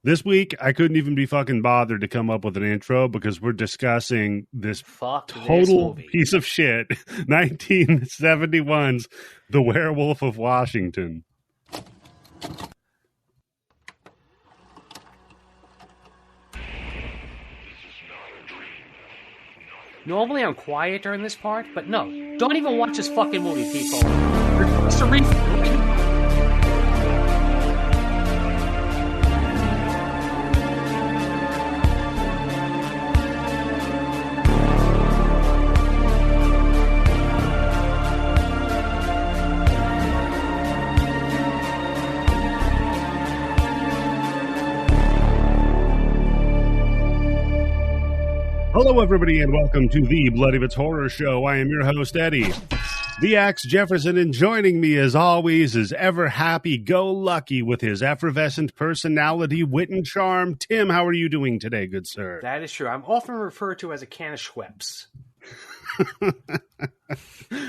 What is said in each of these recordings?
This week, I couldn't even be fucking bothered to come up with an intro because we're discussing this total piece of shit, 1971's The Werewolf of Washington. Normally I'm quiet during this part, but no, don't even watch this fucking movie, people. It's a Hello, everybody, and welcome to the Bloodybits Horror Show. I am your host, Eddie, the Axe Jefferson, and joining me, as always, is ever-happy-go-lucky with his effervescent personality, wit, and charm. Tim, how are you doing today, good sir? That is true. I'm often referred to as a can of Schweppes.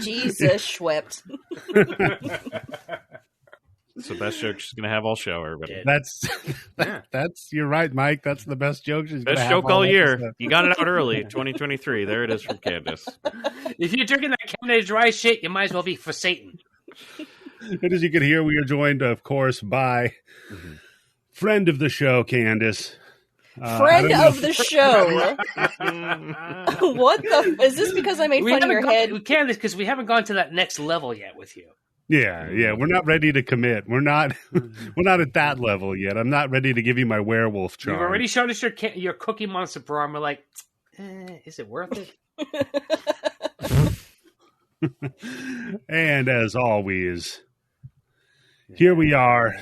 Jesus, Schweppes. It's the best joke she's going to have all show, everybody. That's you're right, Mike. That's the best joke she's going to have. Best joke all year. Episode. You got it out early, 2023. There it is from Candice. If you're drinking that Canada dry shit, you might as well be for Satan. And as you can hear, we are joined, of course, by friend of the show, Candice. Friend of the show. What the? Is this because I made fun of your head? Candice, because we haven't gone to that next level yet with you. Yeah, we're not ready to commit. We're not at that level yet. I'm not ready to give you my werewolf charm. You've already shown us your Cookie Monster bra, and we're like, is it worth it? And as always, here we are,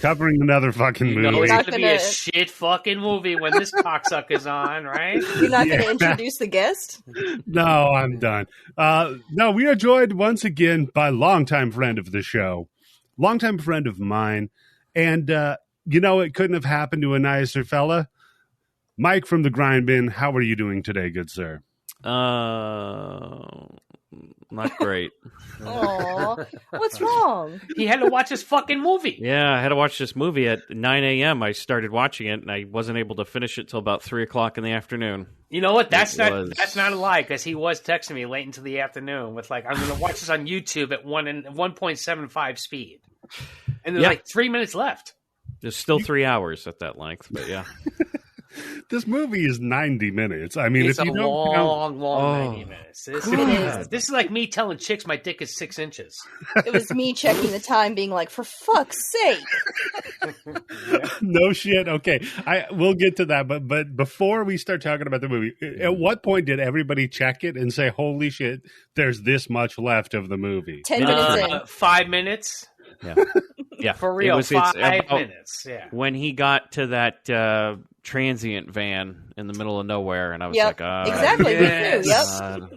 covering another fucking movie. You know it's going to be a shit fucking movie when this cocksucker's on, right? You're not going to introduce the guest? No, I'm done. No, we are joined once again by longtime friend of the show, longtime friend of mine, and it couldn't have happened to a nicer fella. Mike from the Grindbin, how are you doing today, good sir? Not great. Aw, what's wrong? He had to watch this fucking movie. Yeah, I had to watch this movie at 9 a.m. I started watching it, and I wasn't able to finish it till about 3 o'clock in the afternoon. You know what? That's not a lie, because he was texting me late into the afternoon with I'm going to watch this on YouTube at 1.75 speed. And there's 3 minutes left. There's still 3 hours at that length, but yeah. This movie is 90 minutes. I mean, it's if you don't long 90 minutes. This is like me telling chicks my dick is 6 inches. It was me checking the time, being like, for fuck's sake. No shit. Okay, we'll get to that. But before we start talking about the movie, at what point did everybody check it and say, holy shit, there's this much left of the movie? 10 minutes in. 5 minutes? Yeah. For real, it's 5 minutes. Yeah. When he got to that transient van in the middle of nowhere, and I was like, exactly. Yes. Yep.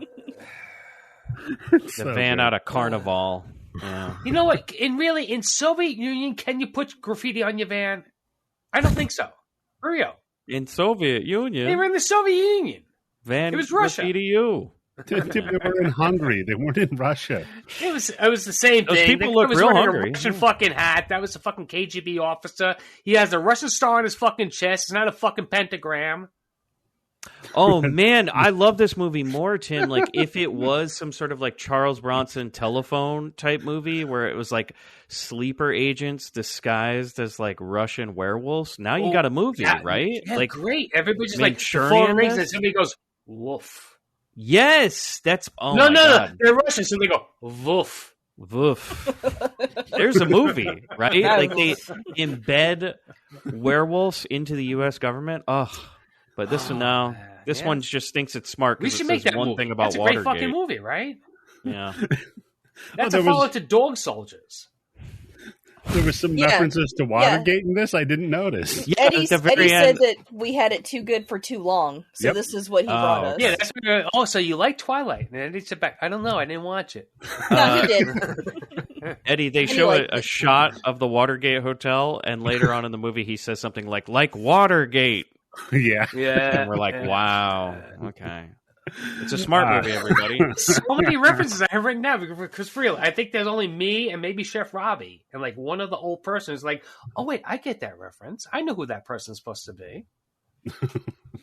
The van out of Carnival. Yeah. You know what? In Soviet Union, can you put graffiti on your van? I don't think so. For real. In Soviet Union? They were in the Soviet Union. Van it was Russia. Graffiti you. They were in Hungary. They weren't in Russia. It was the same thing. Those people look was real wearing hungry. A Russian fucking hat. That was a fucking KGB officer. He has a Russian star on his fucking chest. It's not a fucking pentagram. Oh man, I love this movie more, Tim. Like if it was some sort of like Charles Bronson telephone type movie where it was like sleeper agents disguised as like Russian werewolves. Now you got a movie, right? Yeah, like great. Everybody's just like the Manchurian phone rings and somebody goes woof. Yes, that's no. They're Russian, so they go woof. Woof. There's a movie, right? Like they embed werewolves into the U.S. government. Oh, but this one now, this one just thinks it's smart. We should make that one movie. Thing about That's a Watergate. great fucking movie, right? Yeah. That's a follow to Dog Soldiers. There was some references to Watergate in this I didn't notice. Yeah, Eddie said that we had it too good for too long, so this is what he brought us. Yeah, that's so you like Twilight? And Eddie said back, I don't know, I didn't watch it. No, he did. Eddie, they show a shot of the Watergate Hotel, and later on in the movie, he says something like Watergate. Yeah. And we're like, wow, okay. It's a smart movie, everybody. So many references I have right now because for real, I think there's only me and maybe Chef Robbie and like one of the old person is like, oh wait, I get that reference. I know who that person's supposed to be.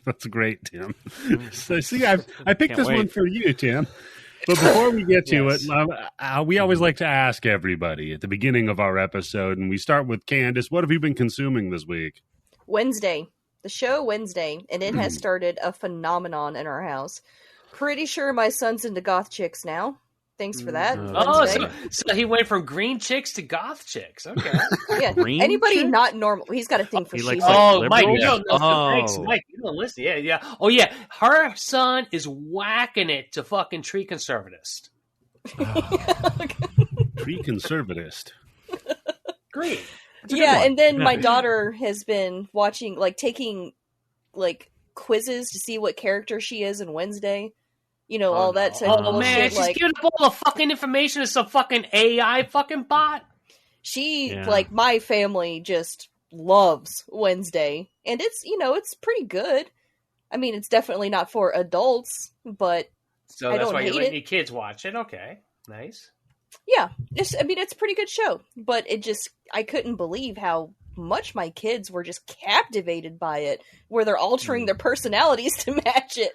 That's great, Tim. So see, I picked this one for you, Tim. But before we get to it, we always like to ask everybody at the beginning of our episode, and we start with Candice. What have you been consuming this week? Wednesday. The show Wednesday, and it has started a phenomenon in our house. Pretty sure my son's into goth chicks now. Thanks for that. Oh, so he went from green chicks to goth chicks. Okay. Yeah. Anybody chicks? Not normal. He's got a thing for she. Oh, Mike, you don't know. Thanks, Mike. You don't listen. Yeah. Oh, yeah. Her son is whacking it to fucking tree conservatist. Tree conservatist. Green. Yeah, and then my daughter has been watching, like, taking, like, quizzes to see what character she is in Wednesday. You know, all that type of bullshit. Man, she's giving up all the fucking information to some fucking AI fucking bot. She, like, my family just loves Wednesday. And it's, you know, it's pretty good. I mean, it's definitely not for adults, but so I that's don't why hate you let it. your kids watch it. Okay, nice. Yeah, it's a pretty good show, but I couldn't believe how much my kids were just captivated by it, where they're altering their personalities to match it.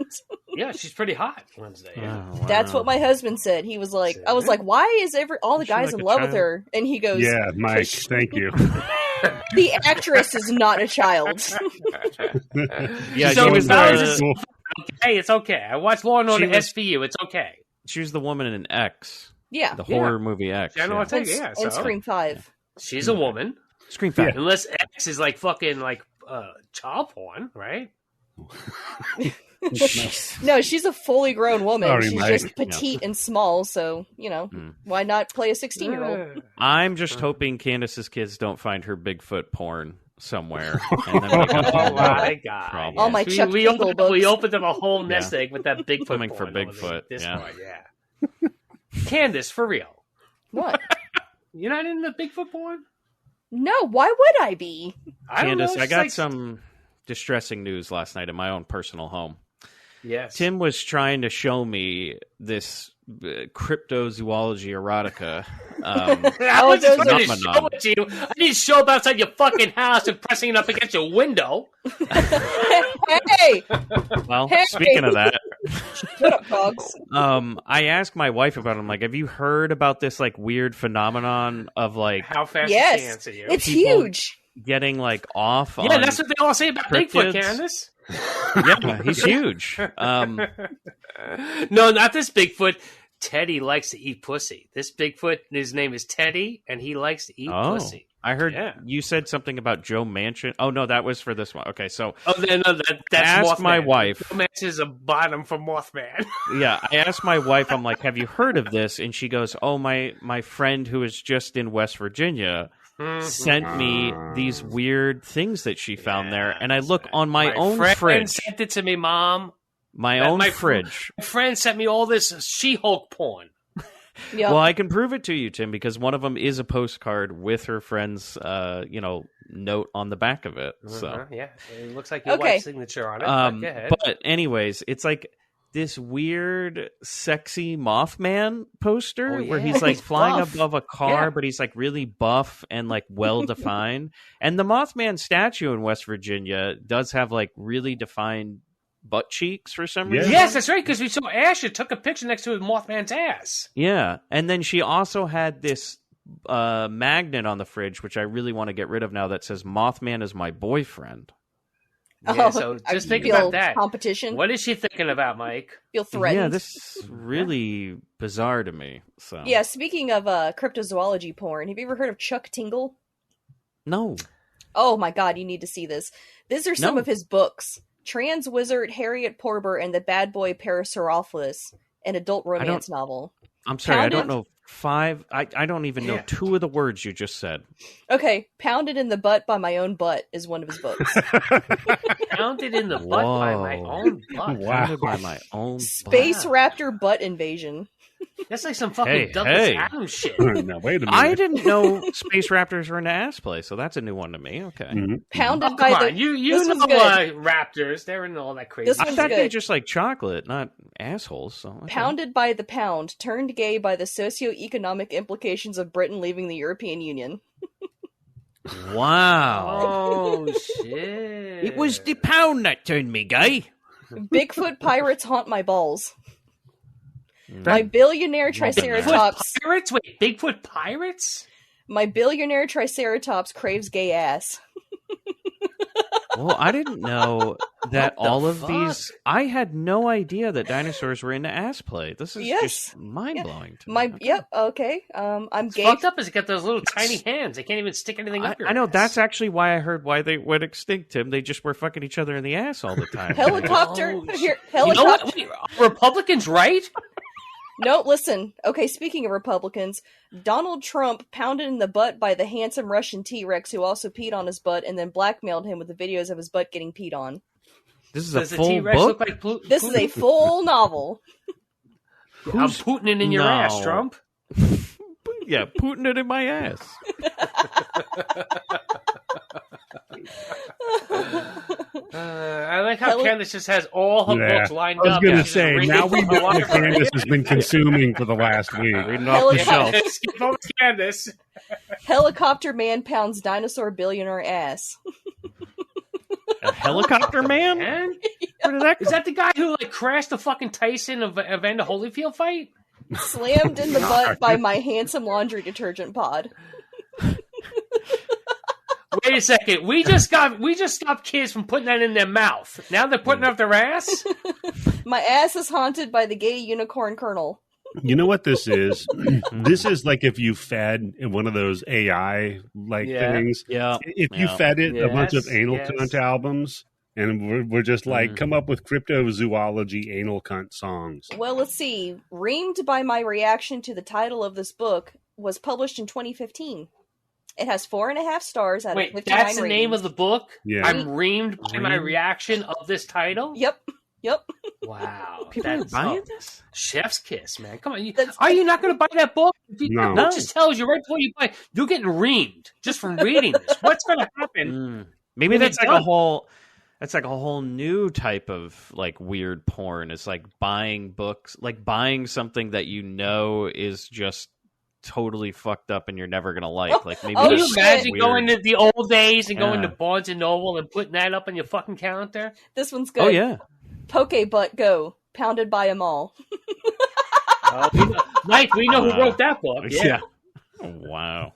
Yeah, she's pretty hot Wednesday. Yeah. Oh, wow. That's what my husband said. He was like, I was like, why is all the guys in love with her? And he goes, yeah, Mike, thank you. The actress is not a child. Yeah, so she was hey, it's okay. I watched Law and Order SVU. It's okay. She was the woman in X. Yeah. The horror movie X. Yeah, I know what I'm saying. And Scream 5. She's a woman. Scream 5. Unless X is like fucking like child porn, right? No, she's a fully grown woman. Sorry, she's Mike. just petite and small, so, you know, why not play a 16-year-old? I'm just hoping Candice's kids don't find her Bigfoot porn somewhere. And then make oh my god! All my Chuck we opened up a whole nest egg with that Bigfoot coming porn for Bigfoot. Yeah. Candice, for real. What? You're not into Bigfoot porn? No, why would I be? Candice, I got some distressing news last night in my own personal home. Yes. Tim was trying to show me this cryptozoology erotica. I was just going to show it to you. I didn't show up outside your fucking house and pressing it up against your window. Hey! Well, speaking of that, shut up, dogs. I asked my wife about it. I'm like, have you heard about this like weird phenomenon of like how fast you can answer you? It's huge. Getting like off. Yeah, that's what they all say about Bigfoot, Candice. Yeah, he's huge. No, not this Bigfoot. Teddy likes to eat pussy. This Bigfoot, his name is Teddy, and he likes to eat pussy. I heard you said something about Joe Manchin. Oh, no, that was for this one. Okay, so... that's asked Mothman. My wife... Joe Manchin is a bottom for Mothman. Yeah, I asked my wife, I'm like, have you heard of this? And she goes, oh, my friend who is just in West Virginia sent me these weird things that she found there. And I look on my own fridge. Sent it to me, Mom. My own fridge. My friend sent me all this She-Hulk porn. Yep. Well, I can prove it to you, Tim, because one of them is a postcard with her friend's, note on the back of it. So yeah, it looks like your wife's signature on it. Go ahead. But anyways, it's like this weird, sexy Mothman poster where he's like flying above a car, but he's like really buff and like well defined. And the Mothman statue in West Virginia does have like really defined butt cheeks for some reason. Yes, that's right, because we saw Asher took a picture next to his Mothman's ass. Yeah, and then she also had this magnet on the fridge, which I really want to get rid of now, that says "Mothman is my boyfriend." Yeah, so just think about that. Competition. What is she thinking about, Mike? Feel threatened. Yeah, this is really bizarre to me. So yeah, speaking of cryptozoology porn, have you ever heard of Chuck Tingle? No. Oh my god, you need to see this. These are some of his books. Trans Wizard, Harriet Porber, and the Bad Boy Parasaurolophus, an adult romance novel. I'm sorry, I don't know I don't even know two of the words you just said. Okay, Pounded in the Butt by My Own Butt is one of his books. Pounded in the Butt by My Own Butt. Wow. Pounded by My Own Space Raptor Butt Invasion. That's like some fucking Douglas Adams shit. No, wait a minute. I didn't know space raptors were into ass play, so that's a new one to me. Okay. Mm-hmm. Pounded by the... You know raptors. They're into all that crazy. I thought they just like chocolate, not assholes. So okay. Pounded by the pound, turned gay by the socio-economic implications of Britain leaving the European Union. Wow. Oh, shit. It was the pound that turned me gay. Bigfoot pirates haunt my balls. My billionaire triceratops... Bigfoot pirates? Wait, Bigfoot pirates? My billionaire triceratops craves gay ass. Well, I didn't know that all of these... I had no idea that dinosaurs were into ass play. This is just mind-blowing to me. Okay. I'm gay. Fucked up is it got those little tiny hands. They can't even stick anything up your I know, ass. that's actually why I heard why they went extinct, Tim. They just were fucking each other in the ass all the time. Helicopter. You Helicopter. know what? Wait, are Republicans right? No, listen. Okay, speaking of Republicans, Donald Trump pounded in the butt by the handsome Russian T-Rex who also peed on his butt and then blackmailed him with the videos of his butt getting peed on. This is Does a the full T-Rex book? look like This is a full novel. I'm putting it in your ass, Trump. Yeah, putting it in my ass. I like how Candice just has all her books lined up. I was going to say, now we know what Candice has been consuming for the last week. Reading off the shelf. Skip over Candice. Helicopter man pounds dinosaur billionaire ass. A helicopter man? Man? Where did that Is that the guy who like crashed the fucking Tyson of Evander Holyfield fight? Slammed in the butt by my handsome laundry detergent pod. Wait a second. We just stopped kids from putting that in their mouth. Now they're putting it up their ass? My ass is haunted by the gay unicorn colonel. You know what this is? This is like if you fed one of those AI things. Yeah. If you fed it a bunch of anal cunt albums, and we're just like, come up with cryptozoology anal cunt songs. Well, let's see. Reamed by my reaction to the title of this book was published in 2015. It has 4.5 stars out of 59 that's the ratings. name of the book? Yeah. I'm reamed by my reaction of this title? Yep. Wow. People are buying this? Chef's kiss, man. Come on. Are you not going to buy that book? No. That just tells you right before you buy. You're getting reamed just from reading this. What's going to happen? Maybe that's like a whole... That's like a whole new type of like weird porn. It's like buying books, like buying something that you know is just totally fucked up and you're never gonna like. Like maybe Can you imagine weird... going to the old days and going to Barnes and Noble and putting that up on your fucking counter? This one's good. Oh yeah. Poke Butt Go, pounded by them all. Mike, we know who wrote that book. Yeah. Oh, wow.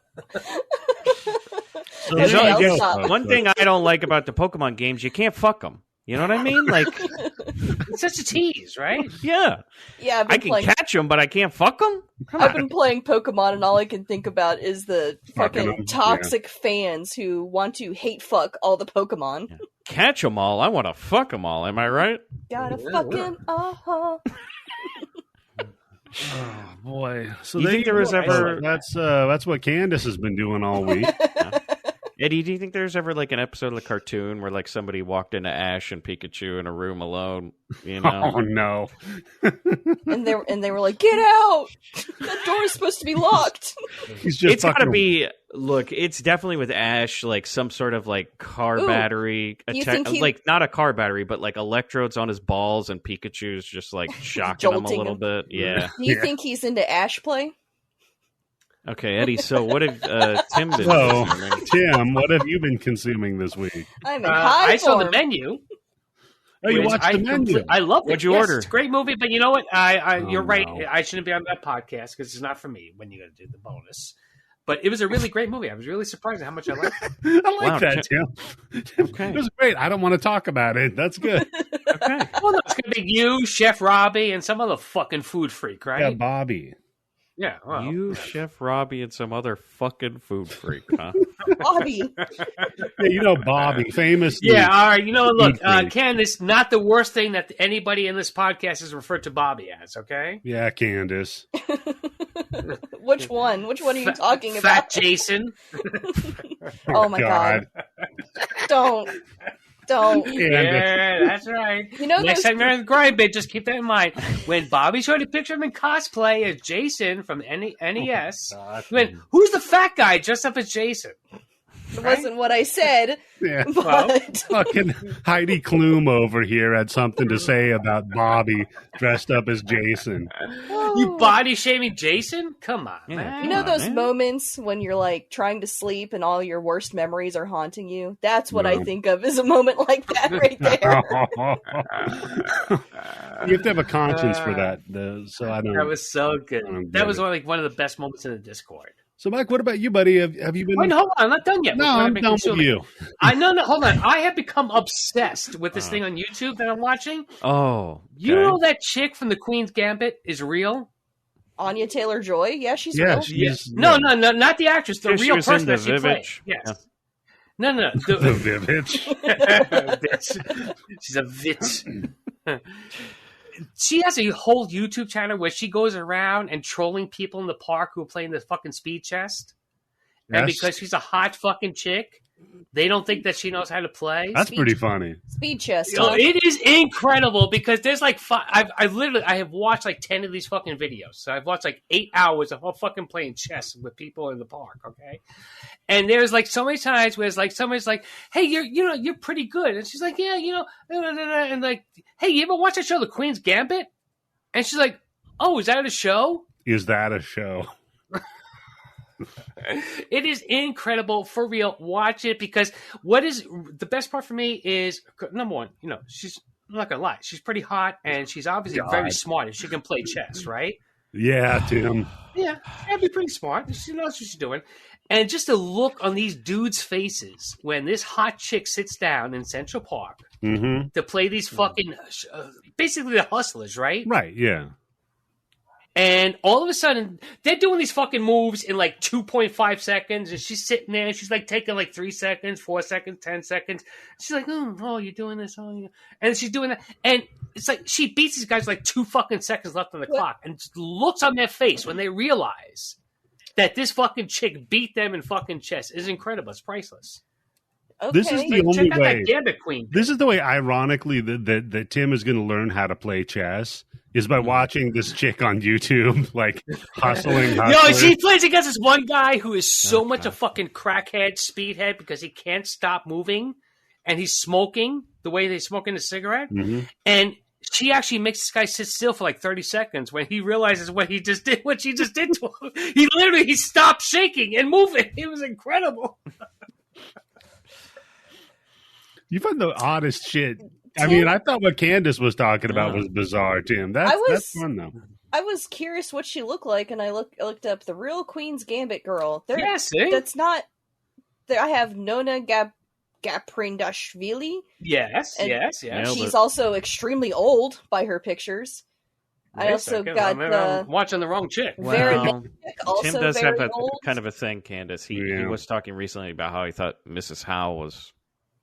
One thing I don't like about the Pokemon games, you can't fuck them. You know what I mean? Like, it's such a tease, right? Yeah, I can catch them, but I can't fuck them. I've been playing Pokemon, and all I can think about is the fucking toxic fans who want to hate fuck all the Pokemon. Yeah. Catch them all. I want to fuck them all. Am I right? Gotta fucking Oh boy! So you think there was ever? That's what Candice has been doing all week. Eddie, do you think there's ever like an episode of the cartoon where like somebody walked into Ash and Pikachu in a room alone? You know? Oh no! and they were like, "Get out! That door is supposed to be locked." It's got to be. Look, it's definitely with Ash, like some sort of like car battery, like not a car battery, but like electrodes on his balls, and Pikachu's just like shocking him a little bit. Yeah. Do you think he's into Ash play? Okay, Eddie. So what have Tim been? So Tim, what have you been consuming this week? I'm in high I saw the menu. Oh, you watched the menu? I love it. What'd you order? It's a great movie, but you know what? You're right. No. I shouldn't be on that podcast because it's not for me when you got to do the bonus. But it was a really great movie. I was really surprised at how much I liked it. I like that, Tim. Okay. It was great. I don't want to talk about it. That's good. Okay. Well, no, it's going to be you, Chef Robbie, and some other fucking food freak, right? Yeah, Bobby. Yeah, well. You, Chef Robbie, and some other fucking food freak, huh? Bobby. Yeah, you know Bobby, famous. Yeah, all right. You know, look, Candice, not the worst thing that anybody in this podcast has referred to Bobby as, okay? Yeah, Candice. Which one? Which one are you talking about? Fat Jason. Oh, my God. Don't Don't. Yeah, that's right. You know, next time you're in Grindbin, just keep that in mind. When Bobby showed a picture of him in cosplay as Jason from NES, he went, "Who's the fat guy dressed up as Jason?" It wasn't what I said. Yeah. But... Fucking Heidi Klum over here had something to say about Bobby dressed up as Jason. You body shaming Jason? Come on, man. You know those moments when you're like trying to sleep and all your worst memories are haunting you? That's what I think of as a moment like that right there. You have to have a conscience for that, though. So I don't. That was so good. That was one of the best moments in the Discord. So, Mike, what about you, buddy? Have you been? Wait, hold on, I'm not done yet. No, I'm done with you. No, hold on. I have become obsessed with this thing on YouTube that I'm watching. Oh, okay. You know that chick from the Queen's Gambit is real? Anya Taylor-Joy? Yeah, she's real. No, not the actress. The real person that she Vivitch. played. Yes. Yeah. No. The Vivitch. She's a vitch. She has a whole YouTube channel where she goes around and trolling people in the park who are playing the fucking speed chest. Yes. And because she's a hot fucking chick, they don't think that she knows how to play. That's pretty funny. Speed chest. So it is incredible because there's like I have watched like 10 of these fucking videos. So I've watched like 8 hours of fucking playing chess with people in the park. Okay, and there's like so many times where it's like somebody's like, "Hey, you're pretty good," and she's like, "Yeah, and like, hey, you ever watch that show, The Queen's Gambit?" And she's like, "Oh, is that a show? Is that a show?" It is incredible, for real. Watch it, because what is the best part for me is, number one, she's, I'm not gonna lie, she's pretty hot and she's obviously very smart if she can play chess, right? Yeah, Tim. Yeah, that'd be pretty smart. She knows what she's doing. And just the look on these dudes' faces when this hot chick sits down in Central Park to play these fucking, basically the hustlers, right? Right, yeah. And all of a sudden, they're doing these fucking moves in like 2.5 seconds, and she's sitting there, and she's like taking like 3 seconds, 4 seconds, 10 seconds. She's like, "Oh, you're doing this, oh, yeah," and she's doing that, and it's like she beats these guys with like 2 fucking seconds left on the clock, and just looks on their face when they realize that this fucking chick beat them in fucking chess is incredible. It's priceless. Okay. This is the only way. That Gambit Queen. This is the way, ironically, that Tim is going to learn how to play chess. Is by watching this chick on YouTube, like hustling. No, she plays against this one guy who is so much a fucking crackhead, speedhead, because he can't stop moving, and he's smoking the way they're smoking a cigarette. And she actually makes this guy sit still for like 30 seconds when he realizes what she just did to him. He stopped shaking and moving. It was incredible. You find the oddest shit. I mean, I thought what Candice was talking about was bizarre, Tim. That's fun, though. I was curious what she looked like, and I looked up the real Queen's Gambit girl. Yes, that's not. I have Nona Gaprindashvili. Yes. She's also extremely old by her pictures. I also got I'm watching the wrong chick. Well, Tim does have a kind of a thing, Candice. He was talking recently about how he thought Mrs. Howe was.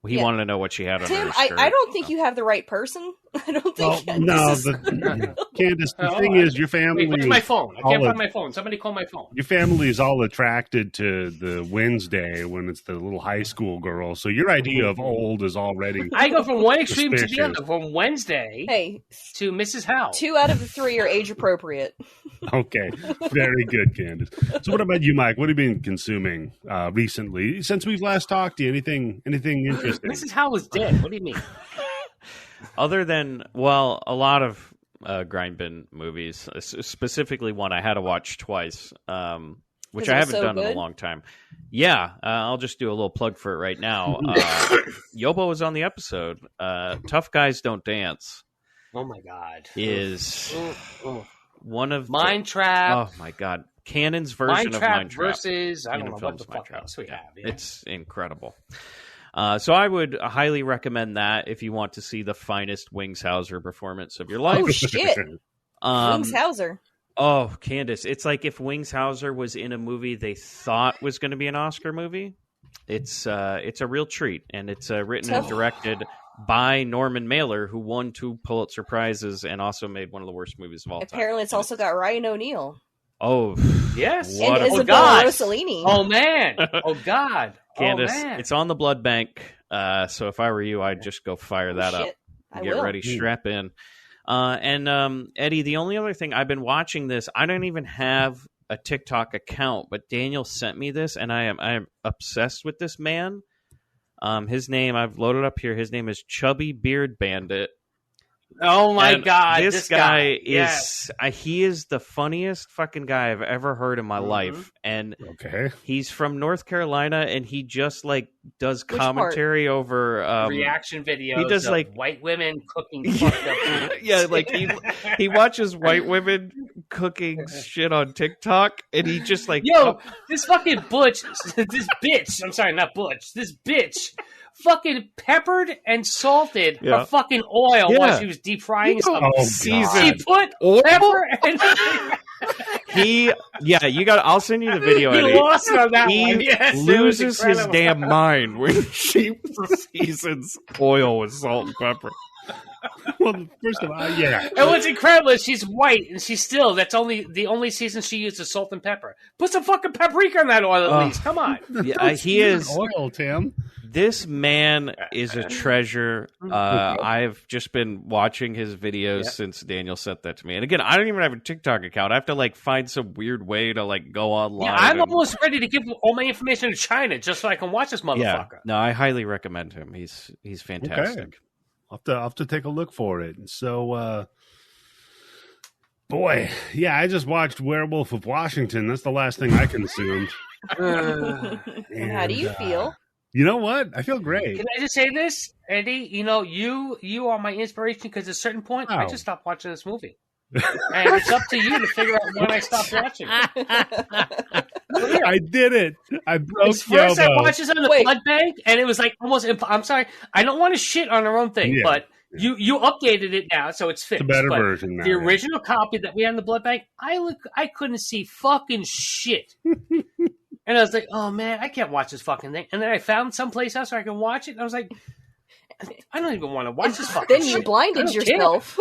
He wanted to know what she had on her skirt. I don't think you have the right person. I don't think. Candice, the thing is, your family. Where's my phone? I can't find my phone. Somebody call my phone. Your family is all attracted to the Wednesday when it's the little high school girl. So your idea of old is already. I go from one extreme to the other. From Wednesday to Mrs. Howe. 2 out of the 3 are age appropriate. Okay, very good, Candice. So what about you, Mike? What have you been consuming recently since we've last talked to you? Anything interesting? Mrs. Howe was dead. What do you mean? Other than, well, a lot of Grindbin movies, specifically one I had to watch twice, which I haven't done in a long time. Yeah, I'll just do a little plug for it right now. Yobo was on the episode. Tough Guys Don't Dance. Oh, my God. Is one of Mind Trap. Oh, my God. Cannon's version of Mind Trap. Versus, I don't know what the fuck else we have. Yeah. It's incredible. So I would highly recommend that if you want to see the finest Wings Hauser performance of your life. Oh, shit. Wings Hauser. Oh, Candice. It's like if Wings Hauser was in a movie they thought was going to be an Oscar movie. It's a real treat, and it's written and directed by Norman Mailer, who won 2 Pulitzer Prizes and also made one of the worst movies of all time. Apparently it's also got Ryan O'Neal. Oh, yes. And Isabella Rossellini. Oh, man. Oh, God. Candice, it's on the Blood Bank. So if I were you, I'd just go fire that up. I Get will. ready, strap in. And Eddie, the only other thing, I've been watching this. I don't even have a TikTok account, but Daniel sent me this, and I am obsessed with this man. His name, I've loaded up here. His name is Chubby Beard Bandit. Oh my And God! this guy is yes. he is the funniest fucking guy I've ever heard in my life, and Okay. he's from North Carolina, and he just like does Which commentary over reaction videos. he does, of like- white women cooking fucked up food. yeah, like he watches white women cooking shit on TikTok, and he just like Yo, this fucking Butch, this bitch. I'm sorry, not Butch. This bitch, fucking peppered and salted Yeah. her fucking oil Yeah. while she was deep frying something. Oh, She God. put Oil? pepper and I'll send you the video. he Eddie. lost on that He one. Yes, it was loses his incredible. damn mind when she seasons oil with salt and pepper. Well, first of all, yeah. And what's incredible is she's white, and she's still. That's the only season she uses salt and pepper. Put some fucking paprika on that oil at least. Come on. Yeah, he is. Oil, Tim. This man is a treasure. I've just been watching his videos since Daniel sent that to me. And again, I don't even have a TikTok account. I have to like find some weird way to like go online. Yeah, I'm and- almost ready to give all my information to China just so I can watch this motherfucker. Yeah, no, I highly recommend him. He's fantastic. Okay. I'll have to take a look for it. So, boy, yeah, I just watched Werewolf of Washington. That's the last thing I consumed. And how do you feel? You know what? I feel great. Can I just say this, Eddie? You know, you are my inspiration because at a certain point, I Wow. just stopped watching this movie. And it's up to you to figure out when I stopped watching it. I did it. I broke First, I Yobo. watched this on the Wait. Blood Bank, and it was like almost. I'm sorry, I don't want to shit on our own thing, Yeah. but you updated it now, so it's fixed. It's a better But version now. the yeah. original copy that we had in the Blood Bank, I couldn't see fucking shit. And I was like, oh man, I can't watch this fucking thing. And then I found someplace else where I can watch it, and I was like, I don't even want to watch this fucking Then shit. you blinded I don't care. yourself.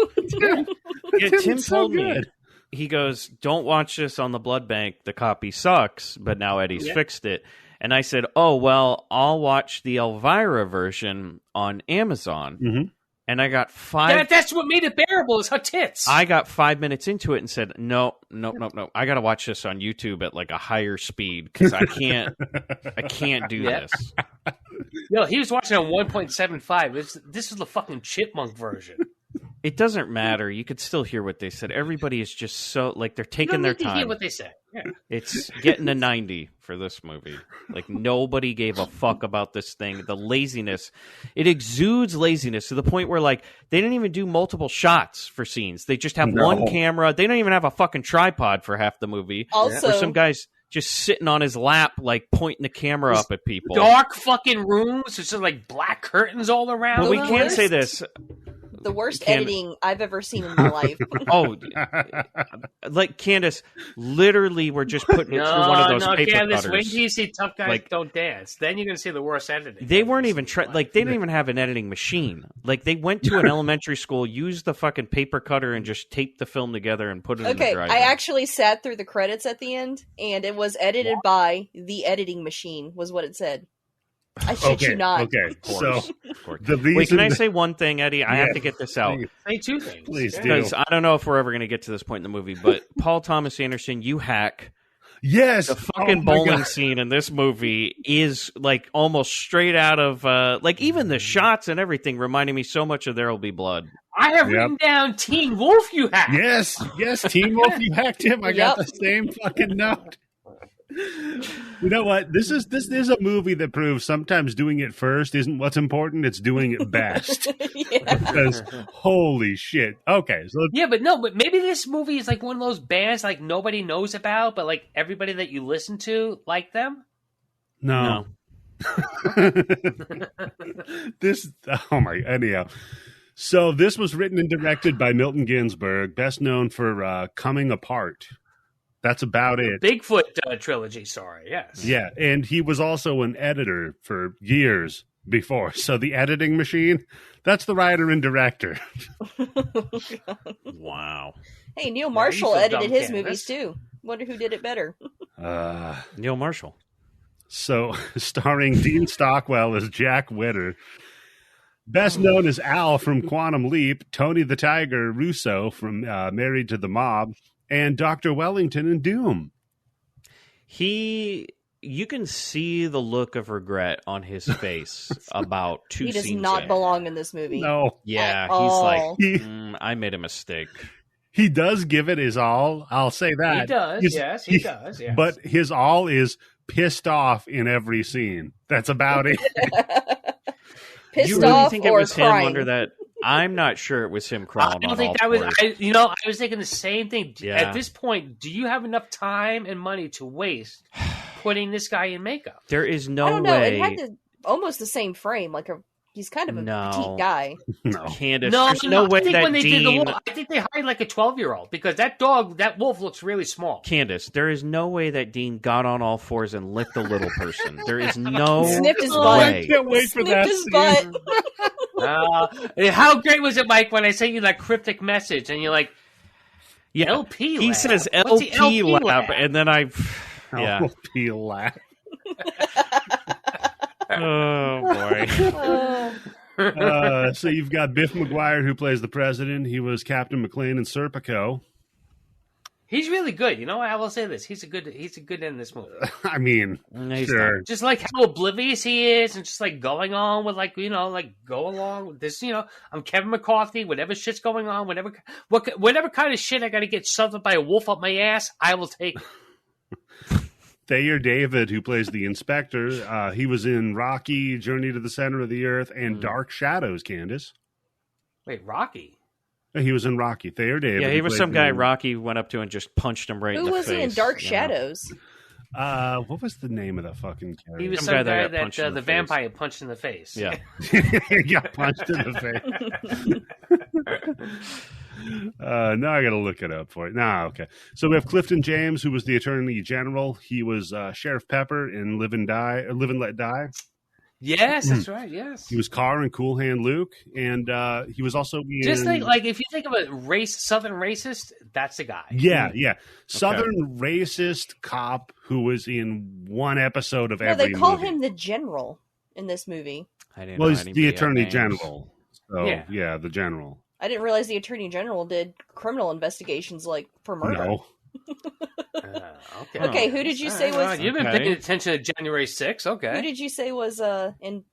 Yeah, Tim It's so told me. good. He goes, "Don't watch this on the Blood Bank. The copy sucks." But now Eddie's fixed it, and I said, "Oh well, I'll watch the Elvira version on Amazon." Mhm. And I got five. That's what made it bearable is her tits. I got 5 minutes into it and said, "No. I got to watch this on YouTube at like a higher speed because I can't do Yeah. this." Yo, he was watching on 1.75. This is the fucking chipmunk version. It doesn't matter. You could still hear what they said. Everybody is just so like they're You taking don't their need to hear time. what they say. Yeah. It's getting a 90 for this movie. Like nobody gave a fuck about this thing. The laziness, it exudes laziness to the point where like they didn't even do multiple shots for scenes. They just have one camera. They don't even have a fucking tripod for half the movie. Also, Or some guy's just sitting on his lap, like pointing the camera up at people. Dark fucking rooms. There's just like black curtains all around. But we The can't worst- say this. the worst Can- editing I've ever seen in my life. Oh, like Candice, literally, we're just putting it through one of those paper Candice, cutters. wait till you see Tough Guys Like- Don't Dance. Then you're going to see the worst editing. They weren't even like they didn't even have an editing machine. Like they went to an elementary school, used the fucking paper cutter, and just taped the film together and put it in Okay, the drive. I actually sat through the credits at the end, and it was edited by the editing machine, was what it said. I shit you not. Okay. So Of course. the reason Wait, can I say one thing, Eddie? I have Yeah. to get this out Say two things. Please Yeah. do. because I don't know if we're ever going to get to this point in the movie. But Paul Thomas Anderson, you hack. Yes, The fucking Oh my bowling God. scene in this movie is like almost straight out of like even the shots and everything reminding me so much of There Will Be Blood. I have written down Teen Wolf you hack. Yes, Team Wolf, you hacked him. I got Yep. the same fucking note. You know what? This is a movie that proves sometimes doing it first isn't what's important. It's doing it best. Yeah. Because holy shit. Okay, so Yeah, but maybe this movie is like one of those bands like nobody knows about, but like everybody that you listen to like them. no. This anyhow. So this was written and directed by Milton Ginsberg, best known for Coming Apart. That's about it. Bigfoot trilogy, sorry, yes. Yeah, and he was also an editor for years before. So the editing machine, that's the writer and director. Wow. Hey, Neil Marshall feel edited dumb, his Candice. movies too. Wonder who did it better. Neil Marshall. So, starring Dean Stockwell as Jack Witter. Best known as Al from Quantum Leap, Tony the Tiger Russo from Married to the Mob, and Dr. Wellington in Doom. You can see the look of regret on his face about two scenes. He does not belong in this movie. No. Yeah, he's like, I made a mistake. He does give it his all. I'll say that. He does, yes, he does. Yes. But his all is pissed off in every scene. That's about it. Pissed you really off think or it was crying? him under that? I'm not sure it was him crawling. I don't think that was. I was thinking the same thing. Yeah. At this point, do you have enough time and money to waste putting this guy in makeup? There is I no don't know. way. It had almost the same frame. He's kind of a petite guy. No. Candice, No, there's no way I think that when they did the Dean. wolf, I think they hired like a 12-year-old because that wolf looks really small. Candice, there is no way that Dean got on all fours and licked a little person. There is no Sniffed his butt. way. I can't wait for Sniffed that his scene. butt. How great was it, Mike, when I sent you that cryptic message and you're like, Yeah, LP he lab? says What's the LP lab, lab? and then yeah. LP lab. Oh boy. So you've got Biff McGuire, who plays the president. He was Captain McLean in Serpico. He's really good. You know, I will say this: he's a good in this movie. I mean, He's sure. Just like how oblivious he is, and just like going on with go along with this. I'm Kevin McCarthy. Whatever shit's going on, whatever kind of shit I got to get shoved up by a wolf up my ass, I will take. Thayer David, who plays the inspector, he was in Rocky, Journey to the Center of the Earth, and Dark Shadows, Candice. Wait, Rocky? He was in Rocky. Thayer David. Yeah, he who was played some guy the- Rocky went up to and just punched him right in Who the was face. he in Dark you know? Shadows? What was the name of that fucking character? He was Some some guy that guy got that punched in the the face. vampire punched in the face. Yeah. He got punched in the face. Now I got to look it up for it. Okay. So we have Clifton James, who was the Attorney General. He was Sheriff Pepper in Live and Let Die. Yes, that's right. Yes. He was Carr in Cool Hand Luke, and he was also in... Just like if you think of a Southern racist, that's the guy. Yeah. Southern racist cop who was in one episode of No, every they call movie. him the general in this movie. I didn't Well, know he's anybody the had Attorney names. General. So, Yeah. yeah, the General. I didn't realize the Attorney General did criminal investigations for murder. No. Okay. Okay, who did you say All was? right, you've been Okay. paying attention to January 6th. Who Okay. did you say was in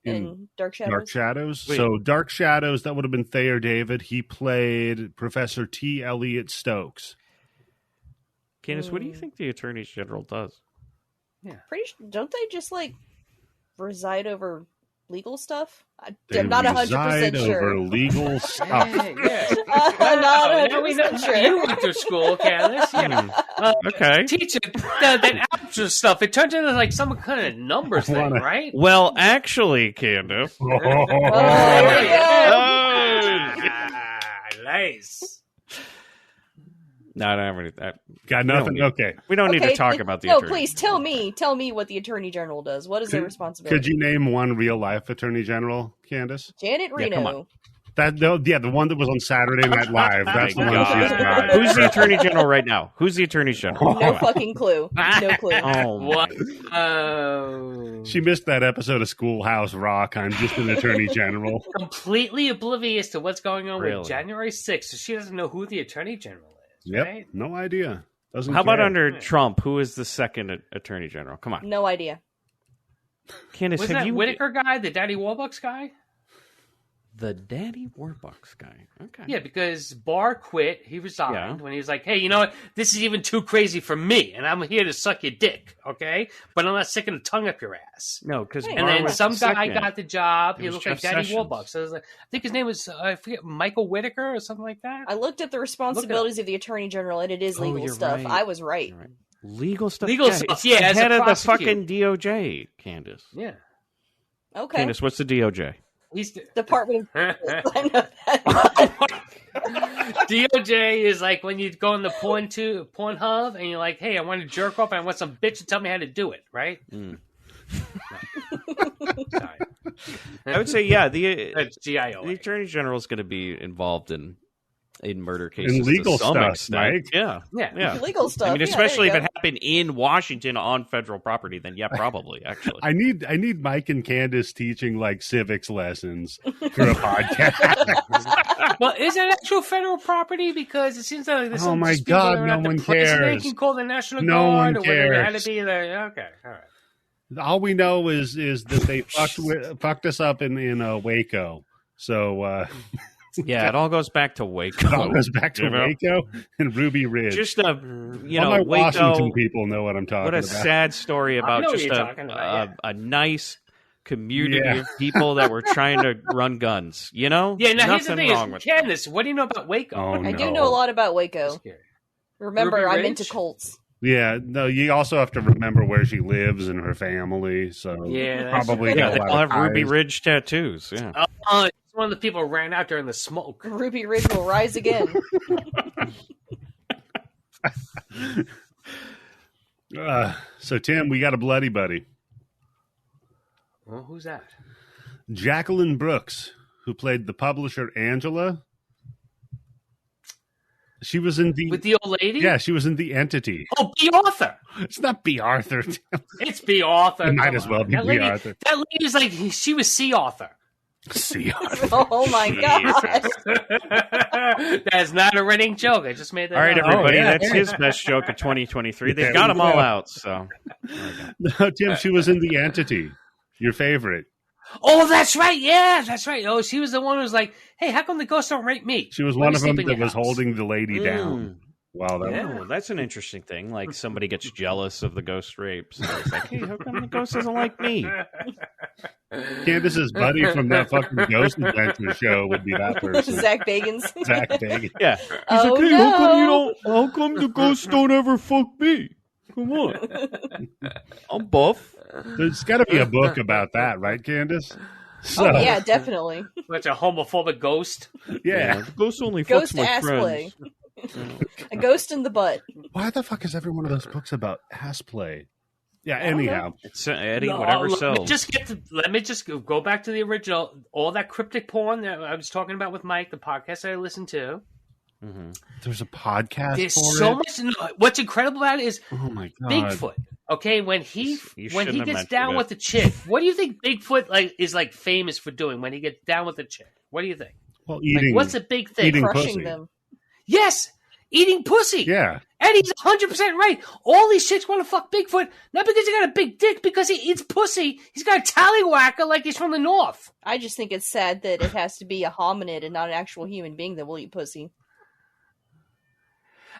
Dark Shadows? Dark Shadows. Wait. So Dark Shadows, that would have been Thayer David. He played Professor T. Elliot Stokes. Candice, what do you think the Attorney General does? Don't they just reside over legal stuff? They I'm not 100% reside over sure. legal stuff. Yes. I'm not Now we know 100% sure. you went to school, Candice. Yeah. Okay. Teacher, that algebra stuff. It turns into some kind of numbers thing, wanna- right? Well, actually, Candice. Oh, there we go. Nice. No, I don't have any. Got nothing? Okay. We don't need to talk about the No, Attorney. please tell me what the Attorney General does. What is their responsibility? Could you name one real life Attorney General, Candice? Janet Yeah, Reno. come on. The one that was on Saturday Night Live. That's the My one she's God. got. Who's the Attorney General right now? Who's the Attorney General? No fucking clue. No clue. Oh, What? She missed that episode of Schoolhouse Rock. I'm just an Attorney General. Completely oblivious to what's going on Really? with January 6th, so she doesn't know who the Attorney General is. Yep. Right? No idea. Doesn't How about care. under Trump? Who is the second Attorney General? Come on, No idea. Candice. Was have that you Whitaker guy, the Daddy Warbucks guy? the Daddy Warbucks guy? Okay. Yeah, because Barr quit. He resigned Yeah. when he was like, hey, you know what? This is even too crazy for me, and I'm here to suck your dick, okay? But I'm not sticking a tongue up your ass. No, because Hey, And then was some guy got the job. It He was looked like Jeff Daddy Sessions. Warbucks. So I was like, I think his name was, I forget, Michael Whitaker or something like that. I looked at the responsibilities of the Attorney General, and it is Oh, legal you're stuff. right. I was right. You're right. Legal stuff. Legal stuff, It's yeah, the as a head of the prosecutor. fucking DOJ, Candice. Yeah. Okay. Candice, what's the DOJ? He's Department of I know that. DOJ is like when you go on the Pornhub and you're like, hey, I want to jerk off and I want some bitch to tell me how to do it, right? Mm. Sorry. I would say, yeah, the That's GIO. Attorney General is going to be involved in in murder cases. In legal to some stuff, extent. Mike. Yeah. Legal stuff. I mean, yeah, especially if there it happened in Washington on federal property, then yeah, probably, actually. I need Mike and Candice teaching like civics lessons for a podcast. Well, is it actual federal property? Because it seems like there's Oh some my dispute God, whether or no not the one president cares. can call the National No Guard, one or whether it had cares. to be there. Okay, all right. All we know is that they fucked us up in Waco. So Yeah, it all goes back to Waco. it all goes back to You know? Waco and Ruby Ridge. Just All my Waco. Washington people know what I'm talking What a about. sad story I about know what just you're talking about, a nice community Yeah. of people that were trying to run guns. You know? Yeah, now here's the Nothing thing: wrong is, with that. Candice, what do you know about Waco? Oh, I no. do know a lot about Waco. Scary. Remember, Ruby I'm Ridge? into Colts. Yeah, no, you also have to remember where she lives and her family. So Yeah, that's probably true. got Yeah, a they lot all of have Ruby ties. Ridge tattoos. Yeah. It's one of the people who ran out during the smoke. Ruby Ridge will rise again. So Tim, we got a bloody buddy, Well, who's that? Jacqueline Brooks, who played the publisher Angela. She was in the With the old lady? yeah, she was in The Entity. Oh, B. Arthur. It's not B. Arthur. It's B. Arthur. It might Come as well on. be That B. lady, Arthur. That lady is like, she was C. Arthur. C. Arthur. Oh my god. That's not a running joke. I just made that All right, up. everybody. yeah. That's his best joke of 2023. They've There got we them all go. out. So No, Tim, she was in The Entity. Your favorite. Oh, that's right. Yeah, that's right. Oh, she was the one who was like, hey, how come the ghosts don't rape me? She was Let one me of them sleep in that your was house. holding the lady down. Wow, that Yeah. oh, that's an interesting thing. Like somebody gets jealous of the ghost rape. So it's like, hey, how come the ghost doesn't like me? Candace's buddy from that fucking Ghost Adventure show would be that person. Zach Bagans. Zach Bagans. Yeah. Oh, hey, no. how come the ghosts don't ever fuck me? Come on. I'm buff. There's got to be a book about that, right, Candace? So, Oh yeah, definitely. What's a homophobic ghost? yeah. The ghost only Ghost fucks my ass friends. play. A ghost in the butt. Why the fuck is every one of those books about ass play? Yeah, don't anyhow. It's Eddie, No, whatever let sells. me just go back to the original. All that cryptic porn that I was talking about with Mike, the podcast that I listened to. Mm-hmm. There's a podcast There's for so it? much. No, what's incredible about it is Oh, my God. Bigfoot. Okay, when he You when shouldn't he have gets mentioned down it. with the chick, what do you think Bigfoot is famous for doing when he gets down with the chick? What do you think? Well, Like, eating. what's a big thing? Eating Crushing pussy. them. Yes, eating pussy. Yeah. And he's 100% right. All these chicks want to fuck Bigfoot, not because he got a big dick, because he eats pussy. He's got a tallywhacker like he's from the north. I just think it's sad that it has to be a hominid and not an actual human being that will eat pussy.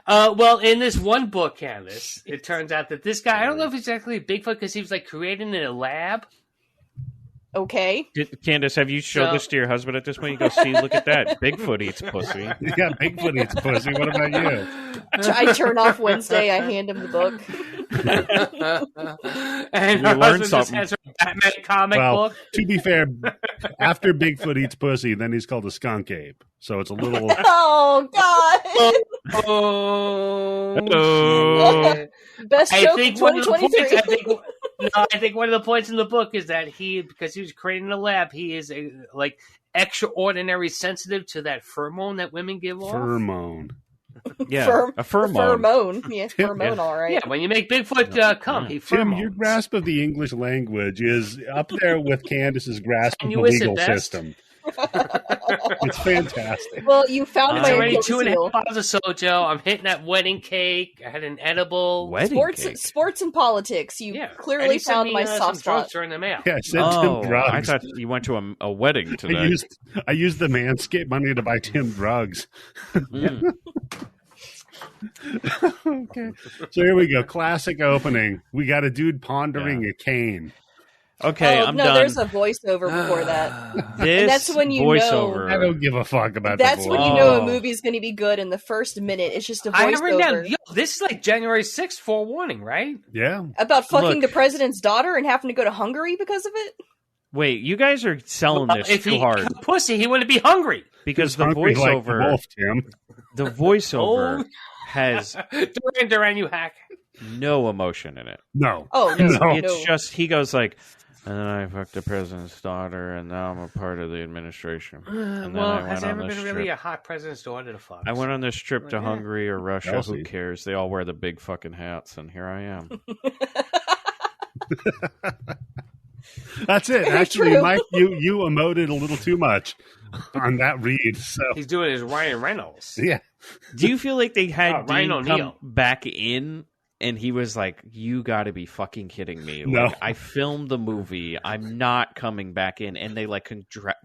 Well, in this one book, Candice, it turns out that this guy, I don't know if he's exactly Bigfoot because he was created in a lab. Okay. Candace, have you showed So- this to your husband at this point? You go, see, look at that. Bigfoot eats pussy. Yeah, Bigfoot eats pussy. What about you? I turn off Wednesday. I hand him the book. And You her learn husband just something. has her Batman comic Well, book. to be fair, after Bigfoot eats pussy, then he's called a skunk ape. So it's a little. Oh God! Oh, Hello. shit. Best I joke of think one of the points. 2023. I think one of the points in the book is that because he was created in a lab, he is extraordinary sensitive to that pheromone that women give off. Pheromone. Yeah, Pher- a pheromone. Pheromone. Yeah, pheromone. All right. Yeah, when you make Bigfoot come, he Tim, pheromones. your grasp of the English language is up there with Candace's grasp of And the you wish it legal best. system. It's fantastic. Well, you found It's my already Achilles 2.5 heel. bottles of sojo. I'm hitting that wedding cake. I had an edible. Wedding cake. Sports and politics. You Yeah, and clearly he sent found me, my some soft drugs spot. during the mail. Yeah, I sent Oh, Tim drugs. I thought you went to a wedding today. I used the Manscaped money to buy Tim drugs. Mm. Okay. So here we go. Classic opening. We got a dude pondering a cane. Okay, Oh I'm no, done. there's a voiceover before that. This And that's when you voiceover. I don't give a fuck about That's the when voice. you know a Oh. movie's going to be good. In the first minute, it's just a I have written down. voiceover Yo, this is like January 6th forewarning, right? Yeah. about fucking Look. the president's daughter and having to go to Hungary because of it. Wait, you guys are selling this if too he hard had a pussy, he wouldn't be hungry. because the Hungry like the voiceover, wolf, Tim. the voiceover Oh. has Duran, you hack. no emotion in it. No. Oh no, No. It's no. just he goes like, And then I fucked the president's daughter, and now I'm a part of the administration. And then Well, I went has there on ever this been really trip. a hot president's daughter to fuck? I went on this trip to Yeah. Hungary or Russia. Chelsea. Who cares? They all wear the big fucking hats, and here I am. That's it. Very Actually, true. Mike, you emoted a little too much on that read. So He's doing his Ryan Reynolds. yeah, Do you feel like they had Ryan Dean O'Neal. come back in, and he was like, "You got to be fucking kidding me! No. Like, I filmed the movie. I'm not coming back in." And they like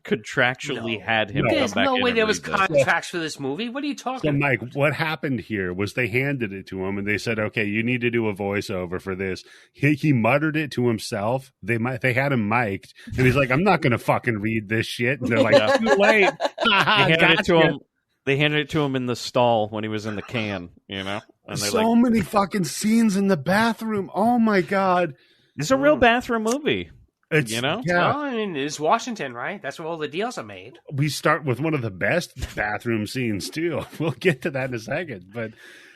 contractually No. had him No. come There's back no in way and there was read this. contracts for this movie. What are you so talking about? Mike, what happened here was they handed it to him and they said, "Okay, you need to do a voiceover for this." He muttered it to himself. They had him mic'd, and he's like, "I'm not going to fucking read this shit." And they're like, Yeah. "Too late." They handed it to Gotcha. him. They handed it to him in the stall when he was in the can. You know, and they're So like, many fucking scenes in the bathroom. Oh my god, "It's a real bathroom movie." it's You know? yeah. Well, I mean, it's Washington, right? That's where all the deals are made. We start with one of the best bathroom scenes too. We'll get to that in a second. But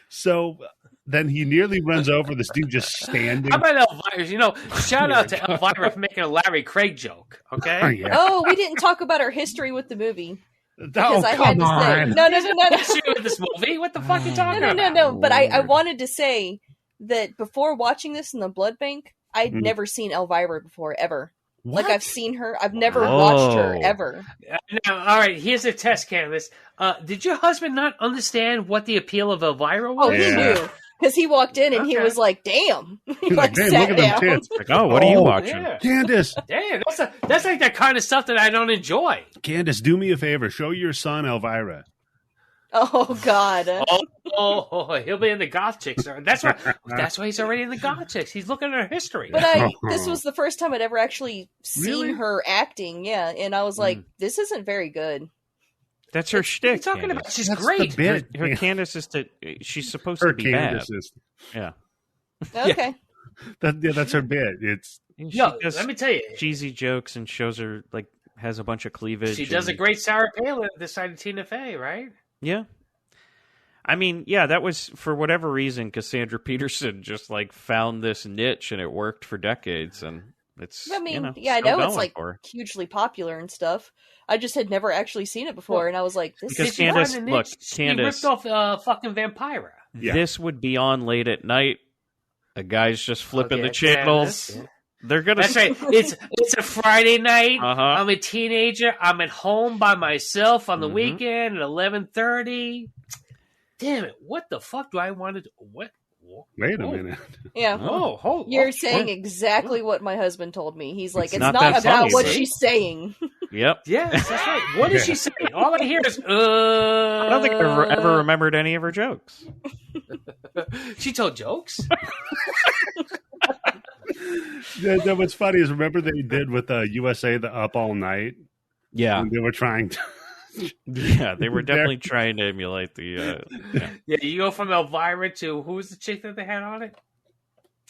so then he nearly runs over this dude just standing. How about Elvira? Shout out to Elvira for making a Larry Craig joke. Oh, Okay. yeah. Oh, we didn't talk about our history with the movie. Oh, Because I come had to say, on. no. History with this movie? What the fuck are you talking No. about? But I Lord. wanted to say that before watching this in the blood bank, I'd Mm. never seen Elvira before, ever. What? Like, I've seen her. I've never Oh. watched her, ever. Now, all right, here's a test, Candice. Did your husband not understand what the appeal of Elvira was? Oh, he Yeah. knew. Because he walked in and he Okay. was like, damn. He He's like, "Damn, sat look at them down. tits." Like, oh, what are you Oh, watching? Yeah. Candice, Damn, that's like that kind of stuff that I don't enjoy. Candice, do me a favor. Show your son Elvira. Oh, God. Oh, he'll be in the goth chicks. That's why he's already in the goth chicks. He's looking at her history. But this was the first time I'd ever actually seen Really? her acting, yeah. And I was like, this isn't very good. That's her What are you shtick. talking about? Candace. She's That's great. the bit. Her Candice is she's supposed Her to be bad. Candice is Yeah. Okay. that's her bit. It's She Yo, does let me tell you, cheesy jokes and shows her like has a bunch of cleavage. she does a and- great Sarah Palin this side of Tina Fey, right? Yeah. I mean, yeah, that was for whatever reason. Cassandra Peterson just like found this niche and it worked for decades, and it's. I mean, I still know it's going like for her. hugely popular and stuff. I just had never actually seen it before, Well, and I was like, this because is Did you Candace- find the look, niche? Candace- She ripped off fucking Vampira. Yeah. This would be on late at night. A guy's just flipping Okay, the channels. Candace. They're gonna. That's right. It's a Friday night. Uh-huh. I'm a teenager. I'm at home by myself on the Mhm. weekend at 11:30. Damn it! What the fuck do I want to do? What? wait a Oh. minute. yeah. Oh, You're saying exactly what my husband told me. He's like, It's it's not not that about funny, what right? she's saying. Yep. Yes, that's right. What is she saying? All I hear is, I don't think I ever remembered any of her jokes. She told jokes. Yeah, what's funny is remember they did with USA the Up All Night. Yeah. When they were trying to. Yeah, they were definitely trying to emulate the. Yeah. Yeah, you go from Elvira to who was the chick that they had on it?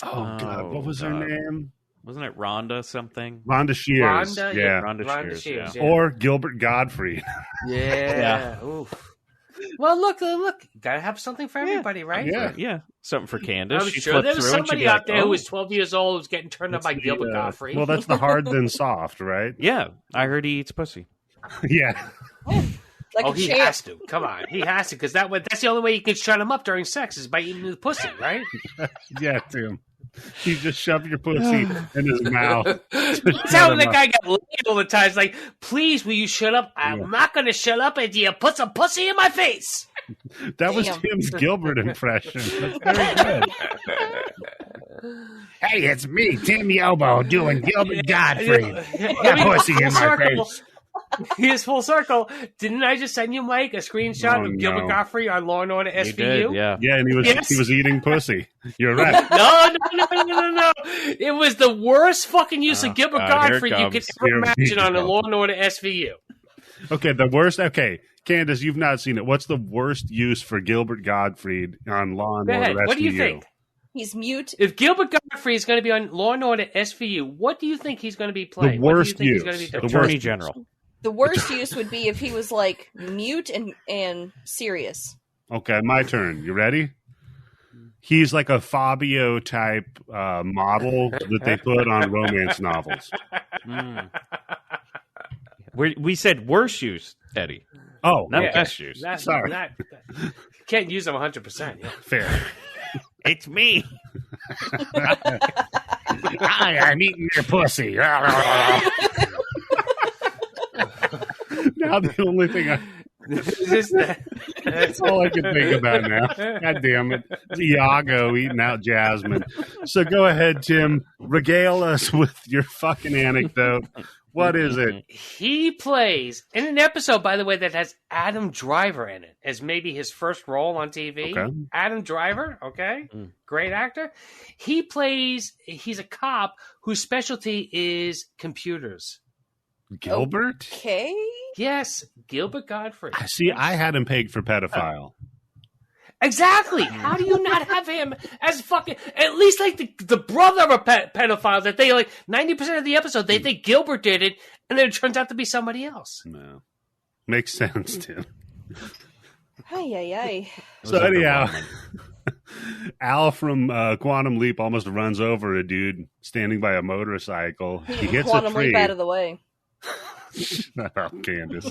Oh God, what was her God. name? Wasn't it Rhonda something? Rhonda Shears. Rhonda, yeah. Rhonda Shears, yeah. Or Gilbert Gottfried. Yeah. Oof. Well, look, gotta have something for everybody, right? Yeah. Yeah, something for Candice. I'm She sure flipped there was through and she'd somebody be out like, there who "Oh." was 12 years old who's getting turned up by That's Gilbert the, Gottfried. Well, that's the hard then soft, right? Yeah, I heard he eats pussy. Yeah. Like oh, a he champ. has to. Come on, he has to, because that's the only way you can shut him up during sex is by eating the pussy, right? Yeah, Tim. You just shove your pussy in his mouth. That's how the guy got laid all the time. It's like, please, will you shut up? Yeah. I'm not going to shut up until you put some pussy in my face. That was Damn. Tim's Gilbert impression. That's very good. Hey, it's me, Tim Yobo, doing Gilbert Gottfried. Got pussy in my face. Here's full circle. Didn't I just send you, Mike, a screenshot Oh, of Gilbert no. Gottfried on Law and Order He SVU? did, yeah. Yeah, and Yes. he was eating pussy. You're right. No. It was the worst fucking use Oh, of Gilbert God, here it Gottfriid you could comes. ever Here we imagine on a go. Law and Order SVU. Okay, the worst. Okay, Candice, you've not seen it. What's the worst use for Gilbert Gottfried on Law and Go Order ahead. SVU? What do you think? He's mute. If Gilbert Gottfried is going to be on Law and Order SVU, what do you think he's going to be The playing? worst what do you think use. he's going to be The doing? Attorney worst- General. The worst use would be if he was like mute and serious. Okay, my turn. You ready? He's like a Fabio type model that they put on romance novels. We said worse use, Eddie. Oh, not okay. best use. Sorry. Can't use them 100%. Yeah. Fair. It's me. I'm eating your pussy. Now the only thing that's all I can think about now. God damn it. It's Iago eating out Jasmine. So go ahead, Tim. Regale us with your fucking anecdote. What is it? He plays in an episode, by the way, that has Adam Driver in it as maybe his first role on TV. Okay. Adam Driver, okay? Great actor. He's a cop whose specialty is computers. Gilbert? Okay. Yes, Gilbert Godfrey. See, I had him pegged for pedophile. Exactly. How do you not have him as fucking at least like the brother of a pedophile that they like 90% of the episode they think Gilbert did it, and then it turns out to be somebody else. No. Makes sense, Tim. Ay. So anyhow, Al from Quantum Leap almost runs over a dude standing by a motorcycle. He hits Quantum a tree. Leap out of the way. Shut up, Candice.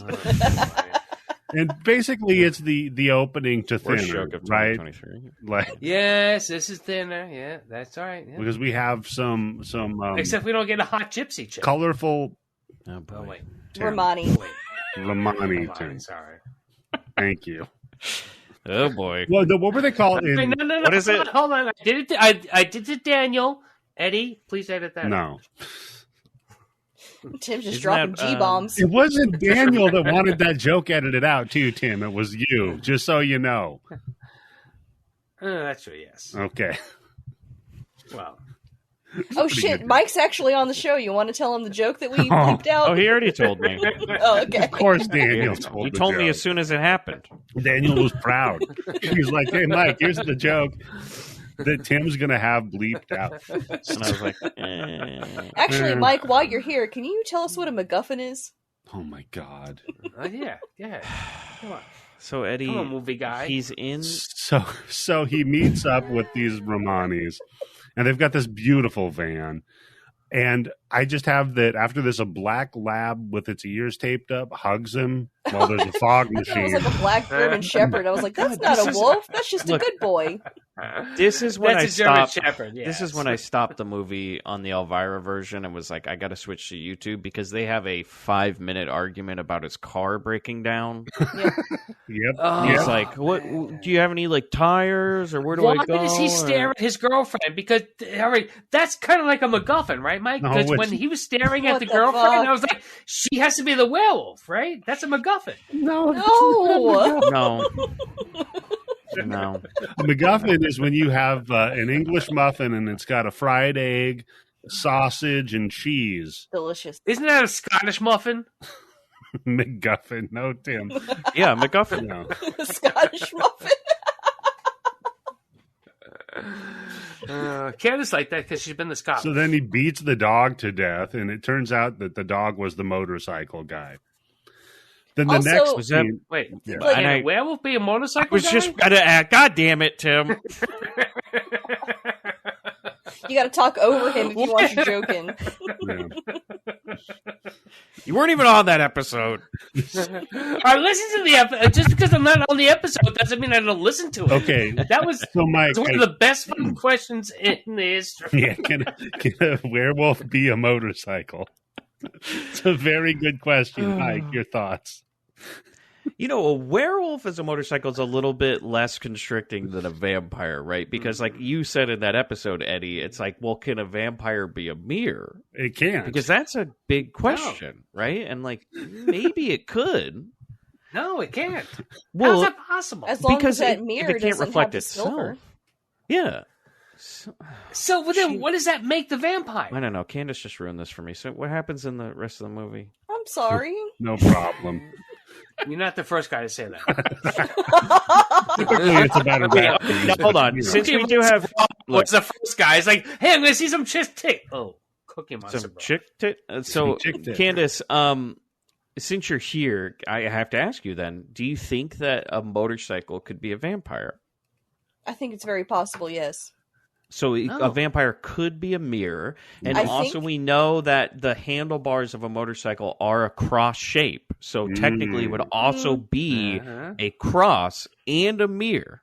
And basically, it's the opening to Worst Thinner, joke of right? 2023. Like, Yes, this is Thinner. Yeah, that's all right. Yeah. because we have some Except we don't get a hot gypsy chick. colorful Oh, boy. Oh wait, Romani. wait. Romani. Romani, sorry. Thank you. Oh, boy. Well, what were they called? Wait, In, no. What is hold it? on, hold on. I did it. I did it, Daniel. Eddie, please edit that. no, Tim's just Isn't dropping that, G-bombs. it wasn't Daniel that wanted that joke edited out, too, Tim. It was you, just so you know. That's true. Yes. Okay. Well, Oh shit, Mike's actually on the show. You want to tell him the joke that we bleeped out? Oh, he already told me. Oh, okay. Of course, Daniel told He the told me joke. as soon as it happened. Daniel was proud. He's like, "Hey, Mike, here's the joke that Tim's gonna have bleeped out." And I was like, Actually, Mike, while you're here, can you tell us what a MacGuffin is? Oh my god! yeah. Come on, So, Eddie, come on, movie guy. he's in. So he meets up with these Romanis, and they've got this beautiful van. And I just have that after this, a black lab with its ears taped up hugs him while there's a fog I thought it machine. was like a black German Shepherd. I was like, that's not a wolf. That's just a good boy. This is when That's I a German stopped. Shepherd. Yes. This is when I stopped the movie on the Elvira version and was like, I got to switch to YouTube because they have a 5-minute argument about his car breaking down. Yep. Oh. He's Yep. like, "What? Do you have any like tires or where do Why I go?" does he stare at his girlfriend? Because all right, that's kind of like a MacGuffin, right, Mike? No, Because it's- when he was staring at What the the girlfriend, fuck? I was like, she has to be the werewolf, right? That's a MacGuffin. No. No. No. A MacGuffin is when you have an English muffin and it's got a fried egg, sausage, and cheese. Delicious. Isn't that a Scottish muffin? MacGuffin, no, Tim. Yeah, MacGuffin. No. Scottish muffin. Candice like that because she's been to Scotland. So then he beats the dog to death, and it turns out that the dog was the motorcycle guy. Then the Also- next Was that- scene, Wait, Yeah. Like- can And a I werewolf be a motorcycle was guy? just gonna act. God damn it, Tim! You got to talk over him if you want your joke in. yeah. You weren't even on that episode. All right, listen to the episode. Just because I'm not on the episode doesn't mean I don't listen to it. Okay, That was so Mike, one of the best fucking questions in the history. yeah, can a werewolf be a motorcycle? It's a very good question, Mike. Your thoughts? You know, a werewolf as a motorcycle is a little bit less constricting than a vampire, right? Because, like you said in that episode, Eddie, it's like, well, can a vampire be a mirror? It can. Because that's a big question, right? And like, maybe it could. No, it can't. Well, How's that possible? As long because as that if mirror it can't doesn't reflect have the silver. itself. Yeah. So, So well, then, what does that make the vampire? I don't know. Candice just ruined this for me. So what happens in the rest of the movie? I'm sorry. No problem. You're not the first guy to say that. Typically, it's about a vampire. Now, hold on. You know. Since we do have What's the first guy? It's like, hey, I'm going to see some chick tick. Oh, Cookie Monster. some bro. chick tit. So, Chick tit. Candice, since you're here, I have to ask you then: do you think that a motorcycle could be a vampire? I think it's very possible, yes. So a vampire could be a mirror. And I also think... we know that the handlebars of a motorcycle are a cross shape. So technically it would also be a cross and a mirror.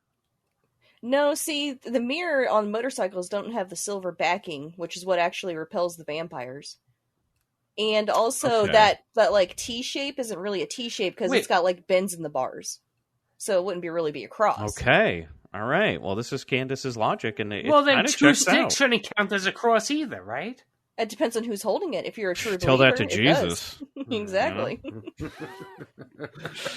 No, see, the mirror on motorcycles don't have the silver backing, which is what actually repels the vampires. And also that like T shape isn't really a T shape because it's got like bends in the bars. So it wouldn't really be a cross. Okay. All right. Well, this is Candice's logic, and well, then 2 sticks shouldn't count as a cross either, right? It depends on who's holding it. If you're a true Tell believer, that to Jesus. Exactly.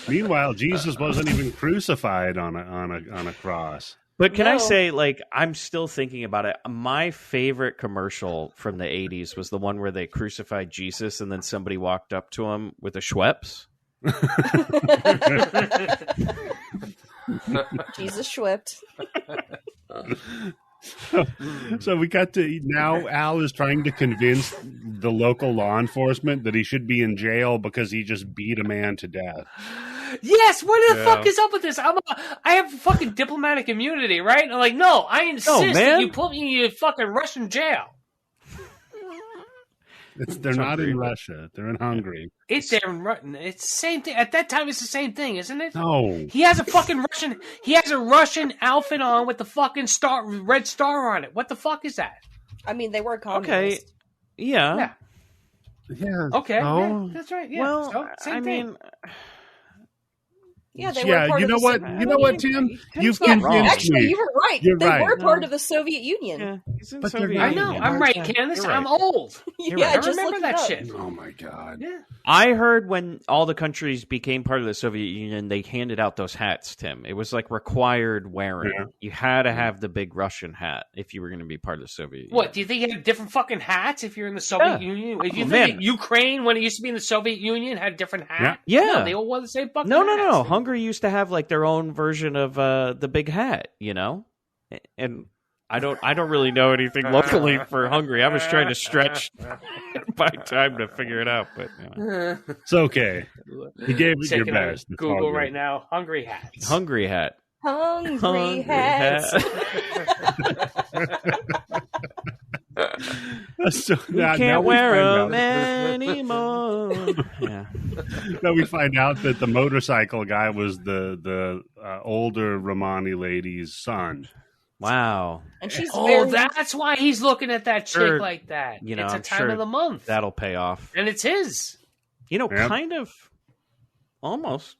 Meanwhile, Jesus wasn't even crucified on a cross. But can I say, like, I'm still thinking about it. My favorite commercial from the 80s was the one where they crucified Jesus, and then somebody walked up to him with a Schweppes. Jesus Schwepped. So we got to now. Al is trying to convince the local law enforcement that he should be in jail because he just beat a man to death. Yes, what the fuck is up with this? I have fucking diplomatic immunity, right? I'm like, no, I insist that you put me in fucking Russian jail. They're not in Russia. They're in Hungary. It's there in Russian. It's the same thing. At that time, it's the same thing, isn't it? No. He has a fucking Russian. He has a Russian outfit on with the fucking red star on it. What the fuck is that? I mean, they were communist. Okay. Yeah. Okay. So? Yeah, that's right. Yeah. Well, so, same thing. mean, yeah, they were part you know of what? the You know what, Tim? You've convinced me. Actually, you were right. You're they right. were part of the Soviet Union. Yeah, he's in But Soviet I Union. know. I'm right, Candice. Right. I'm old. Yeah, I just remember look that it up. shit. Oh my god. Yeah. I heard when all the countries became part of the Soviet Union, they handed out those hats, Tim. It was like required wearing. Yeah. You had to have the big Russian hat if you were going to be part of the Soviet Union. What, do you think you had different fucking hats if you're in the Soviet Union? If you think that Ukraine, when it used to be in the Soviet Union, had a different hat? Yeah. No, they all wore the same fucking No. hats. Hungary used to have like their own version of the big hat, you know? And I don't really know anything locally for Hungary. I was trying to stretch my time to figure it out, but It's okay. You gave it your Checking best. on It's all Google good. right now. Hungry hats. Hungry hat. Hungry hats. So We can't wear them anymore. Yeah. Now we find out that the motorcycle guy was the older Romani lady's son. Wow. And she's That's why he's looking at that chick Sure, like that. you know, it's a I'm time sure of the month. That'll pay off. And it's his. You know, Yep. kind of, almost,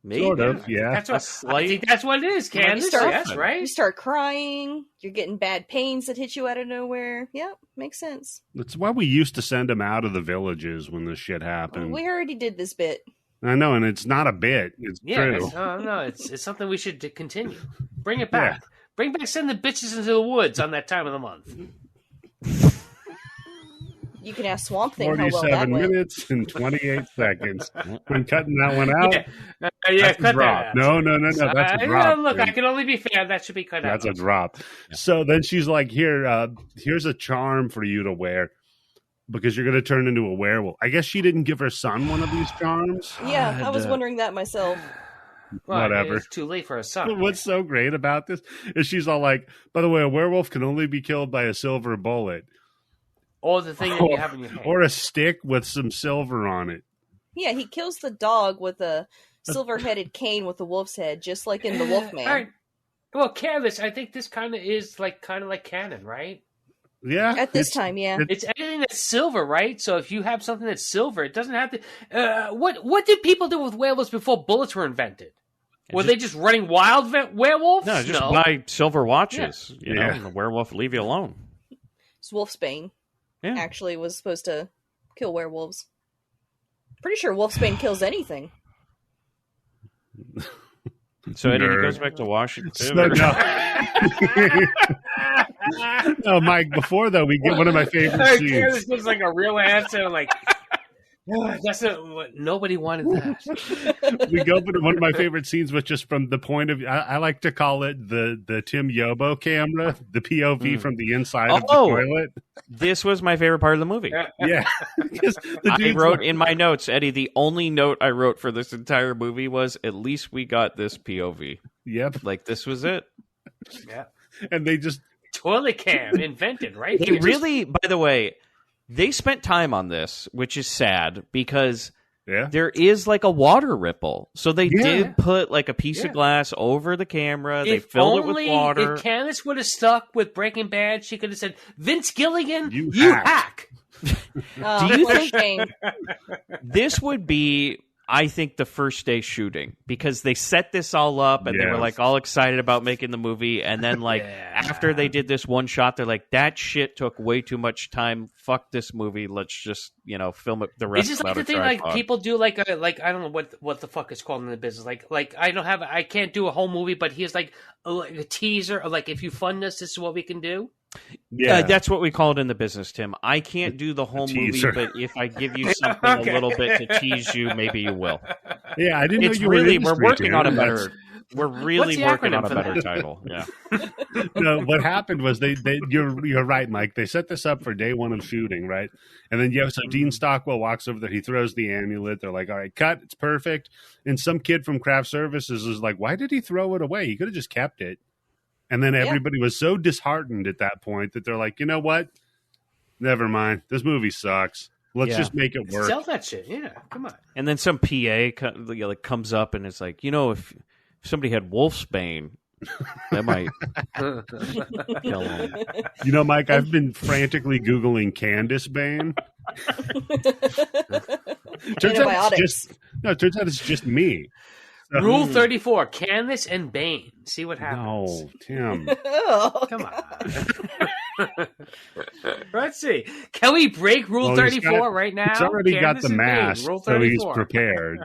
maybe. Sort of, yeah. That's A what, slight- I think that's what it is, Candice. Yes, You right? start crying. You're getting bad pains that hit you out of nowhere. Yep, makes sense. That's why we used to send him out of the villages when this shit happened. We already did this bit. I know, and it's not a bit. It's true. No, it's something we should continue. Bring it back. Bring back send the bitches into the woods on that time of the month. You can ask Swamp Thing how well that 47 went. minutes and 28 seconds. I'm cutting that one out. Yeah, That's a cut drop. that out. No, that's a drop. Look, dude. I can only be fair. That should be cut out. That's a drop. So then she's like, here's a charm for you to wear because you're going to turn into a werewolf. I guess she didn't give her son one of these charms. Yeah, I was wondering that myself. Well, Whatever. It's too late for a son. What's so great about this is she's all like, by the way, a werewolf can only be killed by a silver bullet Or the thing that you have in your hand. or a stick with some silver on it. Yeah, he kills the dog with a silver-headed cane with a wolf's head, just like in The Wolfman. All right. Well, Candice, I think this kind of like canon, right? Yeah. At this time, yeah. It's anything that's silver, right? So if you have something that's silver, it doesn't have to. What did people do with werewolves before bullets were invented? Were they just running wild werewolves? No, just buy silver watches. Yeah. You know, Yeah. and the werewolf will leave you alone. It's Wolfsbane. Yeah. Actually was supposed to kill werewolves. Pretty sure Wolfsbane kills anything. So Eddie, he Nerd. goes back to Washington. So, no, Mike, before though, we get one of my favorite scenes. Candice gives like a real answer, like. That's nobody wanted that. We go to one of my favorite scenes, which is from the point of I like to call it the Tim Yobo camera, the POV from the inside of the toilet. This was my favorite part of the movie. Yeah, I wrote in my notes, Eddie, the only note I wrote for this entire movie was at least we got this POV. Yep. Like this was it. Yeah. And they just toilet cam invented, right? They really, by the way, they spent time on this, which is sad because there is like a water ripple. So they did put like a piece of glass over the camera. They filled it with water. If Candice would have stuck with Breaking Bad, she could have said, Vince Gilligan, you hack. Do you think this would be, I think, the first day shooting? Because they set this all up and they were like all excited about making the movie. And then like after they did this one shot, they're like, that shit took way too much time. Fuck this movie. Let's just, film it the rest. It's just like the thing like people do like I don't know what the fuck it's called in the business. Like I can't do a whole movie, but here's like a teaser or like, if you fund us, this is what we can do. Yeah, that's what we call it in the business, Tim. I can't do the whole movie, but if I give you something a little bit to tease you, maybe you will. Yeah, I didn't know you really, were we're working on a better. We're really working on a better title. Yeah. No, what happened was you're right, Mike. They set this up for day one of shooting, right? And then so Dean Stockwell walks over there. He throws the amulet. They're like, "All right, cut. It's perfect." And some kid from craft services is like, "Why did he throw it away? He could have just kept it." And then everybody was so disheartened at that point that they're like, you know what? Never mind. This movie sucks. Let's just make it work. Sell that shit. Yeah, come on. And then some PA comes up and it's like, if somebody had Wolfsbane, that might kill him. Mike, I've been frantically Googling Candice Bane. Turns out it's just me. Rule 34, Candice and Bane. See what happens. No, Tim. Come on. Let's see. Can we break Rule 34 right now? He's already Candice got the mask, so he's prepared.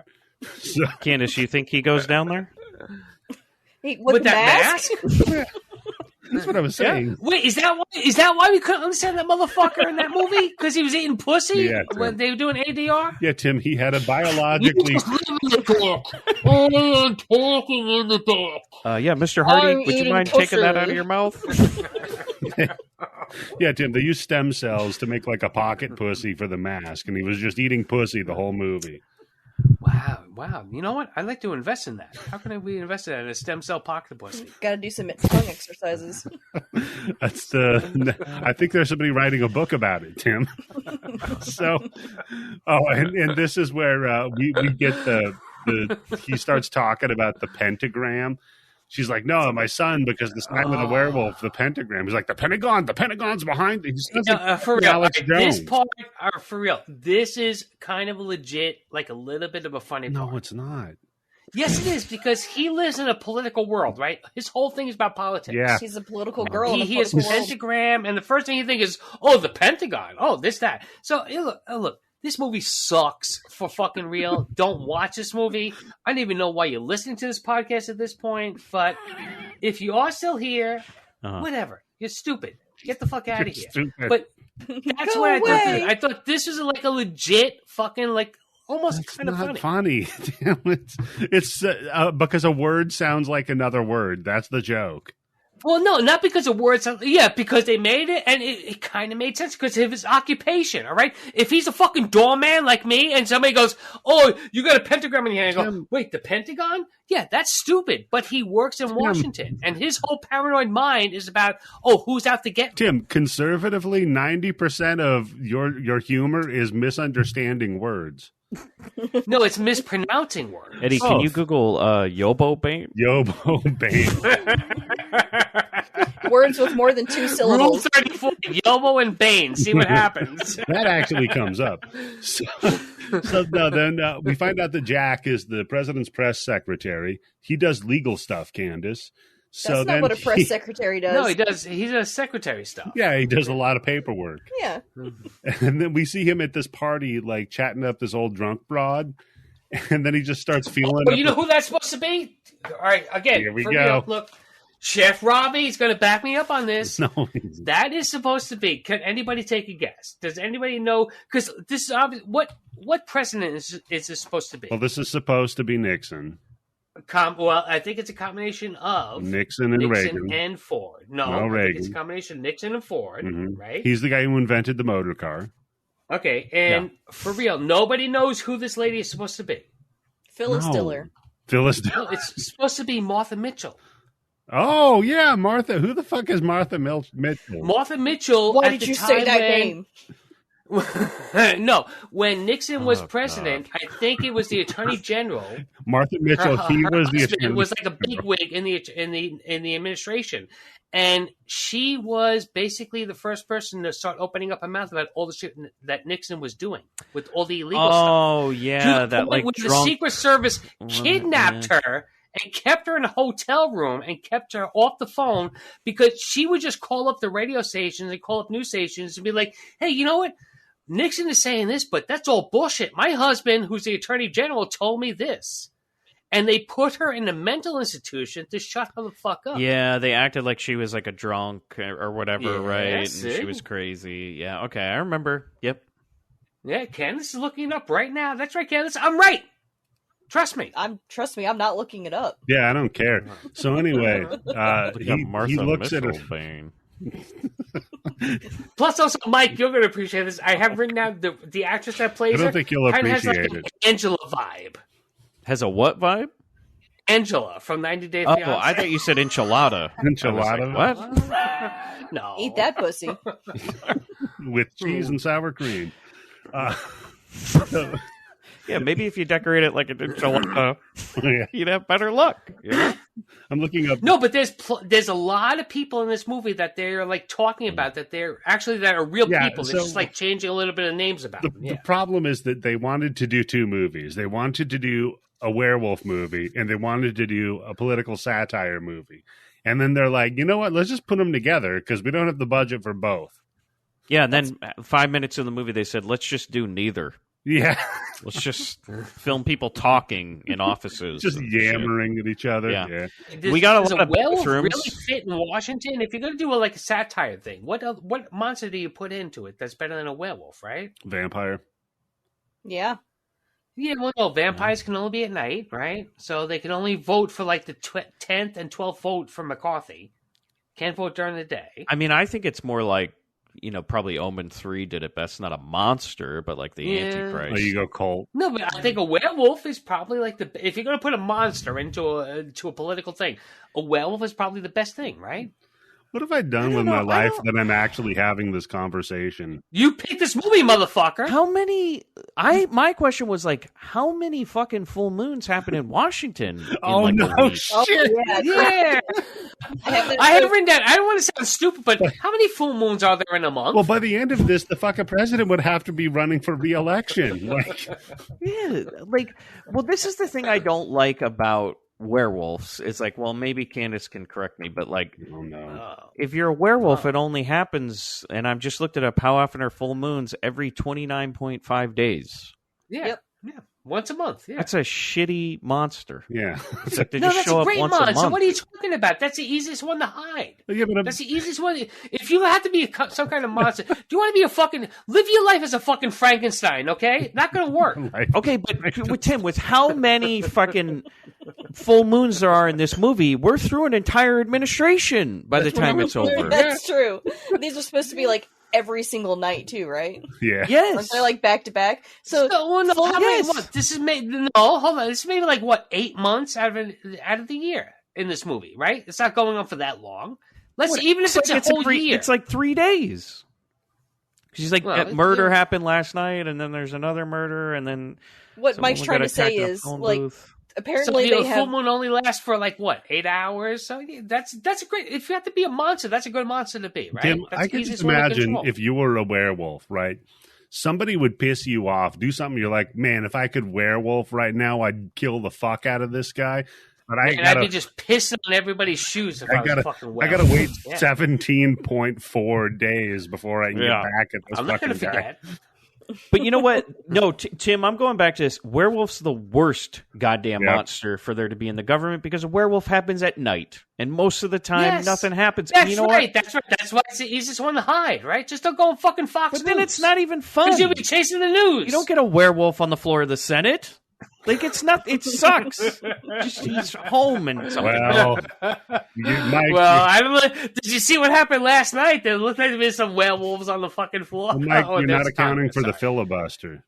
So. Candice, you think he goes down there? With that mask? That's what I was saying. Yeah. Wait, is that why we couldn't understand that motherfucker in that movie? Because he was eating pussy when they were doing ADR? Yeah, Tim, he had a biologically... I'm talking in the dark. Yeah, Mr. Hardy, would you mind taking that out of your mouth? Yeah, Tim, they used stem cells to make like a pocket pussy for the mask, and he was just eating pussy the whole movie. Wow. You know what? I'd like to invest in that. How can we invest in that in a stem cell pocket pussy? Got to do some tongue exercises. I think there's somebody writing a book about it, Tim. And this is where we get he starts talking about the pentagram. She's like, no, my son, because the sign of the werewolf, the pentagram. He's like, the Pentagon's behind. For real, this part, for real, this is kind of legit, like a little bit of a funny part. No, it's not. Yes, it is, because he lives in a political world, right? His whole thing is about politics. Yeah. He's a political girl. He has a pentagram, and the first thing you think is, oh, the Pentagon. Oh, this, that. So, look. This movie sucks for fucking real. Don't watch this movie. I don't even know why you're listening to this podcast at this point, but if you are still here, whatever. You're stupid. Get the fuck out of here. Stupid. But that's what I thought this was like a legit fucking like almost kind of funny. Damn, it's because a word sounds like another word. That's the joke. Well, no, not because of words. Yeah, because they made it, and it kind of made sense because of his occupation, all right? If he's a fucking doorman like me, and somebody goes, oh, you got a pentagram in your hand, I go, wait, the Pentagon? Yeah, that's stupid, but he works in Washington, and his whole paranoid mind is about, who's out to get me? Tim, conservatively, 90% of your humor is misunderstanding words. No, it's mispronouncing words. Eddie, can you Google Yobo Bane? Yobo Bane. Words with more than 2 syllables. Rule 34, Yobo and Bane. See what happens. That actually comes up. So then we find out that Jack is the president's press secretary. He does legal stuff, Candice. That's not what a press secretary does. No, he does. He does secretary stuff. Yeah, he does a lot of paperwork. Yeah. And then we see him at this party, like, chatting up this old drunk broad. And then he just starts feeling... you know who that's supposed to be? All right, again. Here we go. Real, look, Chef Robbie's going to back me up on this. No, that is supposed to be... Can anybody take a guess? Does anybody know? Because this is obvious. What president is this supposed to be? Well, this is supposed to be Nixon. Well, I think it's a combination of Nixon and Reagan and Ford. No, Reagan. It's a combination of Nixon and Ford, right? He's the guy who invented the motor car. Okay, and for real, nobody knows who this lady is supposed to be. Phyllis Diller. Phyllis Diller. No, it's supposed to be Martha Mitchell. Oh yeah, Martha. Who the fuck is Martha Mitchell? Martha Mitchell. Why at did the you say time that when- name? No, when Nixon was Oh, president, I think it was the Attorney General. Martha Mitchell. Her He was the husband attorney. was like a bigwig in the administration, and she was basically the first person to start opening up her mouth about all the shit that Nixon was doing with all the illegal stuff. Oh To yeah, the that point like where drunk. the Secret Service kidnapped her and kept her in a hotel room and kept her off the phone because she would just call up the radio stations and call up news stations and be like, "Hey, you know what? Nixon is saying this, but that's all bullshit. My husband, who's the Attorney General, told me this." And they put her in a mental institution to shut her the fuck up. Yeah, they acted like she was like a drunk or whatever, Yeah, right? And see? she was crazy. Yeah, okay, I remember. Yep. Yeah, Candice is looking it up right now. That's right, Candice. I'm right. Trust me. Trust me, I'm not looking it up. Yeah, I don't care. So anyway, Look at he Martha looks at Mitchell her. thing. Plus, also, Mike, you're going to appreciate this. I have written down the actress that plays I don't her. think you'll kinda has like appreciate an it. Angela vibe. Has a what vibe? Angela from 90 Day Oh, Fiancé. I thought you said enchilada. Enchilada? I was like, what? No. Eat that pussy. With cheese and sour cream. So, Yeah, maybe if you decorate it like an enchilada, yeah, you'd have better luck. You know? I'm looking up. No, but there's a lot of people in this movie that they're like talking about that are real Yeah, people. so- They're just like changing a little bit of names about The, them. the Yeah. problem is that they wanted to do two movies. They wanted to do a werewolf movie, and they wanted to do a political satire movie. And then they're like, you know what? Let's just put them together because we don't have the budget for both. Yeah, and then 5 minutes in the movie, they said, let's just do neither. Yeah, Let's just film people talking in offices. just and shit. yammering at each other. Yeah. Yeah. We got a Does lot of werewolf bathrooms. really fit in Washington? If you're going to do a satire thing, what monster do you put into it that's better than a werewolf, right? Vampire. Yeah. Yeah, well, no, vampires can only be at night, right? So they can only vote for like the 10th and 12th vote for McCarthy. Can't vote during the day. I mean, I think it's more like, probably Omen 3 did it best. Not a monster, but like the Yeah. Antichrist. Oh, you go Colt. No, but I think a werewolf is probably like if you're going to put a monster into a political thing, a werewolf is probably the best thing, right? What have I done don't with know. my I life don't- that I'm actually having this conversation? You picked this movie, motherfucker. How many? My question was like, how many fucking full moons happen in Washington? In Oh, like no, a week? shit. Yeah. Yeah, I have written down. I don't want to sound stupid, but how many full moons are there in a month? Well, by the end of this, the fucking president would have to be running for re-election. Like, Yeah, well, this is the thing I don't like about werewolves. It's like, well, maybe Candice can correct me, but like, oh no. if you're a werewolf, it only happens, and I've just looked it up, how often are full moons? Every 29.5 days. Yeah, Yep. yeah, once a month. Yeah. That's a shitty monster. Yeah. It's like they No, just that's show a up great once a monster. month. What are you talking about? That's the easiest one to hide. Yeah, but That's the easiest one. If you have to be some kind of monster, do you want to be a fucking live your life as a fucking Frankenstein? Okay, not gonna work. Okay, but with Tim, with how many fucking full moons there are in this movie, we're through an entire administration by the time it's over. That's true. These are supposed to be like every single night too, right? Yeah. Aren't Yes. they like back to back? So No, full- how many yes. months? This is maybe hold on. This is maybe like what 8 months out of the year in this movie, right? It's not going on for that long. Even if it's a whole year. It's like 3 days. She's like, Well, that murder yeah. happened last night, and then there's another murder, and then what someone Mike's got trying to say attacked in a is phone like booth. So apparently the they full have moon only lasts for like what 8 hours. So yeah, that's a great. If you have to be a monster, that's a good monster to be, right? Tim, That's I the can easiest just one to imagine control. if you were a werewolf, right? Somebody would piss you off, do something. You're like, man, if I could werewolf right now, I'd kill the fuck out of this guy. But I and I'd gotta, be just pissing on everybody's shoes if I, was fucking I well. gotta wait Yeah. 17.4 days before I can Yeah. get back at this I'm not fucking gonna guy. forget. But you know what? No, Tim, I'm going back to this. Werewolf's the worst goddamn Yeah. monster for there to be in the government because a werewolf happens at night, and most of the time Yes. nothing happens. And That's you know right. what? That's right. That's why it's the easiest one to hide, right? Just don't go on fucking Fox But then News. it's not even fun. Because you'll be chasing the news. You don't get a werewolf on the floor of the Senate. Like it's not. It sucks. Just he's home and something. Well, Mike, Well, I don't know. Did you see what happened last night? There looked like there was some werewolves on the fucking floor. Mike, Oh, you're not that's accounting Congress, for the sorry. filibuster.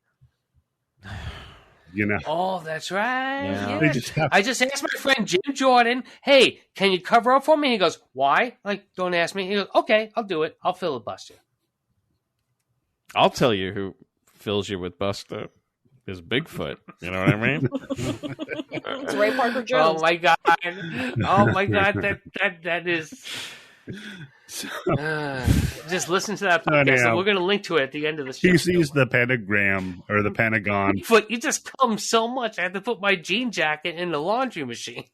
Oh, that's right. Yeah. Yeah. I just asked my friend Jim Jordan, hey, can you cover up for me? He goes, why? Like, don't ask me. He goes, okay, I'll do it. I'll filibuster. I'll tell you who fills you with Busta is Bigfoot. You know what I mean? It's Ray Parker Jones. Oh my god! That is. Just listen to that podcast. And we're going to link to it at the end of the show. He sees the pentagram or the pentagon. But you just come so much. I had to put my jean jacket in the laundry machine.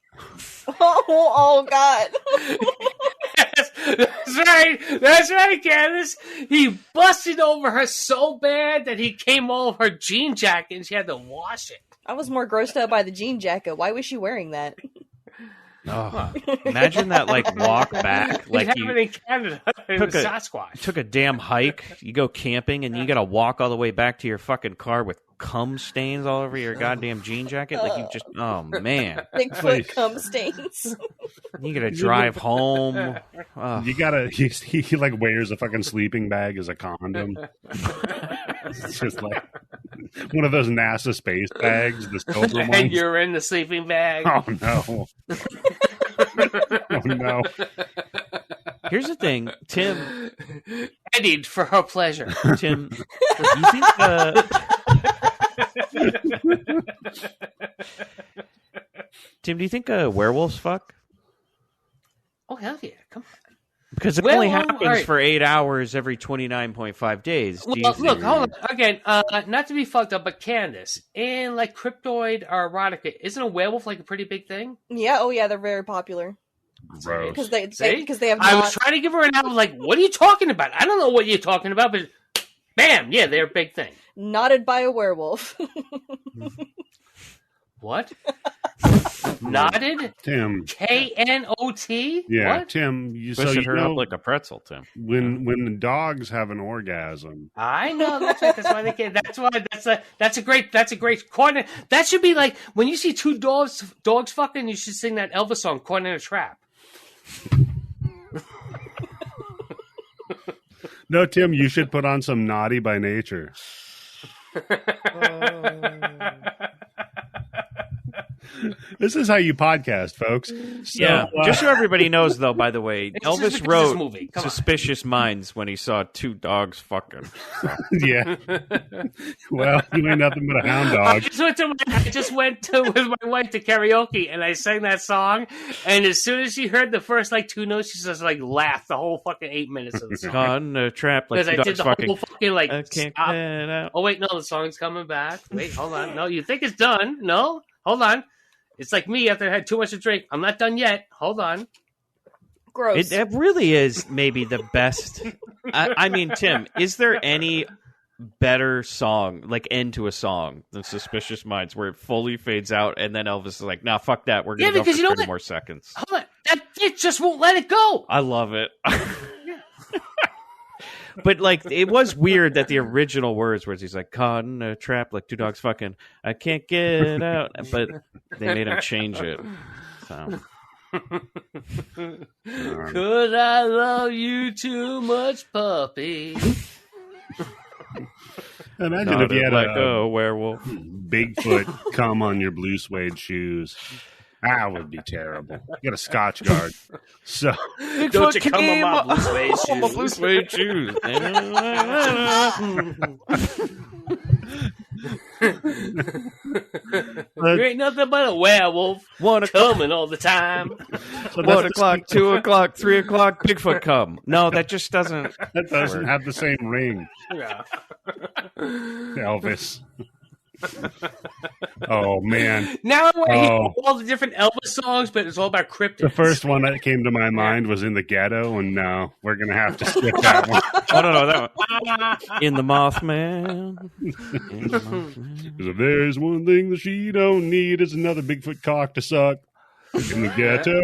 Oh God. That's right, Candice. He busted over her so bad that he came all over her jean jacket and she had to wash it. I was more grossed out by the jean jacket. Why was she wearing that? Oh, imagine that, like, walk back. Like you in Canada. Took a damn hike. You go camping and you got to walk all the way back to your fucking car with cum stains all over your goddamn jean jacket. Like, you just, oh man, Bigfoot cum stains. You got to drive home. You gotta. He like wears a fucking sleeping bag as a condom. It's just like one of those NASA space bags, the silver ones. And you're in the sleeping bag. Oh no. Oh no. Here's the thing, Tim. Eddied for her pleasure. Tim, you think Tim, do you think werewolves fuck? Oh hell yeah! Come on. Because it only happens for 8 hours every 29.5 days. Well, look, hold on. Again, not to be fucked up, but Candice, in like Cryptoid or Erotica, isn't a werewolf like a pretty big thing? Yeah, oh yeah, they're very popular. Gross. Because they have I was trying to give her an out, like, what are you talking about? I don't know what you're talking about, but bam, yeah, they're a big thing. Knotted by a werewolf. What? Knotted? Tim. K-N-O-T? Yeah, what? Tim. Pushing her up like a pretzel, Tim. When the dogs have an orgasm, I know that's right. That's why they can't. That's a great corner. That should be like when you see two dogs fucking. You should sing that Elvis song, "Caught in a Trap." No, Tim, you should put on some Naughty by Nature. This is how you podcast, folks. So, yeah, just so everybody knows, though, by the way, Elvis wrote Suspicious Minds when he saw two dogs fucking. So. Yeah. Well, you ain't nothing but a hound dog. I just went with my wife to karaoke, and I sang that song, and as soon as she heard the first, like, two notes, she just, like, laughed the whole fucking 8 minutes of the song. Caught in a trap like two dogs fucking. Whole fucking, like, I can't get out. Oh, wait, no, the song's coming back. Wait, hold on. No, you think it's done. No, hold on. It's like me after I had too much to drink. I'm not done yet. Hold on. Gross. It really is maybe the best. I mean, Tim, is there any better song, like end to a song, than Suspicious Minds, where it fully fades out and then Elvis is like, nah, fuck that. We're going to go for 30 more seconds. Hold on. It just won't let it go. I love it. But, like, it was weird that the original words where he's like, caught in a trap like two dogs fucking, I can't get out. But they made him change it. So. Could I love you too much, puppy? Imagine if you had a werewolf. Bigfoot come on your blue suede shoes. That would be terrible. You got a Scotch guard. So don't you come on my blue suede shoes. You ain't nothing but a werewolf. Coming all the time. So 1 o'clock, 2 o'clock, 3 o'clock, Bigfoot come. No, that just doesn't. That doesn't work. have the same ring. Yeah. Elvis. Oh man! Now I want to hear all the different Elvis songs, but it's all about cryptids. The first one that came to my mind was "In the Ghetto," and no, we're gonna have to skip that one. Oh no, that one. In the Mothman. Because if there's one thing that she don't need, it's another Bigfoot cock to suck. In the ghetto.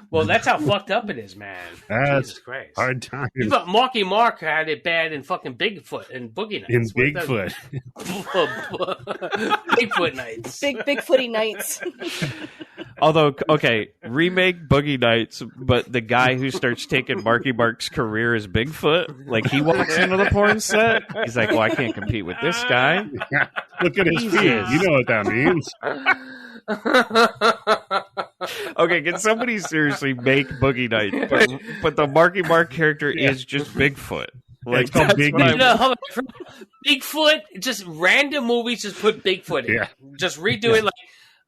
Well, that's how fucked up it is, man. That's Jesus Christ. Hard times. You thought Marky Mark had it bad in fucking Bigfoot and Boogie Nights. In Bigfoot. Bigfoot Nights. Bigfooty nights. Although, okay, remake Boogie Nights, but the guy who starts taking Marky Mark's career as Bigfoot, like he walks into the porn set, he's like, well, I can't compete with this guy. Look at his feet. You know what that means. Okay, can somebody seriously make Boogie Nights? But the Marky Mark character is just Bigfoot. Like, it's called Bigfoot, just random movies, just put Bigfoot in. Yeah. Just redo it like,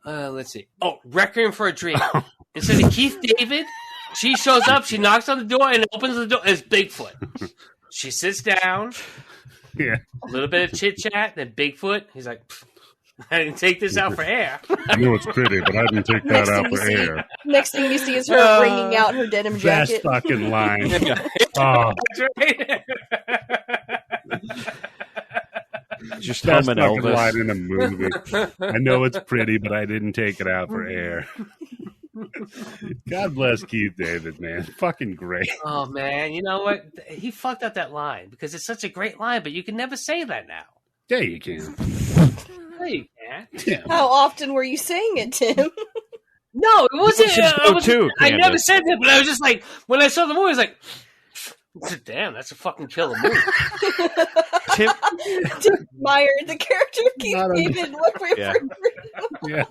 let's see. Oh, Requiem for a Dream. Instead of Keith David, she shows up, she knocks on the door, and opens the door. It's Bigfoot. She sits down. Yeah. A little bit of chit-chat, then Bigfoot. He's like, I didn't take this out for air. I know it's pretty, but I didn't take that out for air. Next thing you see is her bringing out her denim Best jacket. fucking line. Oh. just Best humming fucking Elvis. line in a movie. I know it's pretty, but I didn't take it out for air. God bless Keith David, man. Fucking great. Oh, man. You know what? He fucked up that line because it's such a great line, but you can never say that now. Yeah, you can. No, you can't. Yeah. How often were you saying it, Tim? No, it wasn't. I never Candice. said that, but I was just like, when I saw the movie, I was like, damn, that's a fucking killer movie. Tim Admired the character of Keith Not a- David. What we Yeah. Yeah.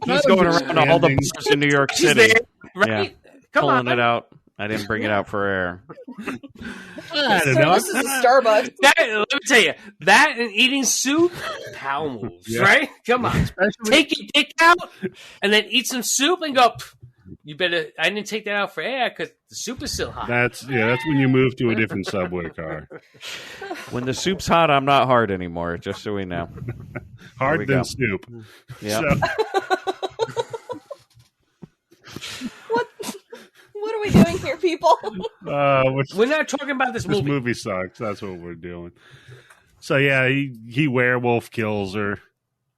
He's going around all the bars in New York She's City. there, right? Come Pulling on. it out. I didn't bring it out for air. I don't So know. this is a Starbucks. Let me tell you, that and eating soup, power moves, Yeah. right? Come on. Especially- Take your dick out and then eat some soup and go, you better, I didn't take that out for air because the soup is still hot. That's when you move to a different subway car. When the soup's hot, I'm not hard anymore, just so we know. Hard we than go. soup. Yeah. So, What are we doing here, people? We're not talking about this this movie. movie sucks. That's what we're doing. So yeah, he werewolf kills her,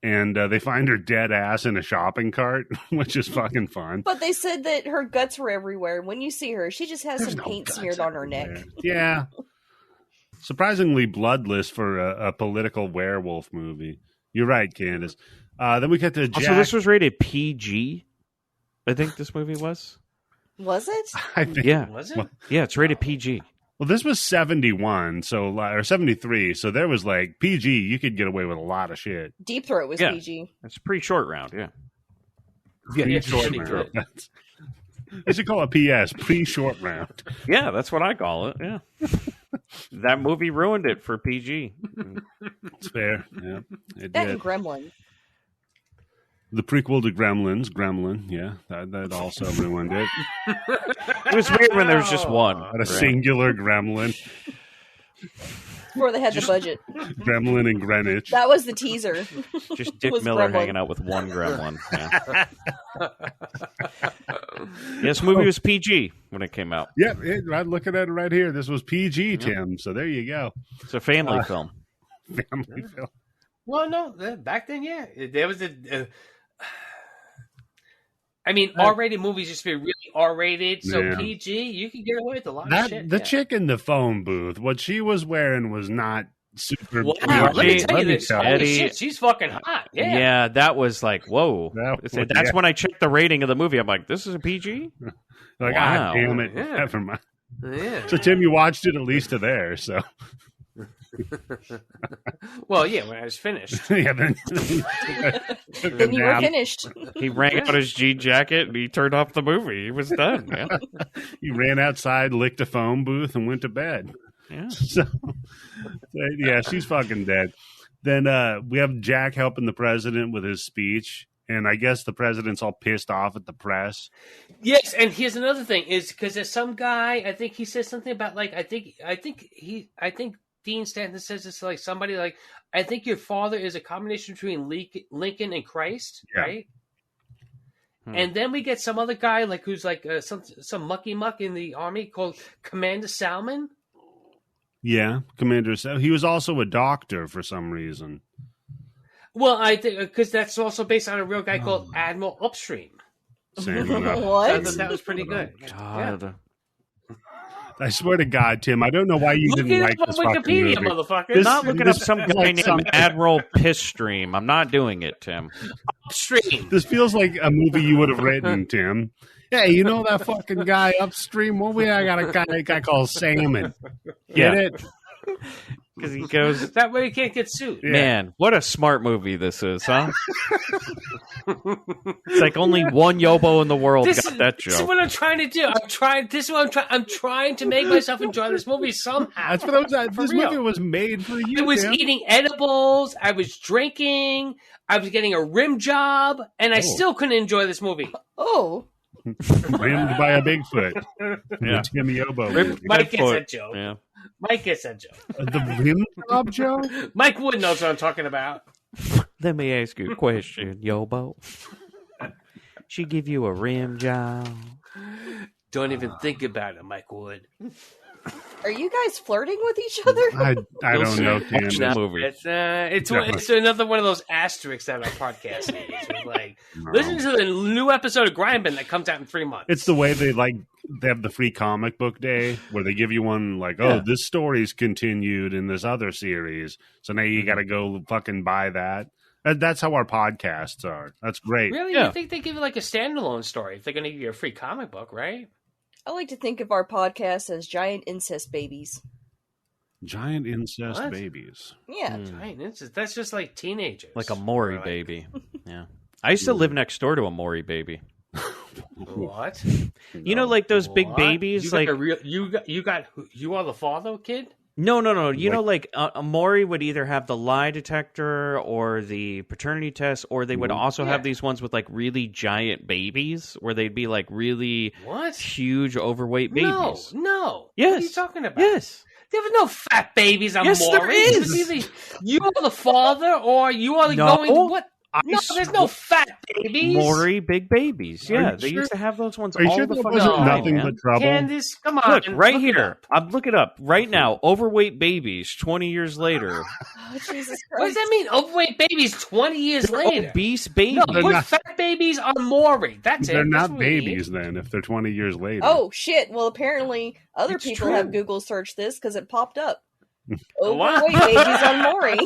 and they find her dead ass in a shopping cart, which is fucking fun. But they said that her guts were everywhere. When you see her, she just has There's some no paint guts smeared on her neck. everywhere. Yeah. Surprisingly bloodless for a political werewolf movie. You're right, Candice. Then we get to Jack. Also, this was rated PG. I think this movie was. Was it? I think, Yeah. Was it? Yeah, it's rated PG. Well, this was 71, or 73, so there was like PG. You could get away with a lot of shit. Deep Throat was Yeah. PG. It's a pretty short round, yeah. Pre-short Shitty round. throat. They should call it PS, pre-short round. Yeah, that's what I call it, yeah. That movie ruined it for PG. It's fair. Yeah, it That did. and Gremlin. The prequel to Gremlin, yeah, that also ruined it. It was weird when there was just one. Not a right? singular Gremlin. Before they had the budget. Gremlin in Greenwich. That was the teaser. Just Dick was Miller Gremlin. hanging out with one gremlin. Yeah. This movie was PG when it came out. Yep, I'm looking at it right here. This was PG, Tim. So there you go. It's a family film. Family film. Well, no, back then, yeah. There was I mean, R-rated movies used to be really R-rated, so Yeah. PG, you can get away with a lot of shit. The yeah. chick in the phone booth, what she was wearing was not super. Wow, PG. let me tell you Let me this. tell Holy Eddie- shit, she's fucking hot. Yeah. Yeah, that was like, whoa. That's That's when I checked the rating of the movie. I'm like, this is a PG? Like, Wow. ah, damn it. Yeah. Never mind. Yeah. So, Tim, you watched it at least to there. So, Well, yeah, when I was finished. yeah, then Then you were finished. He rang out his jean jacket and he turned off the movie. He was done, man. You ran outside, licked a phone booth, and went to bed. Yeah. So, yeah, she's fucking dead. Then we have Jack helping the president with his speech, and I guess the president's all pissed off at the press. Yes, and here's another thing: is because there's some guy. I think he says something about like I think Dean Stanton says this to, like somebody like I think your father is a combination between Lincoln and Christ, Yeah. right? And then we get some other guy like who's like some mucky muck in the army called Commander Salmon. Yeah, Commander. He was also a doctor for some reason. Well, I think because that's also based on a real guy called Admiral Upstream. Same enough. I What? thought that was pretty good. God. I swear to God, Tim, I don't know why you didn't like this fucking movie. Motherfucker. I'm not looking up some guy named Admiral Pissstream. I'm not doing it, Tim. Upstream. This feels like a movie you would have written, Tim. Hey, you know that fucking guy upstream? Well, I got a guy called Salmon. Get it? Because he goes... That way he can't get sued. Man, what a smart movie this is, huh? It's like only one yobo in the world got that joke. This is what I'm trying to do. I'm trying to make myself enjoy this movie somehow. That's what this movie was made for you. I was eating edibles. I was drinking. I was getting a rim job, and I still couldn't enjoy this movie. Oh. Rimmed by a Bigfoot. Yeah. Timmy Yobo. Mike gets that joke. Yeah. Mike gets that joke. The rim job joke? Mike Wood knows what I'm talking about. Let me ask you a question, Yobo. She give you a rim job? Don't even think about it, Mike Wood. Are you guys flirting with each other? I don't know, Tim. Watch that movie. It's another one of those asterisks that our podcast is. It's like, listen to the new episode of Grindbin that comes out in 3 months. It's the way they have the free comic book day where they give you one like, oh, this story's continued in this other series. So now you got to go fucking buy that. That's how our podcasts are. That's great. Really? Yeah. You think they give you like a standalone story if they're going to give you a free comic book, right? I like to think of our podcast as giant incest babies. Giant incest babies. Yeah. Giant incest. That's just like teenagers. Like a Maury baby. Yeah. I used to live next door to a Maury baby. What? You know, like those big babies? You like you are the father, kid? No. You know, like a Maury would either have the lie detector or the paternity test, or they would also have these ones with like really giant babies where they'd be like really huge, overweight babies. No. Yes. What are you talking about? Yes. There was no fat babies on Yes, Maury. there is. Either you are the father or you are going to what? No, there's no fat babies. Maury big babies. Yeah, they used to have those ones all the fucking time. Nothing but trouble. Candice, come on. Look, right here. I'm looking it up right now. Overweight babies 20 years later. Oh, Jesus Christ. What does that mean? Overweight babies 20 years later. Obese babies. No, put fat babies on Maury. That's it. They're not babies then if they're 20 years later. Oh, shit. Well, apparently other people have Google searched this because it popped up. Overweight babies on Maury.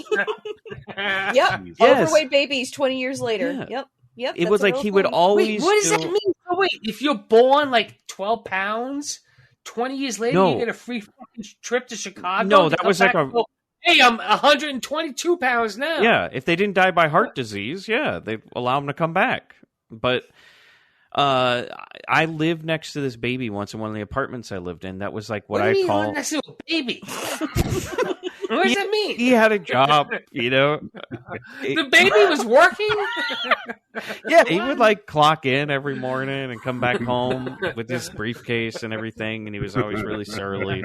Yep. Yes. Overweight babies 20 years later. Yeah. Yep. It was like he would always. Wait, what does that mean? Oh, wait, if you're born like 12 pounds, 20 years later you get a free fucking trip to Chicago? No, that was like hey, I'm 122 pounds now. Yeah, if they didn't die by heart disease, they allow them to come back. But I lived next to this baby once in one of the apartments I lived in. That was like what I call next to a baby. What does that mean? He had a job, you know. The baby was working? Yeah, he would like clock in every morning and come back home with his briefcase and everything, and he was always really surly.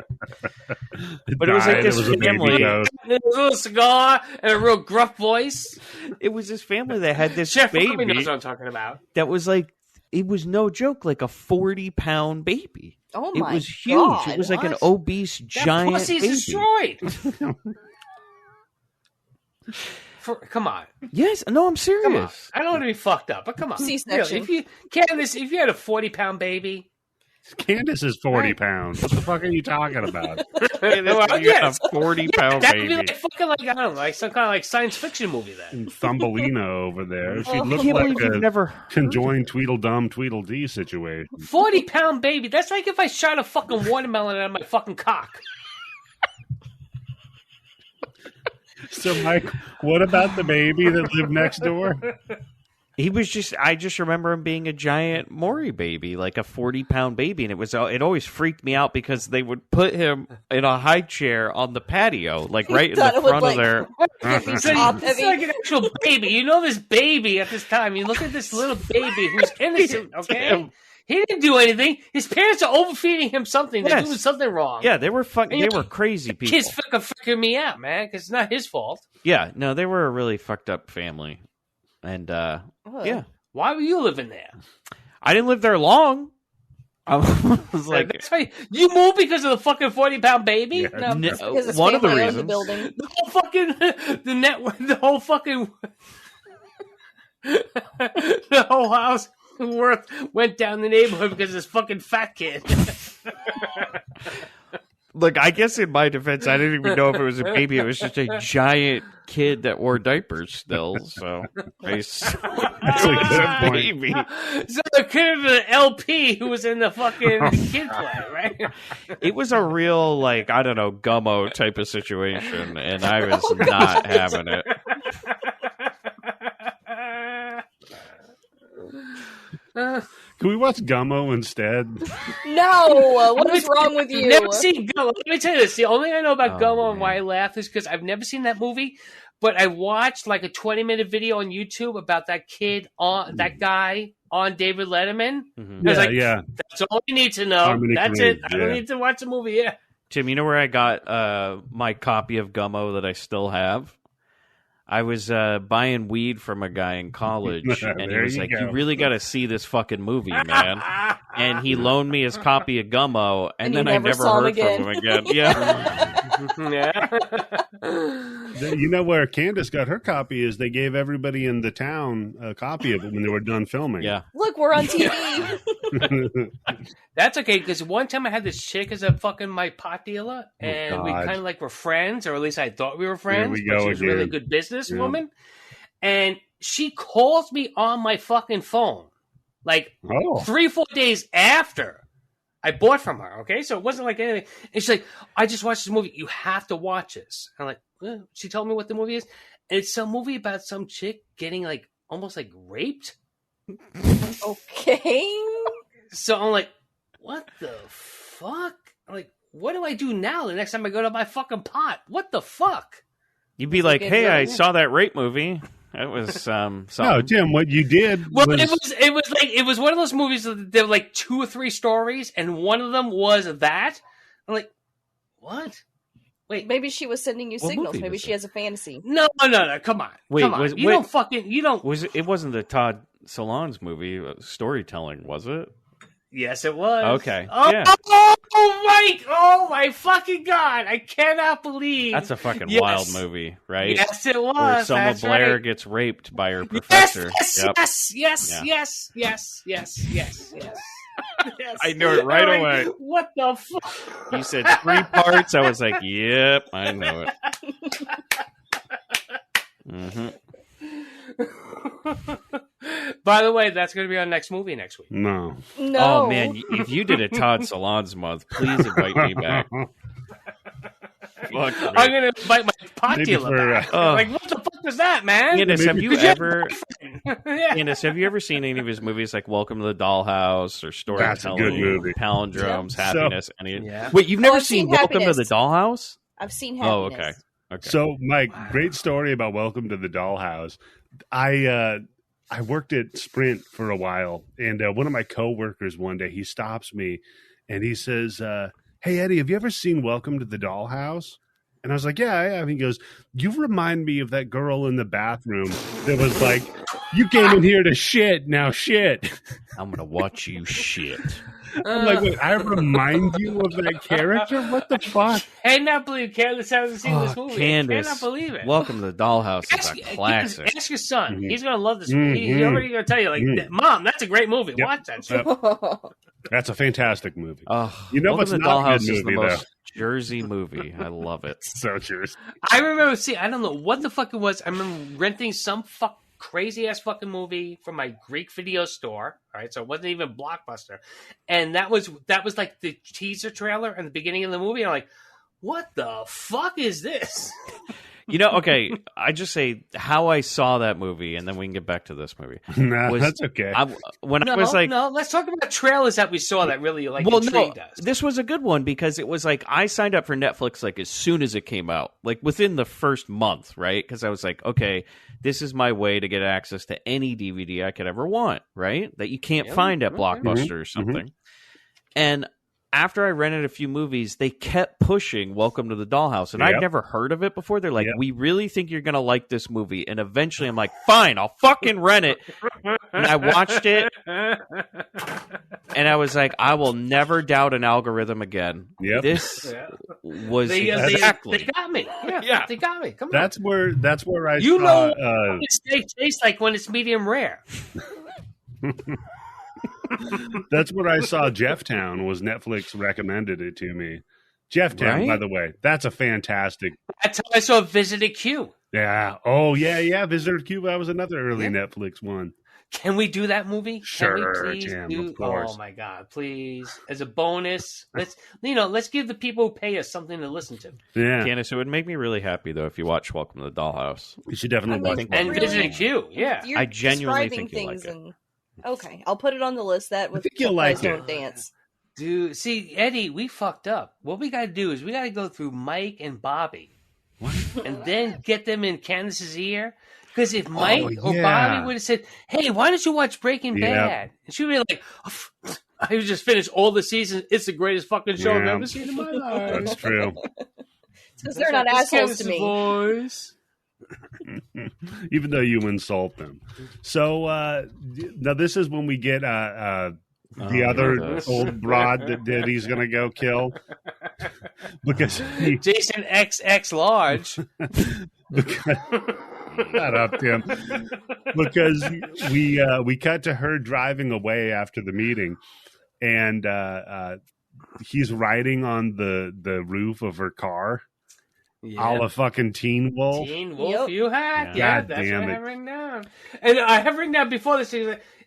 But it was like this family. A little cigar and a real gruff voice. It was this family that had this Jeff baby. knows what I'm talking about. That was like, it was no joke, like a 40-pound baby. Oh my God. It was huge. It was like an obese giant pussy's baby. Destroyed. Come on. Yes. No, I'm serious. Come on. I don't want to be fucked up, but come on. C-section. Really, if you had a 40-pound baby. Candice is 40 pounds. What the fuck are you talking about? You a 40-pound that baby. would be like fucking like, I don't know, like some kind of like science fiction movie then. Thumbelina over there. She Oh. looked Can't like believe you've a never conjoined Tweedledum Tweedledee situation. 40-pound baby. That's like if I shot a fucking watermelon out of my fucking cock. So, Mike, what about the baby that lived next door? He was just, I just remember him being a giant Maury baby, like a 40-pound baby. And it always freaked me out because they would put him in a high chair on the patio, like right in the front of their... It's like an actual baby. You know this baby at this time. You look at this little baby who's innocent, okay? He didn't do anything. His parents are overfeeding him something. They're doing something wrong. Yeah, they were crazy people. Kids fucking freaking me out, man, because it's not his fault. Yeah, no, they were a really fucked up family. And, yeah. Why were you living there? I didn't live there long. I was like... That's why you moved because of the fucking 40-pound baby? Yeah. No, one of the reasons. The building. The whole fucking... The whole fucking... the whole house went down the neighborhood because of this fucking fat kid. Look, I guess in my defense, I didn't even know if it was a baby. It was just a giant kid that wore diapers still. So That's a good baby. So it could have been an LP who was in the fucking kid play, right? It was a real, like, I don't know, Gummo type of situation, and I was not having it. Can we watch Gummo instead? No, what is wrong with you? Never seen Gummo. Let me tell you this. The only thing I know about Gummo and why I laugh is because I've never seen that movie, but I watched like a 20-minute video on YouTube about that kid that guy on David Letterman. Mm-hmm. I was like, that's all you need to know. Harmony That's Korine, it. I don't need to watch the movie. Yeah. Tim, you know where I got my copy of Gummo that I still have? I was buying weed from a guy in college, and he was like, "You really got to see this fucking movie, man." And he loaned me his copy of Gummo, and then I never heard from him again. Yeah. You know where Candice got her copy is they gave everybody in the town a copy of it when they were done filming. Yeah. Look, we're on TV. That's okay, because one time I had this chick as a fucking my pot dealer, and we kind of like were friends, or at least I thought we were friends. But she was a really good businesswoman, and she calls me on my fucking phone, like 3-4 days after I bought from her. Okay, so it wasn't like anything. And she's like, "I just watched this movie. You have to watch this." And I'm like, she told me what the movie is, and it's some movie about some chick getting like almost like raped. Okay. So I'm like, what the fuck? I'm like, what do I do now the next time I go to my fucking pot? What the fuck? You'd be like, "Hey, I saw that rape movie. That was something." No, Tim, what you did was... it was one of those movies that there were like 2 or 3 stories, and one of them was that. I'm like, what? Wait, maybe she was sending you signals. Maybe she has a fantasy. No, come on. Wait, come on. You don't. It wasn't the Todd Solondz movie storytelling, was it? Yes, it was. Okay. Oh my fucking God. I cannot believe. That's a fucking wild movie, right? Yes, it was. Where Selma Blair gets raped by her professor. Yes. I knew it right away. What the fuck? You said 3 parts. I was like, yep, I know it. Mm-hmm. By the way, that's going to be our next movie next week. No. Oh, man. If you did a Todd Solondz month, please invite me back. I'm going to invite my pot dealer back. Like, what the fuck was that, man? Candice, have you ever seen any of his movies like Welcome to the Dollhouse or Storytelling, Palindromes, Happiness? Wait, you've never seen Welcome to the Dollhouse? I've seen Happiness. Oh, okay. So, Mike, great story about Welcome to the Dollhouse. I worked at Sprint for a while, and one of my coworkers one day, he stops me and he says, "Hey, Eddie, have you ever seen Welcome to the Dollhouse?" And I was like, "Yeah, I have." He goes, "You remind me of that girl in the bathroom that was like, you came in here to shit, now shit." I'm going to watch you shit. I'm like, wait, I remind you of that character? What the fuck? I cannot believe Candice hasn't seen this movie. Candice, I cannot believe it. Welcome to the Dollhouse is a classic. Ask your son. Mm-hmm. He's going to love this movie. He's already going to tell you, like, Mom, that's a great movie. Yep. Watch that shit. That's a fantastic movie. You know what's not Dollhouse a good movie, is the most Jersey movie. I love it. So Jersey. I remember I don't know what the fuck it was. I remember renting some crazy ass fucking movie from my Greek video store. All right, so it wasn't even Blockbuster, and that was like the teaser trailer and the beginning of the movie. I'm like, what the fuck is this? Okay, I just say how I saw that movie, and then we can get back to this movie. Nah, that's okay. I was like, no, let's talk about trailers that we saw that really intrigued us. This was a good one because it was like I signed up for Netflix like as soon as it came out, like within the first month, right? Because I was like, okay, this is my way to get access to any DVD I could ever want, right? That you can't find at Blockbuster or something. And after I rented a few movies, they kept pushing Welcome to the Dollhouse. And I'd never heard of it before. They're like, we really think you're going to like this movie. And eventually I'm like, fine, I'll fucking rent it. And I watched it. And I was like, I will never doubt an algorithm again. Yep. This was they got me. Yeah, they got me. Come on. That's where I you saw... know what it tastes like when it's medium rare. That's what I saw. Jefftown was Netflix recommended it to me, Jeff Town, Right? by the way, that's a fantastic. That's how I saw Visitor Q. Yeah. Oh, yeah. Visitor Q. That was another early Netflix one. Can we do that movie? Sure, Can we please Tim, do? of course. Oh my God, please! As a bonus, let's give the people who pay us something to listen to. Yeah. Candice, it would make me really happy though if you watch Welcome to the Dollhouse. You should definitely watch it. And really- Visitor Q. Yeah, You're I genuinely describing think you'll like things okay, I'll put it on the list. That with think you'll like don't it. dance. dude. See, Eddie, we fucked up. What we got to do is we got to go through Mike and Bobby, and then get them in Candice's ear. Because if Mike or Bobby would have said, "Hey, why don't you watch Breaking Bad?" and she'd be like, "I just finished all the seasons. It's the greatest fucking show I've ever seen in my life." That's true. Because they're not assholes to me. Voice. Even though you insult them. So now this is when we get the other old broad that he's going to go kill. Because Jason XX Large. Shut up, Tim. Because we cut to her driving away after the meeting, and he's riding on the roof of her car, a la fucking Teen Wolf. Teen Wolf, you had, God that's damn what I it. have written down. And I have written down before this.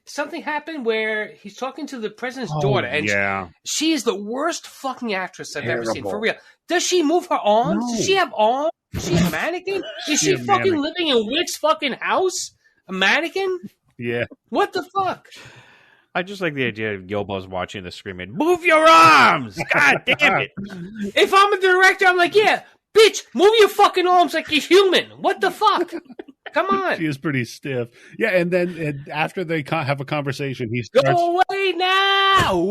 Something happened where he's talking to the president's daughter, and she is the worst fucking actress I've ever seen. For real, does she move her arms? No. Does she have arms? Is she a mannequin? Is she fucking living in Wick's fucking house? A mannequin? Yeah. What the fuck? I just like the idea of Yobo's watching the screaming, "Move your arms! God damn it!" If I'm a director, I'm like, yeah, bitch, move your fucking arms like you're human. What the fuck? Come on. She is pretty stiff. Yeah, and then after they have a conversation, he starts... Go away now!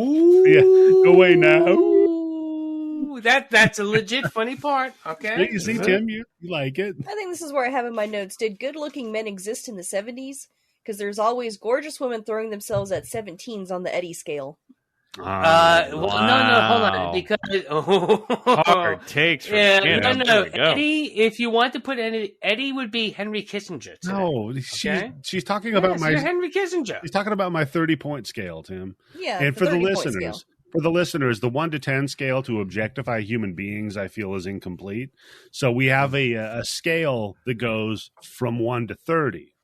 Yeah, go away now. Ooh, that's a legit funny part. Okay, You see, Tim, you like it. I think this is where I have in my notes. Did good-looking men exist in the 70s? Because there's always gorgeous women throwing themselves at 17s on the Eddie scale. No, hold on, because Hard takes from Candice. no. Eddie, if you want to put Eddie would be Henry Kissinger. Today. No, she's talking about you're Henry Kissinger. She's talking about my 30-point scale, Tim. Yeah, And for the 30-point listeners, scale. the 1 to 10 scale to objectify human beings, I feel, is incomplete. So we have a scale that goes from 1 to 30,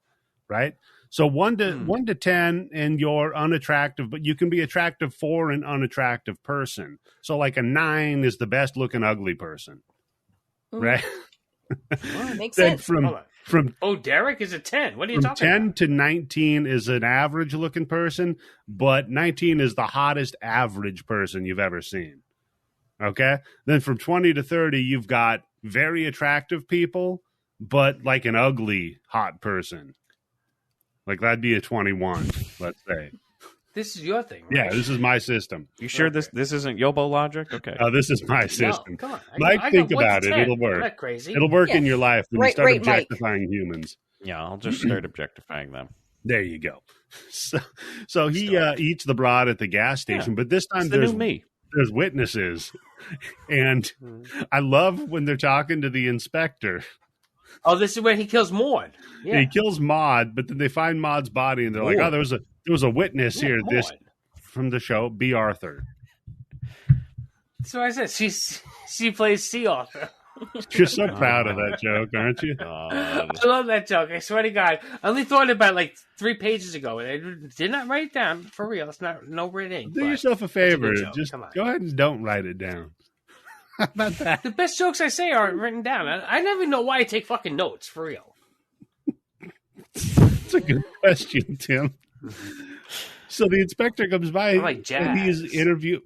right? So 1 to 10, and you're unattractive, but you can be attractive for an unattractive person. So like a 9 is the best looking ugly person, right? Makes Then sense. from Derek is a 10. What are you from talking 10 about? to 19 is an average looking person, but 19 is the hottest average person you've ever seen. Okay? Then from 20 to 30, you've got very attractive people, but like an ugly hot person. Like that'd be a 21, let's say. This is your thing, right? Yeah, this is my system. You sure this isn't Yobo logic? Okay. This is my system. No, come on. Mike, think got 1 about to it. 10. It'll work. I'm not crazy. It'll work in Yeah. your life when you Right, start Mike. objectifying humans. Yeah, I'll just start objectifying them. There you go. So he eats the broad at the gas station, but this time It's the new me. there's witnesses. And I love when they're talking to the inspector. Oh, this is where he kills Maud. Yeah. He kills Maud, but then they find Maud's body, and they're like, "Oh, there was a witness here." Maud. This from the show, B. Arthur. So I said she plays Sea Arthur. You're so proud of that joke, aren't you? I love that joke. I swear to God, I only thought about it like 3 pages ago, and I did not write it down for real. It's not no reading. Do yourself a favor. joke. Just Come on. go ahead and don't write it down. How about that? The best jokes I say aren't written down. I never know why I take fucking notes for real. That's a good question, Tim. So the inspector comes by I'm like and he's interviewing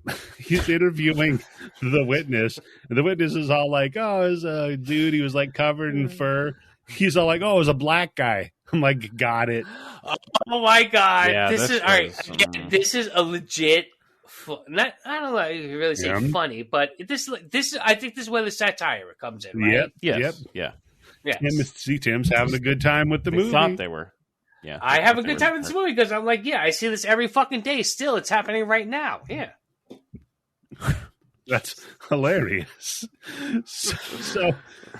the witness. And the witness is all like, "Oh, it was a dude. He was like covered in fur." He's all like, "Oh, it was a black guy." I'm like, "Got it." Oh my God! Yeah, this this is all right. was, Again, this is a legit. Not I don't know if you really say Yeah. funny, but this I think this is where the satire comes in. Right? Yes. Yep. Yeah. Yeah. Tim's having a good time with the They movie. thought they were. Yeah. I have a good time with this movie because I'm like, yeah, I see this every fucking day. Still, it's happening right now. Yeah. That's hilarious. So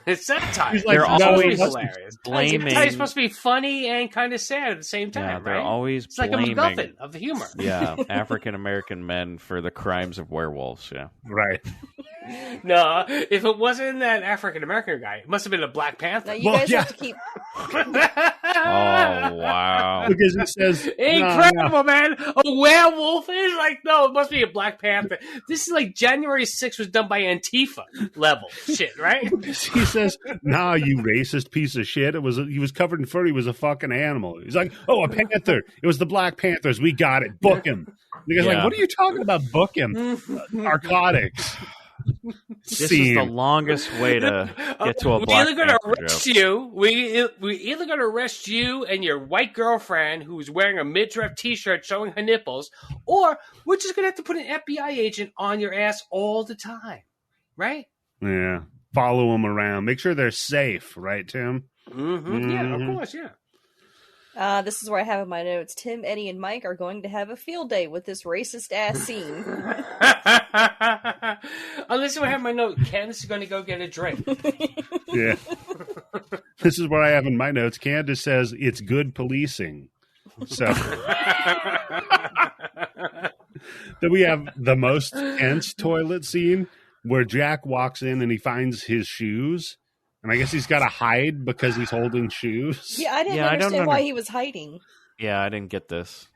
It's satire. He's like, They're no, always that's- hilarious. blaming. It's supposed to be funny and kind of sad at the same time, Yeah, they're right? always It's like a blaming. MacGuffin of the humor. Yeah, African American men for the crimes of werewolves. Yeah. right. No, if it wasn't that African American guy, it must have been a Black Panther. Now, you guys have to keep. Oh wow! Because he says incredible, man. A werewolf is like no, it must be a Black Panther. This is like January 6th was done by Antifa level shit, right? He says, "Nah, you racist piece of shit." He was covered in fur. He was a fucking animal. He's like, "Oh, a panther. It was the Black Panthers. We got it. Book him." The guy's like, "What are you talking about? Book him? Narcotics." This is the longest way to get to a Black Panther joke. We're either going to arrest you and your white girlfriend who's wearing a midriff T-shirt showing her nipples, or we're just going to have to put an FBI agent on your ass all the time, right? Yeah, follow them around, make sure they're safe, right, Tim? Mm-hmm. Yeah, of course, yeah. This is where I have in my notes. Tim, Eddie, and Mike are going to have a field day with this racist ass scene. Unless I have my note, Candice is going to go get a drink. Yeah. This is what I have in my notes. Candice says it's good policing. So then we have the most tense toilet scene where Jack walks in and he finds his shoes. And I guess he's got to hide because he's holding shoes. Yeah, I didn't understand why he was hiding. Yeah, I didn't get this.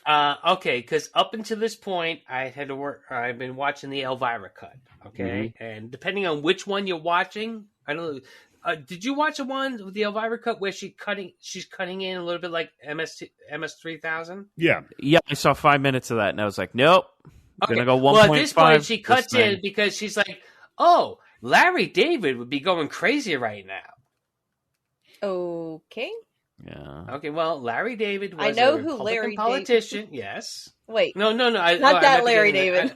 Okay, because up until this point, I've been watching the Elvira cut. Okay, and depending on which one you're watching, I don't know. Did you watch the one with the Elvira cut where she's cutting in a little bit like MS-3000? Yeah, I saw 5 minutes of that, and I was like, nope. Okay. Gonna go 1.5. Well, at this point, she cuts in because she's like, oh. Larry David would be going crazy right now. Okay. Yeah. Okay, well, Larry David was I know a who Republican Larry politician. Yes. Wait. No. Not that Larry David.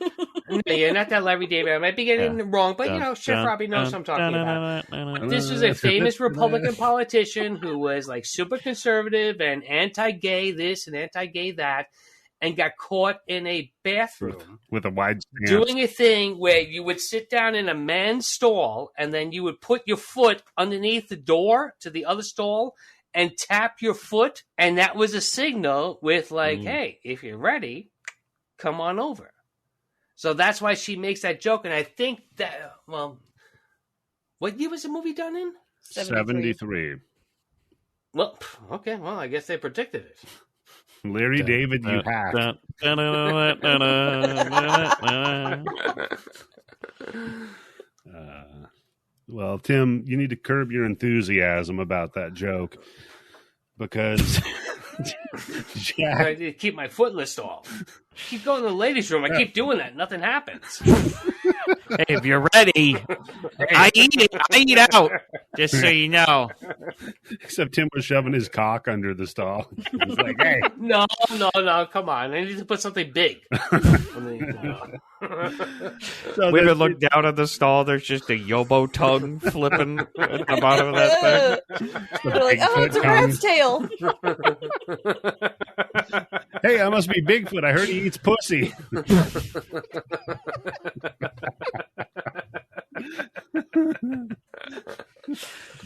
Yeah, not that Larry David. I might be getting it wrong, but, Chef Robbie knows what I'm talking about. But this was a famous Republican politician who was, like, super conservative and anti-gay this and anti-gay that. And got caught in a bathroom with a wide stance, doing a thing where you would sit down in a man's stall and then you would put your foot underneath the door to the other stall and tap your foot. And that was a signal with like, hey, if you're ready, come on over. So that's why she makes that joke. And I think that, well, what year was the movie done in? 73. Well, okay. Well, I guess they predicted it. Larry David, you hacked. Well, Tim, you need to curb your enthusiasm about that joke because Jack... I need to keep my foot list off. Keep going to the ladies' room. I keep doing that. Nothing happens. Hey, if you're ready, I eat out. Just so you know. Except Tim was shoving his cock under the stall. He's like, hey. No, come on. I need to put something big. So we ever look down at the stall, there's just a yobo tongue flipping at the bottom of that thing. They're like, oh, it's a rat's tail. Hey, I must be Bigfoot. I heard he eats pussy.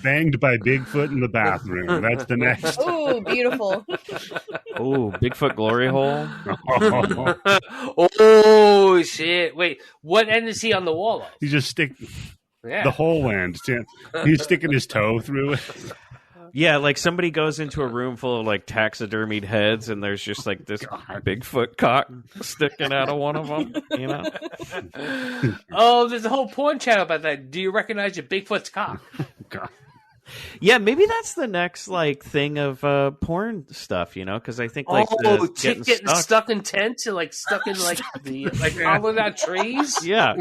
Banged by Bigfoot in the bathroom. That's the next. Oh, beautiful. Oh, Bigfoot glory hole. Oh, shit. Wait, what end is he on the wall of? He's just the whole end. He's sticking his toe through it. Yeah, like somebody goes into a room full of like taxidermied heads, and there's just like this Bigfoot cock sticking out of one of them. You know? Oh, there's a whole porn channel about that. Do you recognize your Bigfoot's cock? God. Yeah, maybe that's the next like thing of porn stuff, you know? Because I think like chick getting stuck in tents and like stuck in like the like hollowed out trees. Yeah,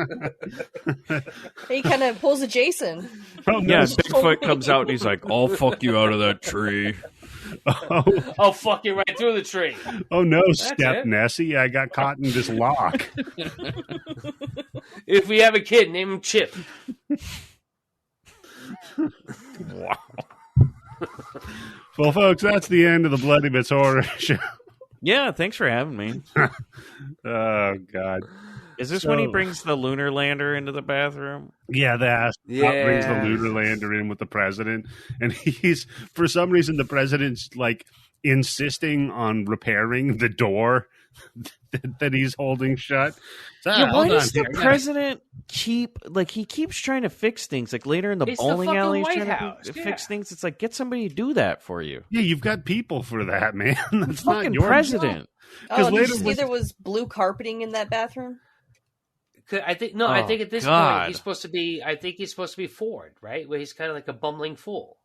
he kind of pulls a Jason. Yeah, Bigfoot comes out and he's like, "I'll fuck you out of that tree." I'll fuck you right through the tree. Oh no, Step Nessie! I got caught in this lock. If we have a kid, name him Chip. Wow. Well, folks, that's the end of the Bloodybits horror show. Yeah, thanks for having me. Oh, God. Is this when he brings the lunar lander into the bathroom? Yeah, the astronaut brings the lunar lander in with the president. And for some reason, the president's like insisting on repairing the door that he's holding shut. So, Yeah, why hold does on the here. president keep he keeps trying to fix things? Like later in the It's the bowling fucking alley, he's White trying House, to yeah. fix things. It's like, get somebody to do that for you. Yeah, you've got people for that, man. That's not Fucking your president. Oh, later did you see there was blue carpeting in that bathroom? I think I think at this God. point he's supposed to be. I think he's supposed to be Ford, right? Where he's kind of like a bumbling fool.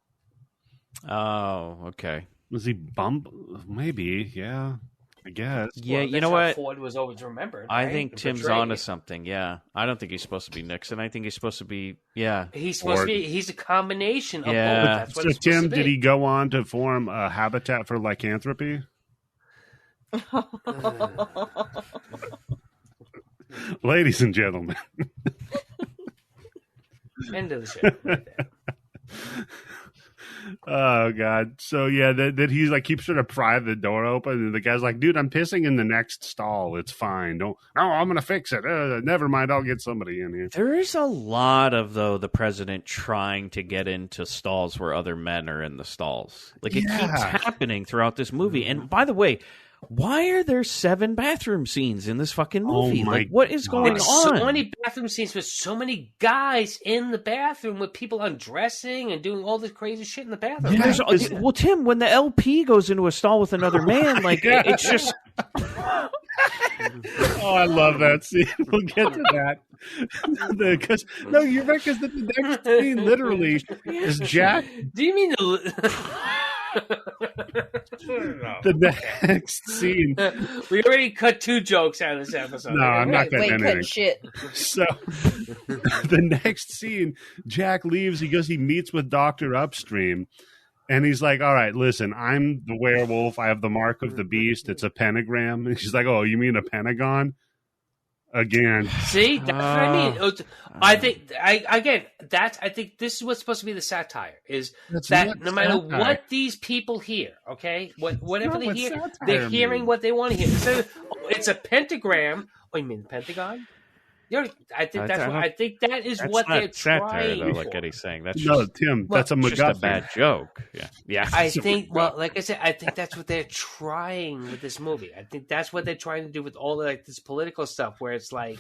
Oh, okay. Was he bump? Maybe, yeah. I guess. Yeah, Well, you that's know how what? Ford was always remembered. I right? think And Tim's portrayed. onto something. Yeah, I don't think he's supposed to be Nixon. I think he's supposed to be. Yeah, He's supposed Ford. to be. He's a combination of Yeah. both. That's what So, it's supposed Tim, to be. did he go on to form a Habitat for Lycanthropy? Ladies and gentlemen. End of the show. Right there. Oh God! So yeah, that he's like keeps trying to pry the door open, and the guy's like, "Dude, I'm pissing in the next stall. It's fine. Don't. No, I'm gonna fix it. Never mind. I'll get somebody in here." there is a lot of the president trying to get into stalls where other men are in the stalls. Like it Yeah. keeps happening throughout this movie. And by the way, why are there 7 bathroom scenes in this fucking movie? Oh my like, what is going There's on? so many bathroom scenes with so many guys in the bathroom with people undressing and doing all this crazy shit in the bathroom. Yeah. There's- well, Tim, when the LP goes into a stall with another man, like Yeah. it's just Oh, I love that scene. We'll get to that. Because no, you're right. Because the next scene literally is Jack. Do you mean The next scene. we already cut 2 jokes out of this episode? No, I'm not Wait, cutting cutting anything. shit. So the next scene, Jack leaves. He goes. He meets with Dr. Upstream, and he's like, "All right, listen. I'm the werewolf. I have the mark of the beast. It's a pentagram." And she's like, "Oh, you mean a pentagon?" Again. See, that's what I mean. I think I think this is what's supposed to be the satire is That's that not no matter satire. what these people hear, okay, whatever not they what hear, satire they're hearing means. what they want to hear. So it's a pentagram. Oh, you mean the Pentagon? I think I think that is that's what not they're satire, trying though. for. Like Eddie's saying, that's No, just, Tim. Well, That's a just a MacGuffin. bad joke. Yeah. I think, well, like I said, I think that's what they're trying with this movie. I think that's what they're trying to do with all like this political stuff, where it's like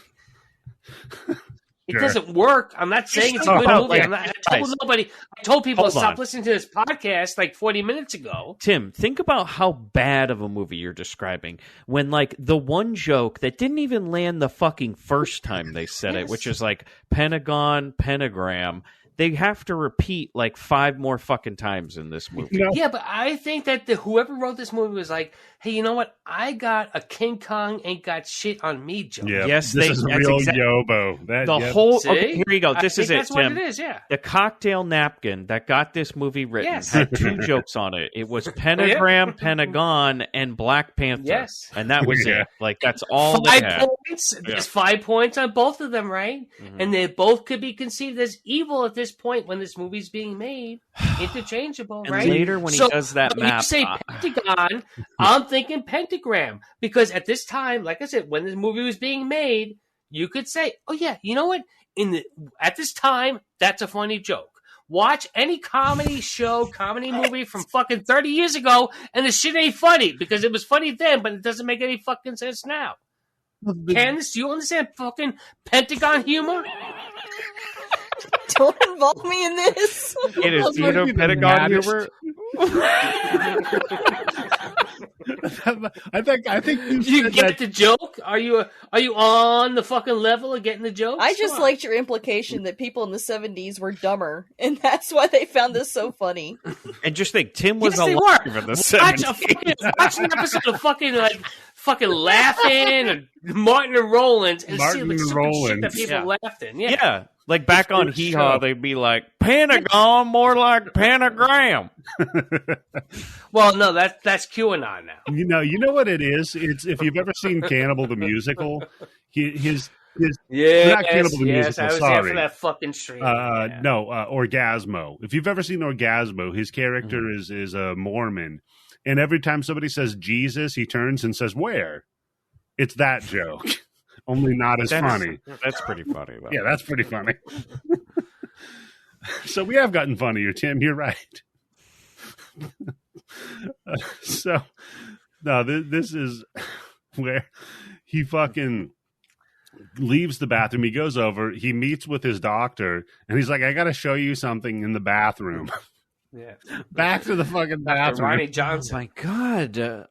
it Sure. doesn't work. I'm not saying it's a good Oh, movie. like, I told people to Hold stop on. listening to this podcast like 40 minutes ago. Tim, think about how bad of a movie you're describing when, like, the one joke that didn't even land the fucking first time they said it, which is like Pentagon, pentagram, they have to repeat like 5 more fucking times in this movie. No. Yeah, but I think that whoever wrote this movie was like, hey, you know what? I got a King Kong ain't got shit on me joke. Yeah, Yes, this is that's real exact- yobo. That The yep. whole See? okay, here you go. This I is think it, that's what Tim. it is, yeah. The cocktail napkin that got this movie written Yes. had 2 jokes on it. It was pentagram, pentagon, and Black Panther. Yes. And that was Yeah. it. Like, that's all they 5 had. points. There's 5 points on both of them, right? Mhm. And they both could be conceived as evil at this point when this movie's being made. Interchangeable, And right? later when he So, does that when map, you say Pentagon, I'm thinking pentagram. Because at this time, like I said, when this movie was being made, you could say, oh yeah, you know what? At this time, that's a funny joke. Watch any comedy show, comedy movie from fucking 30 years ago, and the shit ain't funny because it was funny then, but it doesn't make any fucking sense now. Candice, do you understand fucking Pentagon humor? Don't involve me in this. it is, That's you know, not even Pentagon maddest. humor. I think You said get that. the joke? Are you on the fucking level of getting the joke? I just liked your implication that people in the 70s were dumber, and that's why they found this so funny. And just think, Tim was Yes, they alive were. in the Watch an episode of fucking laughing and Martin and Roland and Martin see like and stupid shit that Roland. people Yeah. laughed in. Yeah. Like back on Good Hee show. Haw, they'd be like, Pentagon, more like pentagram. Well, no, that's QAnon now. You know what it is. It's if you've ever seen Cannibal the musical, his not Cannibal the musical. I was there Sorry. for that fucking stream. Yeah. No, Orgasmo. If you've ever seen Orgasmo, his character is a Mormon, and every time somebody says Jesus, he turns and says, "Where?" It's that joke, only not as funny. That's pretty funny, though. Yeah, that's pretty funny. So we have gotten funnier, Tim. You're right. So, no, this is where he fucking leaves the bathroom. He goes over, he meets with his doctor, and he's like, I got to show you something in the bathroom. Yeah. Back to the fucking bathroom. Ronnie Johnson. Oh my God.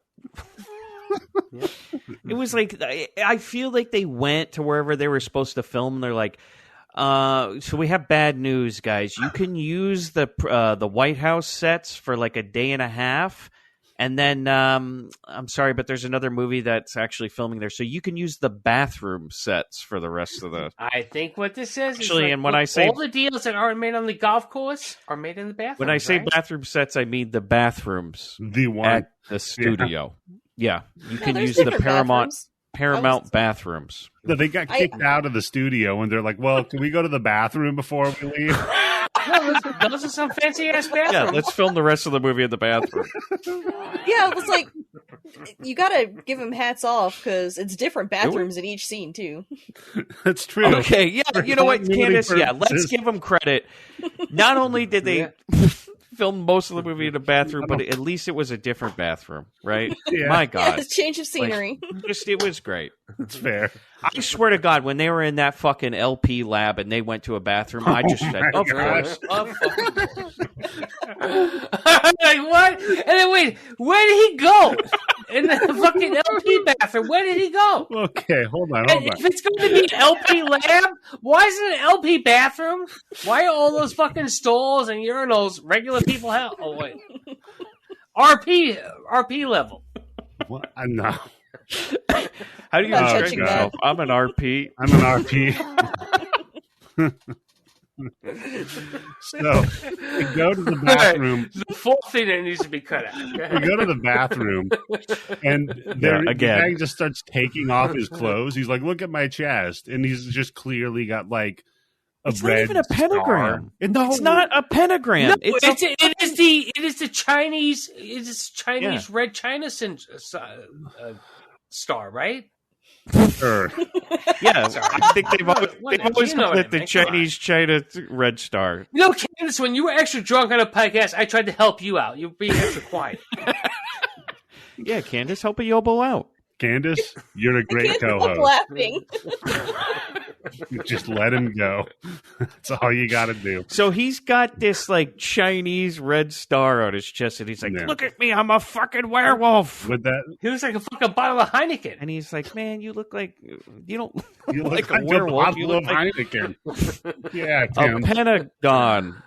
It was like, I feel like they went to wherever they were supposed to film. And they're like, so we have bad news, guys. You can use the White House sets for like a day and a half. And then, I'm sorry, but there's another movie that's actually filming there. So you can use the bathroom sets for the rest of the... I think what this says actually, is like, and when I say... all the deals that aren't made on the golf course are made in the bathroom. When I say bathroom sets, I mean the bathrooms The one. at the studio. Yeah. You can there's use the different Paramount bathrooms. No, they got kicked out of the studio, and they're like, well, can we go to the bathroom before we leave? No, those are some fancy ass bathrooms. Yeah, let's film the rest of the movie in the bathroom. Yeah, it was like, you gotta give him hats off because it's different bathrooms in each scene too. That's true. Okay, yeah, you know what, Candice? Yeah, let's give them credit. Not only did they film most of the movie in a bathroom, but at least it was a different bathroom, right? Yeah. My God, Yeah, it's change of scenery. It was great. That's fair. I swear to God, when they were in that fucking LP lab and they went to a bathroom, I just said, my of course. Like, what? And then wait, where did he go? In the fucking LP bathroom, where did he go? Okay, hold on. If it's going to be an LP lab, why is it an LP bathroom? Why are all those fucking stalls and urinals regular people have? Oh, wait. RP level. What? No. How do you I'm not describe touching yourself? I'm an RP. I'm an RP. So we go to the bathroom. The fourth thing that needs to be cut out. We go to the bathroom, and the guy just starts taking off his clothes. He's like, "Look at my chest," and he's just clearly got like It's red not even a pentagram. No, it's not a pentagram. No, it is the Chinese red China star, right? Sure. Yeah, I think they've always called it the Chinese China Red Star. You know, Candice, when you were extra drunk on a podcast, I tried to help you out. You were being extra quiet. Yeah, Candice, help a yobo out. Candice, you're a great Stop co-host. laughing. Just let him go. That's all you got to do. So he's got this like Chinese red star on his chest, and he's like, Yeah. "Look at me, I'm a fucking werewolf." With that, He looks like a fucking bottle of Heineken. And he's like, "Man, you look like you don't you look look like a werewolf. You bottle look of like Heineken. Yeah, a Tim. pentagon."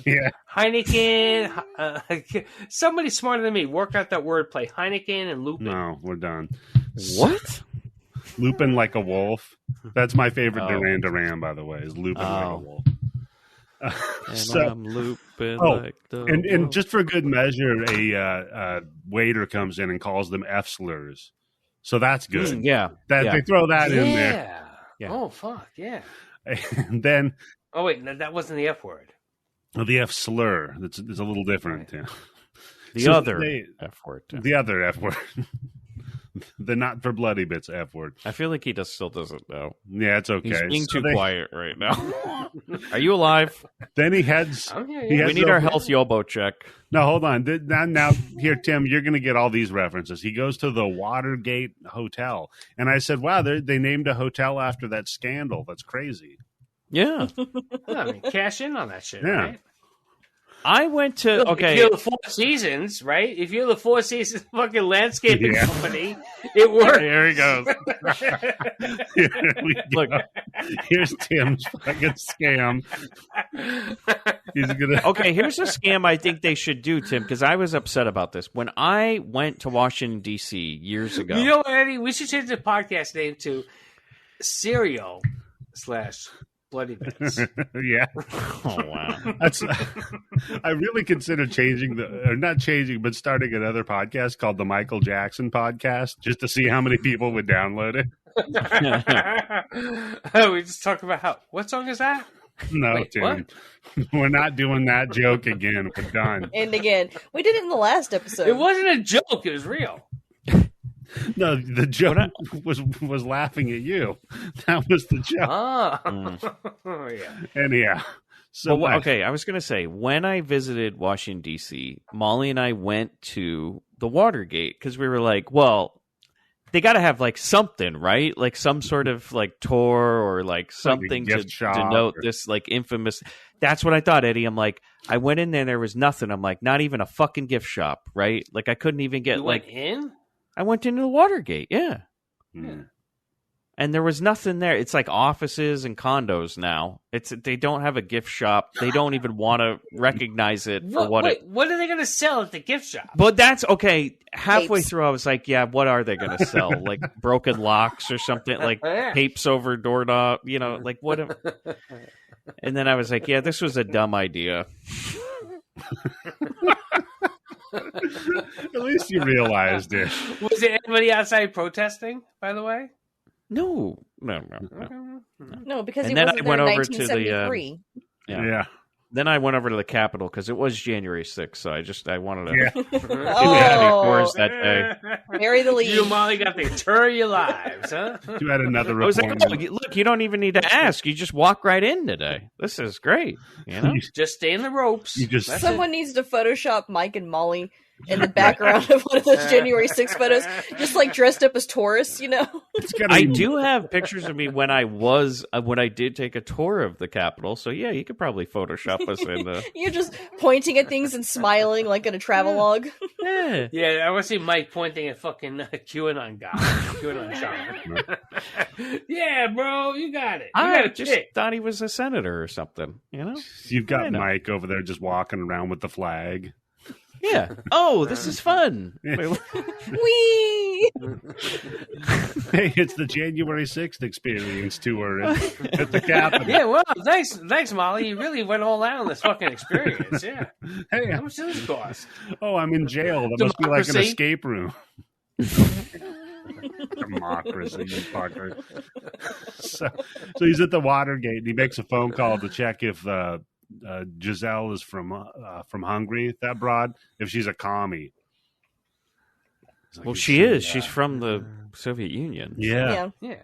Yeah. Heineken. Somebody smarter than me work out that wordplay. Heineken and Lupin. No, we're done. What? Lupin like a wolf. That's my favorite Oh. Duran Duran, by the way, is Lupin like a wolf. And So, I'm looping Oh, like the and wolf. just for good measure, a waiter comes in and calls them F slurs. So that's good. Yeah. They throw that in there. Yeah. Oh, fuck, yeah. And then Oh, wait, no, that wasn't the F word. the F slur. It's a little different. Yeah. The So other they- F word. The other F word. The not for Bloodybits F word. I feel like he still doesn't know. Yeah, it's okay. He's being So too quiet right now. Are you alive? Then he heads. Oh, yeah, He yeah. has We need no- our health yobo check. No, hold on. Now, here, Tim, you're going to get all these references. He goes to the Watergate Hotel, and I said, "Wow, they named a hotel after that scandal. That's crazy." Yeah. I mean, cash in on that shit, Yeah. right? I went to If okay. you're the Four Seasons, right? If you're the Four Seasons fucking landscaping Yeah. company, it works. Here he goes. Here we go. Look. Here's Tim's fucking scam. He's gonna. Okay, here's a scam I think they should do, Tim, because I was upset about this. When I went to Washington, D.C. years ago. You know what, Eddie? We should change the podcast name to Cereal / Bloody Bits. Yeah. Oh, wow. That's. I really consider not changing, but starting another podcast called the Michael Jackson Podcast, just to see how many people would download it. We just talk about what song is that? No, Wait, Tim, what? we're not doing that joke again. We're done. And again, we did it in the last episode. It wasn't a joke. It was real. No, the joke was laughing at you. That was the joke. Ah, Mm. yeah. Anyhow, So well, okay, I was going to say, when I visited Washington, D.C., Molly and I went to the Watergate because we were like, well, they got to have like something, right? Like some sort of like tour or like something to denote this like infamous. That's what I thought, Eddie. I'm like, I went in there and there was nothing. I'm like, not even a fucking gift shop, right? Like I couldn't even get went in? I went into the Watergate, yeah. Hmm. And there was nothing there. It's like offices and condos now. They don't have a gift shop. They don't even want to recognize it for what are they going to sell at the gift shop? But that's okay. Halfway Tapes. through, I was like, yeah, what are they going to sell? Like broken locks or something? Like tapes over doorknob? You know, like what? And then I was like, yeah, this was a dumb idea. At least you realized it. Was there anybody outside protesting, by the way? No. No, because And he then wasn't I went there in over to the 1973. Yeah. Then I went over to the Capitol because it was January 6th, so I wanted to Yeah. Oh, tours that day. bury the lead. You and Molly got the tour of your lives, huh? You had another I was like, appointment. oh, look, you don't even need to ask. You just walk right in today. This is great. You know? Just stay in the ropes. You just- That's Someone needs to Photoshop Mike and Molly in the background of one of those January 6 photos, just like dressed up as tourists, you know? It's gotta I be- do have pictures of me when I did take a tour of the Capitol. So yeah, you could probably Photoshop us in the. You're just pointing at things and smiling like in a travelogue. Yeah. Yeah, I want to see Mike pointing at fucking QAnon guy. QAnon shaman. Yeah, bro, you got it. You got I a just pick. thought he was a senator or something. You know? You've got I know. Mike over there just walking around with the flag. Yeah. Oh, this is fun. Yeah. Whee! Hey, it's the January 6th experience tour at the Capitol. Yeah, well, thanks, Molly. You really went all out on this fucking experience. Yeah. Hey, How much does this cost? oh, I'm in jail. That must be like an Democracy. escape room. Democracy, you fucker. So he's at the Watergate and he makes a phone call to check if Giselle is from Hungary, that broad, if she's a commie. He's like, Well, "Is she is. She's from the Soviet Union. Yeah. Yeah.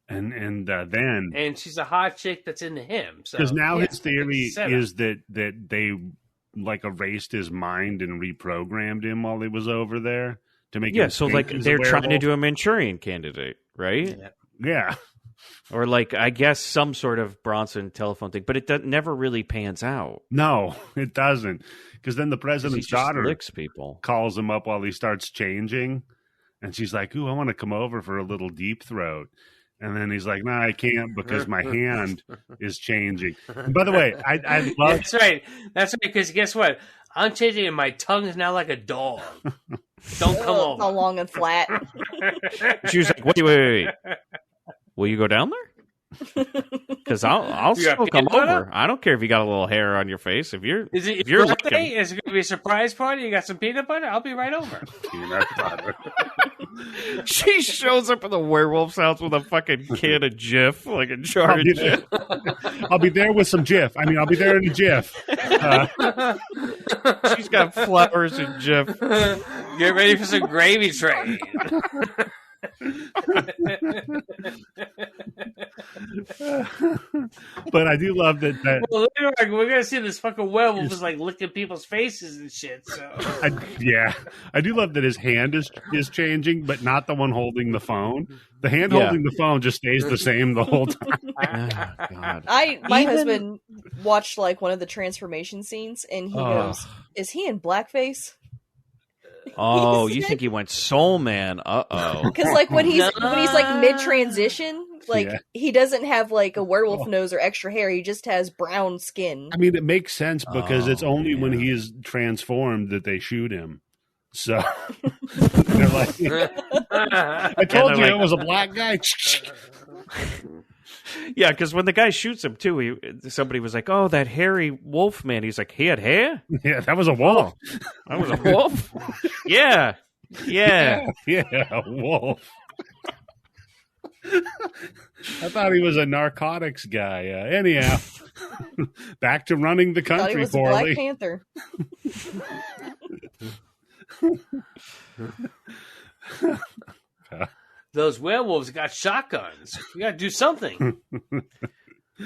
And then And she's a hot chick that's into him. because now yeah, his theory it's set up. is that they like erased his mind and reprogrammed him while he was over there to make Yeah, him so think like he's a they're trying to werewolf. do a Manchurian candidate, right? Yeah. Or like I guess some sort of Bronson telephone thing, but it never really pans out. No, it doesn't. Because then the 'Cause president's he just daughter licks people. calls him up while he starts changing. And she's like, ooh, I want to come over for a little deep throat. And then he's like, nah, I can't because my hand is changing. And by the way, I love... That's right. That's right, because guess what? I'm changing and my tongue is now like a dog. Don't come Oh, it's all over. long and flat. She was like, wait. Will you go down there? Because I'll You got still come peanut butter? over. I don't care if you got a little hair on your face. If you're Is it if you're your birthday? looking, Is it going to be a surprise party? You got some peanut butter? I'll be right over. peanut butter. she shows up at the werewolf's house with a fucking can of Jif, like a jar I'll of be Jif. there. I'll be there with some Jif. I mean, I'll be there in a Jif. She's got flowers and Jif. Get ready for some gravy train. But I do love that Well, later on, we're gonna see this fucking werewolf is like licking people's faces and shit. So I do love that his hand is changing, but not the one holding the phone. The hand Yeah. holding the phone just stays the same the whole time. Oh, God. My Even- husband watched like one of the transformation scenes and he goes, "Is he in blackface?" Oh, He you said- think he went soul man? Uh-oh. Because like when he's like mid transition, like Yeah. he doesn't have like a werewolf nose or extra hair. He just has brown skin. I mean, it makes sense because it's Oh, only when yeah. he is transformed that they shoot him. So they're like, I told you like- it was a black guy. Yeah, because when the guy shoots him too, somebody was like, "Oh, that hairy wolf man." He's like, "He had hair? Yeah, that was a wolf. That was a wolf." Yeah. Yeah, a wolf. I thought he was a narcotics guy. Anyhow, back to running the Thought he country was a Black poorly. Panther. those werewolves got shotguns. We got to do something.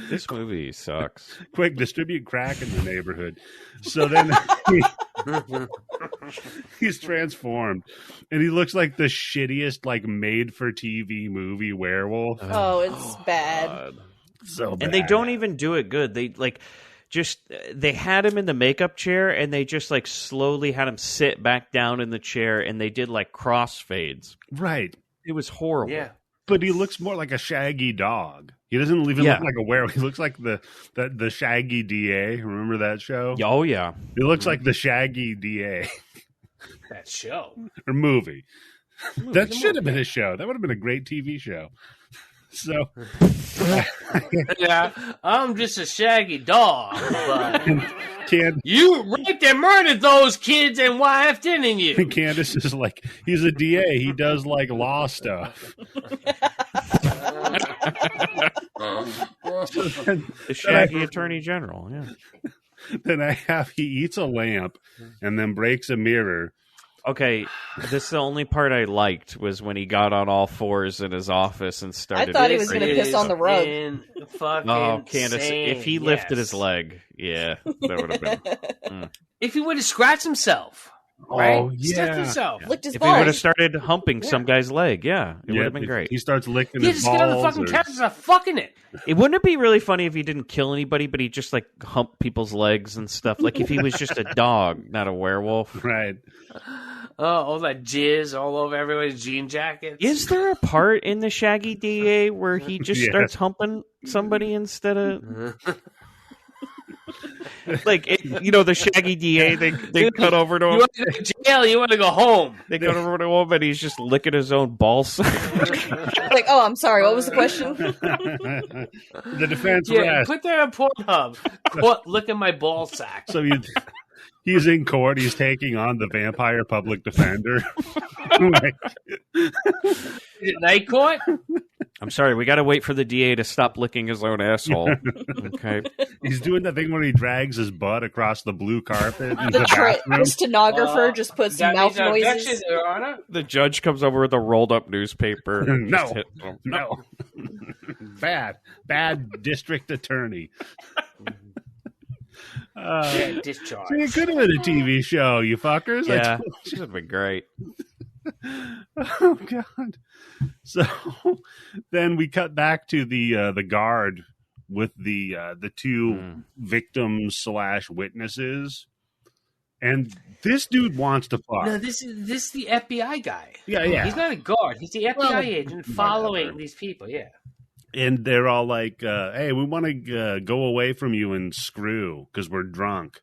This movie sucks. Quick, distribute crack in the neighborhood. So then he's transformed, and he looks like the shittiest, like, made-for-TV movie werewolf. Oh, it's bad. God. So bad. And they don't even do it good. They they had him in the makeup chair, and they just like slowly had him sit back down in the chair, and they did like crossfades. Right. It was horrible. Yeah. But he looks more like a shaggy dog. He doesn't even look like a werewolf. He looks like the Shaggy DA. Remember that show? Oh, yeah. He looks like the Shaggy DA. That show. Or movie. That should have been a show. That would have been a great TV show. So, Yeah, I'm just a shaggy dog. But Candice you raped and murdered those kids and wife, didn't you? is like, he's a DA. He does like law stuff. The Shaggy Attorney General, yeah. Then he eats a lamp and then breaks a mirror. Okay, this is the only part I liked was when he got on all fours in his office and started. I thought he was going to piss on the rug. Oh, Candice, if he lifted his leg, yeah, that would have been. If he would have scratched himself, right? Oh, yeah. Stuffed himself. Licked his If he would have balls. started humping some guy's leg, yeah, it would have been great. He starts licking Yeah, his just balls. get on the fucking couch and start fucking it. It wouldn't it be really funny if he didn't kill anybody, but he just like humped people's legs and stuff? Like if he was just a dog, not a werewolf. Right. Oh, all that jizz all over everybody's jean jackets. Is there a part in the Shaggy DA where he just starts humping somebody instead of like the Shaggy DA? They cut over to him. You want to go to jail? You want to go home? They cut over to him, and he's just licking his own balls. Like, oh, I'm sorry. What was the question? The defense Yeah, rests. put that on Pornhub. Look at my ball sack. So he's in court. He's taking on the vampire public defender. Is it night court? I'm sorry, we got to wait for the DA to stop licking his own asshole. Okay. He's doing that thing where he drags his butt across the blue carpet in the bathroom. The stenographer just puts That mouth means no noises. objection, Your Honor. The judge comes over with a rolled up newspaper. No. Bad district attorney. Discharge. See, it could have been a TV show, you fuckers. Yeah, should have been great. Oh God! So then we cut back to the guard with the two victims / witnesses, and this dude wants to fuck. No, this is the FBI guy. Yeah. He's not a guard. He's the FBI agent following these people. Yeah. And they're all like, "Hey, we want to go away from you and screw because we're drunk."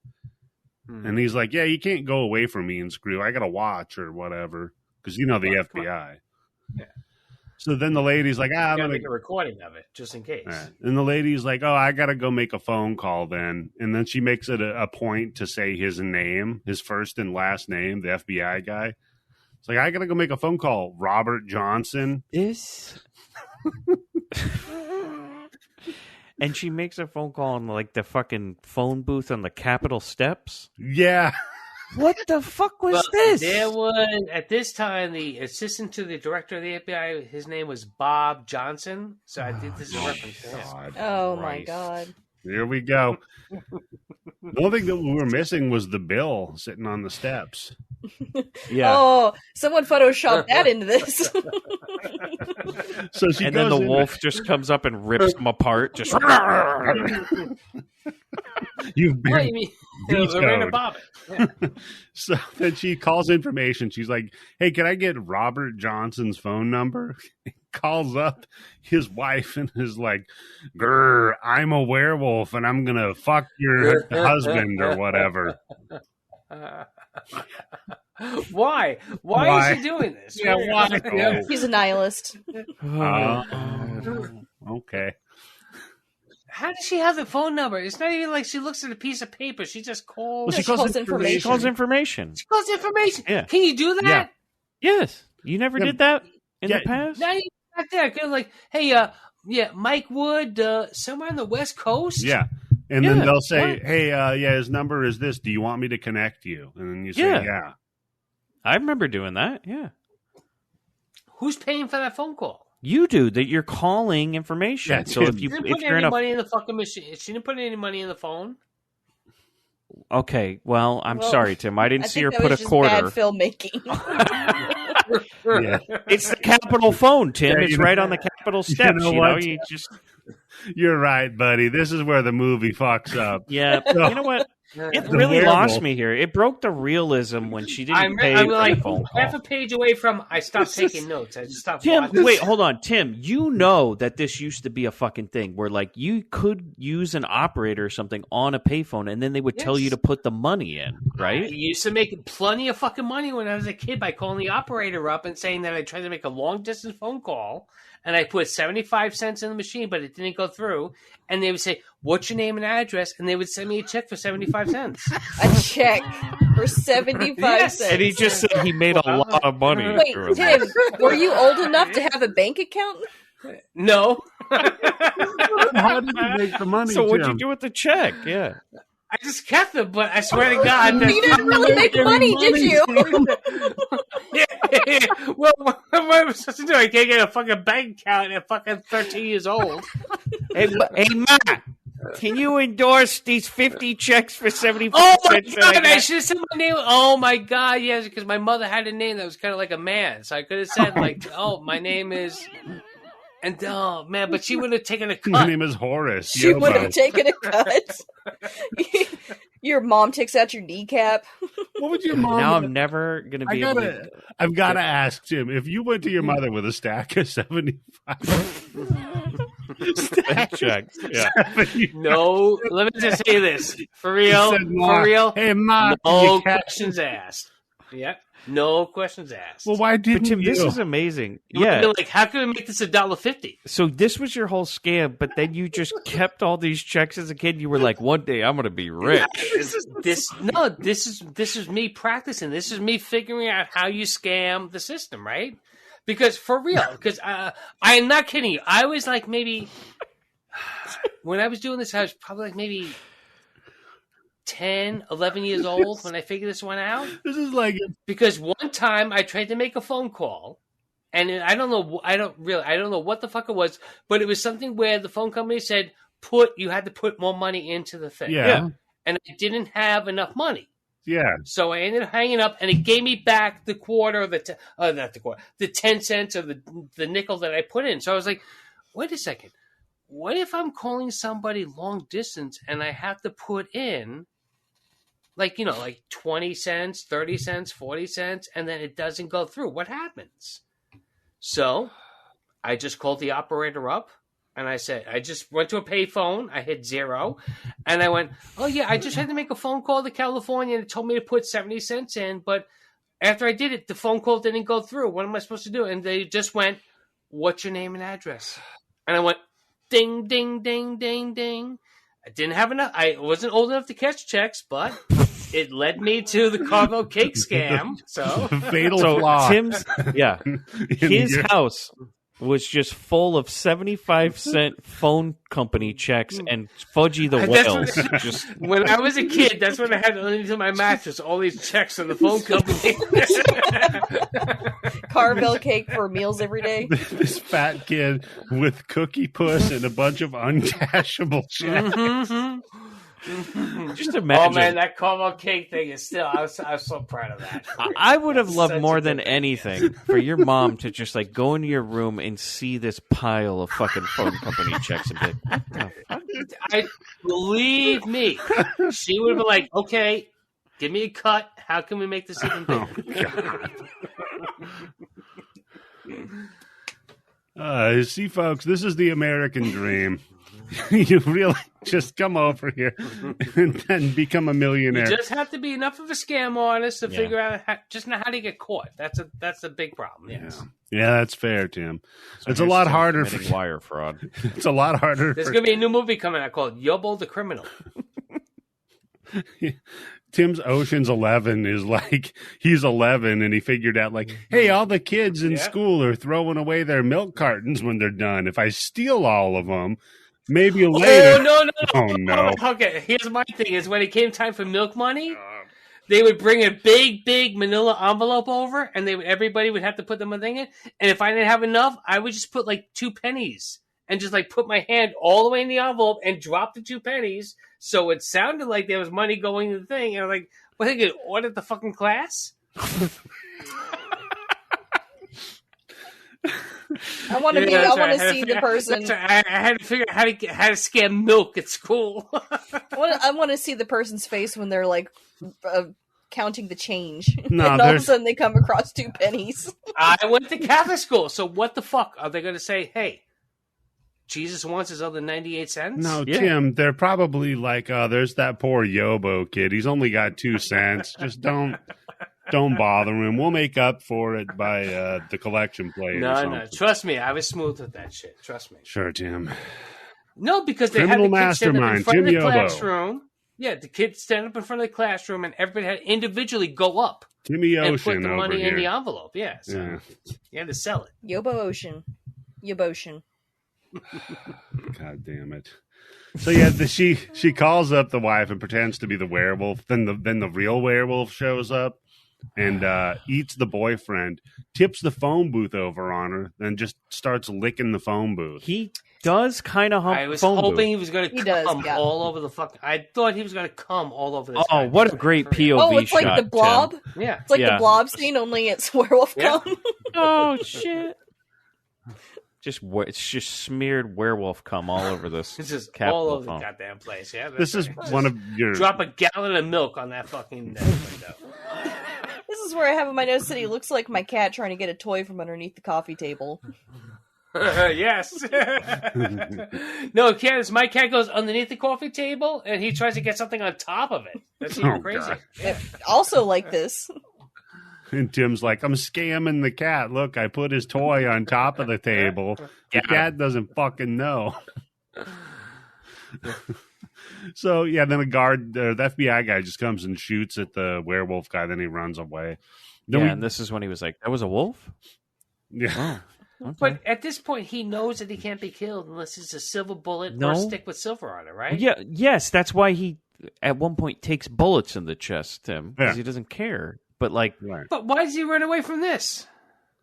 And he's like, "Yeah, you can't go away from me and screw. I got to watch or whatever because the FBI." Yeah. So then the lady's like, "I'm Gotta gonna make a recording of it just in case. Right. And the lady's like, "Oh, I gotta go make a phone call then." And then she makes it a point to say his name, his first and last name, the FBI guy. It's like, "I gotta go make a phone call, Robert Johnson." And she makes a phone call in like the fucking phone booth on the Capitol steps. Yeah. What the fuck was this? There was, at this time, the assistant to the director of the FBI, his name was Bob Johnson. So I think this is a reference to him. Oh, my God. Here we go. The only thing that we were missing was the bill sitting on the steps. Yeah. Oh, someone photoshopped that into this. So she And goes then the in wolf just comes up and rips them apart. Just You've What do been you mean? Lorena Bobbitt. Yeah. So then she calls information. She's like, "Hey, can I get Robert Johnson's phone number?" Calls up his wife and is like, "Grr, I'm a werewolf and I'm gonna fuck your husband or whatever." Why? Why is he doing this? Yeah, why? Yeah. He's a nihilist. Okay. How does she have the phone number? It's not even like she looks at a piece of paper. She just calls. Well, she calls calls information. She calls information. She calls information. Yeah. Can you do that? Yeah. Yes. You never did that in the past? Not even back there. Kind of like, hey, Mike Wood, somewhere on the West Coast. Yeah. And then they'll say, what? "Hey, his number is this. Do you want me to connect you?" And then you say, "Yeah." I remember doing that. Yeah. Who's paying for that phone call? You do that. You're calling information. Yeah, so Tim. She didn't put any money in the fucking machine. She didn't put any money in the phone. Okay, well, I'm sorry, Tim. I didn't see her put a quarter. Bad filmmaking. Yeah. It's the Capitol phone, Tim. Yeah, it's right on the Capitol steps. You know what? You're right, buddy. This is where the movie fucks up. Yeah, you know what? It really lost me here. It broke the realism when she didn't pay I'm for like the phone call. half a page away from. I stopped taking notes. I just stopped. Tim, watching. wait, hold on, Tim. You know that this used to be a fucking thing where, like, you could use an operator or something on a payphone, and then they would tell you to put the money in, right? I used to make plenty of fucking money when I was a kid by calling the operator up and saying that I tried to make a long distance phone call, and I put 75 cents in the machine, but it didn't go through. And they would say, "What's your name and address?" And they would send me a check for 75 cents. A check for 75 cents. And he just said he made a lot of money. Wait, Tim, were you old enough to have a bank account? No. How did you make the money? So what'd Tim? you do with the check? Yeah. I just kept them, but I swear to God, You didn't really make money, did you? Well, what am I supposed to do? I can't get a fucking bank account at fucking 13 years old. Hey, Ma, can you endorse these 50 checks for 75 Oh my cents? God, I should have said my name. Oh my God, yes, because my mother had a name that was kind of like a man. So I could have said, like, oh, my name is... And oh man, but she would have taken a cut. My name is Horace. She would Yobo. have taken a cut. Your mom takes out your kneecap. What would your mom? Now I'm never gonna be able to. I've got to ask Jim, if you went to your mother with a stack of 75 checks, yeah. No, let me just say this for real, for real. Hey, Ma, no questions asked. Yep. No questions asked. Well, why didn't Tim, you? this is amazing. Yeah, like how can we make this $1.50? So this was your whole scam, but then you just kept all these checks as a kid. You were like, one day I'm going to be rich. This is me practicing. This is me figuring out how you scam the system, right? Because for real, because I am not kidding you. I was like maybe when I was doing this, I was probably like maybe 10, 11 years old when I figured this one out. This is like because one time I tried to make a phone call, and I don't know what the fuck it was, but it was something where the phone company said you had to put more money into the thing. Yeah. And I didn't have enough money. Yeah. So I ended up hanging up, and it gave me back the quarter, not the quarter, the 10 cents or the nickel that I put in. So I was like, wait a second. What if I'm calling somebody long distance and I have to put in like 20 cents, 30 cents, 40 cents, and then it doesn't go through? What happens? So I just called the operator up, and I said, I just went to a pay phone. I hit 0, and I went, oh, yeah, I just had to make a phone call to California, and it told me to put 70 cents in, but after I did it, the phone call didn't go through. What am I supposed to do? And they just went, what's your name and address? And I went, ding, ding, ding, ding, ding. I didn't have enough. I wasn't old enough to catch checks, but it led me to the caramel cake scam. So fatal flaw. Tim's, his house was just full of 75-cent phone company checks and Fudgy the Whales. When I was a kid, that's when I had underneath my mattress all these checks from the phone company. Caramel cake for meals every day. This fat kid with cookie puss and a bunch of uncashable checks. Mm-hmm. Just imagine. Oh man, that caramel cake thing is still. I was so proud of that. I would have loved more than anything for your mom to just like go into your room and see this pile of fucking phone company checks and be like, what the fuck? Believe me, she would have been like, "Okay, give me a cut. How can we make this even bigger?" See, folks, this is the American dream. You really just come over here and then become a millionaire. You just have to be enough of a scam artist to figure out how to get caught. That's a big problem. Yes. Yeah, that's fair, Tim. So it's a lot harder for wire fraud. It's a lot harder. There's going to be a new movie coming out called Yobo the Criminal. Tim's Ocean's 11 is like he's 11 and he figured out like, hey, all the kids in school are throwing away their milk cartons when they're done. If I steal all of them, maybe later. Oh, no. Oh, no. Okay, here's my thing is when it came time for milk money, they would bring a big manila envelope over, and everybody would have to put them a thing in. And if I didn't have enough, I would just put like 2 pennies and just like put my hand all the way in the envelope and drop the 2 pennies, so it sounded like there was money going to the thing. And I'm like, what, they could audit the fucking class? I want to see the person. I had to figure out how to scam milk at school. I want to see the person's face when they're like counting the change, No, and all of a sudden they come across 2 pennies. I went to Catholic school, so what the fuck are they going to say? Hey, Jesus wants his other 98 cents? No, Tim, they're probably like, there's that poor Yobo kid. He's only got 2 cents. Just don't bother him. We'll make up for it by the collection plate. No. Trust me, I was smooth with that shit. Trust me. Sure, Tim. No, because they Criminal had the kids stand up in mastermind, front of the Tim Yobo. classroom. Yeah, the kids stand up in front of the classroom, and everybody had to individually go up Timmy and Ocean put the over money here. in the envelope. Yeah, so you had to sell it. Yobo Ocean. Yobocean. God damn it. So yeah, she calls up the wife and pretends to be the werewolf. Then the real werewolf shows up and eats the boyfriend, tips the phone booth over on her, then just starts licking the phone booth. He does kind of hump. I was phone hoping booth. he was going to come all over the fuck. I thought he was going to come all over this. Oh, what a great POV Oh, it's shot! like the blob. Tim. Yeah, It's like the blob scene, only it's werewolf cum. Oh shit! It's just smeared werewolf cum all over this. It's just Capitol all over phone. the goddamn place. Yeah, This is one of your drop a gallon of milk on that fucking window. This is where I have in my notes that he looks like my cat trying to get a toy from underneath the coffee table. Yes. No, Candice, my cat goes underneath the coffee table and he tries to get something on top of it. That's even crazy. Also like this. And Tim's like, I'm scamming the cat. Look, I put his toy on top of the table. The cat doesn't fucking know. So, yeah, then the FBI guy just comes and shoots at the werewolf guy. Then he runs away. Then and this is when he was like, that was a wolf? Yeah. Oh, okay. But at this point, he knows that he can't be killed unless it's a silver bullet or a stick with silver on it, right? Yeah, yes, that's why he, at one point, takes bullets in the chest, Tim, because he doesn't care. But, like... Right. But why does he run away from this?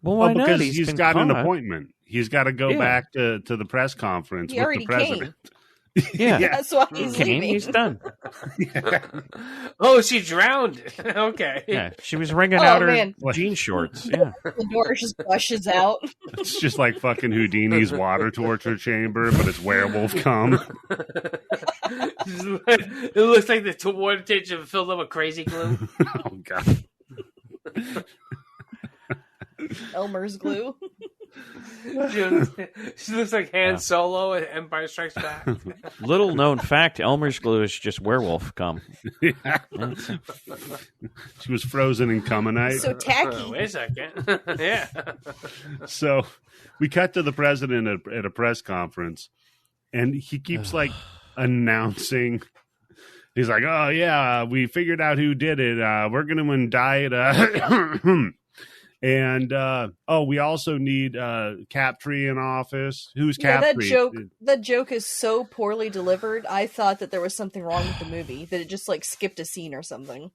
Well, why not? Because he's got an caught. appointment. He's got to go back to the press conference He with already the president. Yeah. That's why he's leaving. He's done. Oh, she drowned. Okay. Yeah, she was wringing out her man. jean shorts. Yeah. The door just gushes out. It's just like fucking Houdini's water torture chamber, but it's werewolf cum. It looks like the water tank filled up with crazy glue. Oh, God. Elmer's glue. She looks like Han Solo in Empire Strikes Back. Little known fact, Elmer's glue is just werewolf cum. Yeah. She was frozen in cumminite. So tacky. Wait a second. Yeah. So we cut to the president at a press conference, and he keeps like announcing. He's like, "Oh yeah, we figured out who did it. We're going to indict." And we also need Captree in office. Who's Captree? That joke is so poorly delivered. I thought that there was something wrong with the movie, that it just like skipped a scene or something.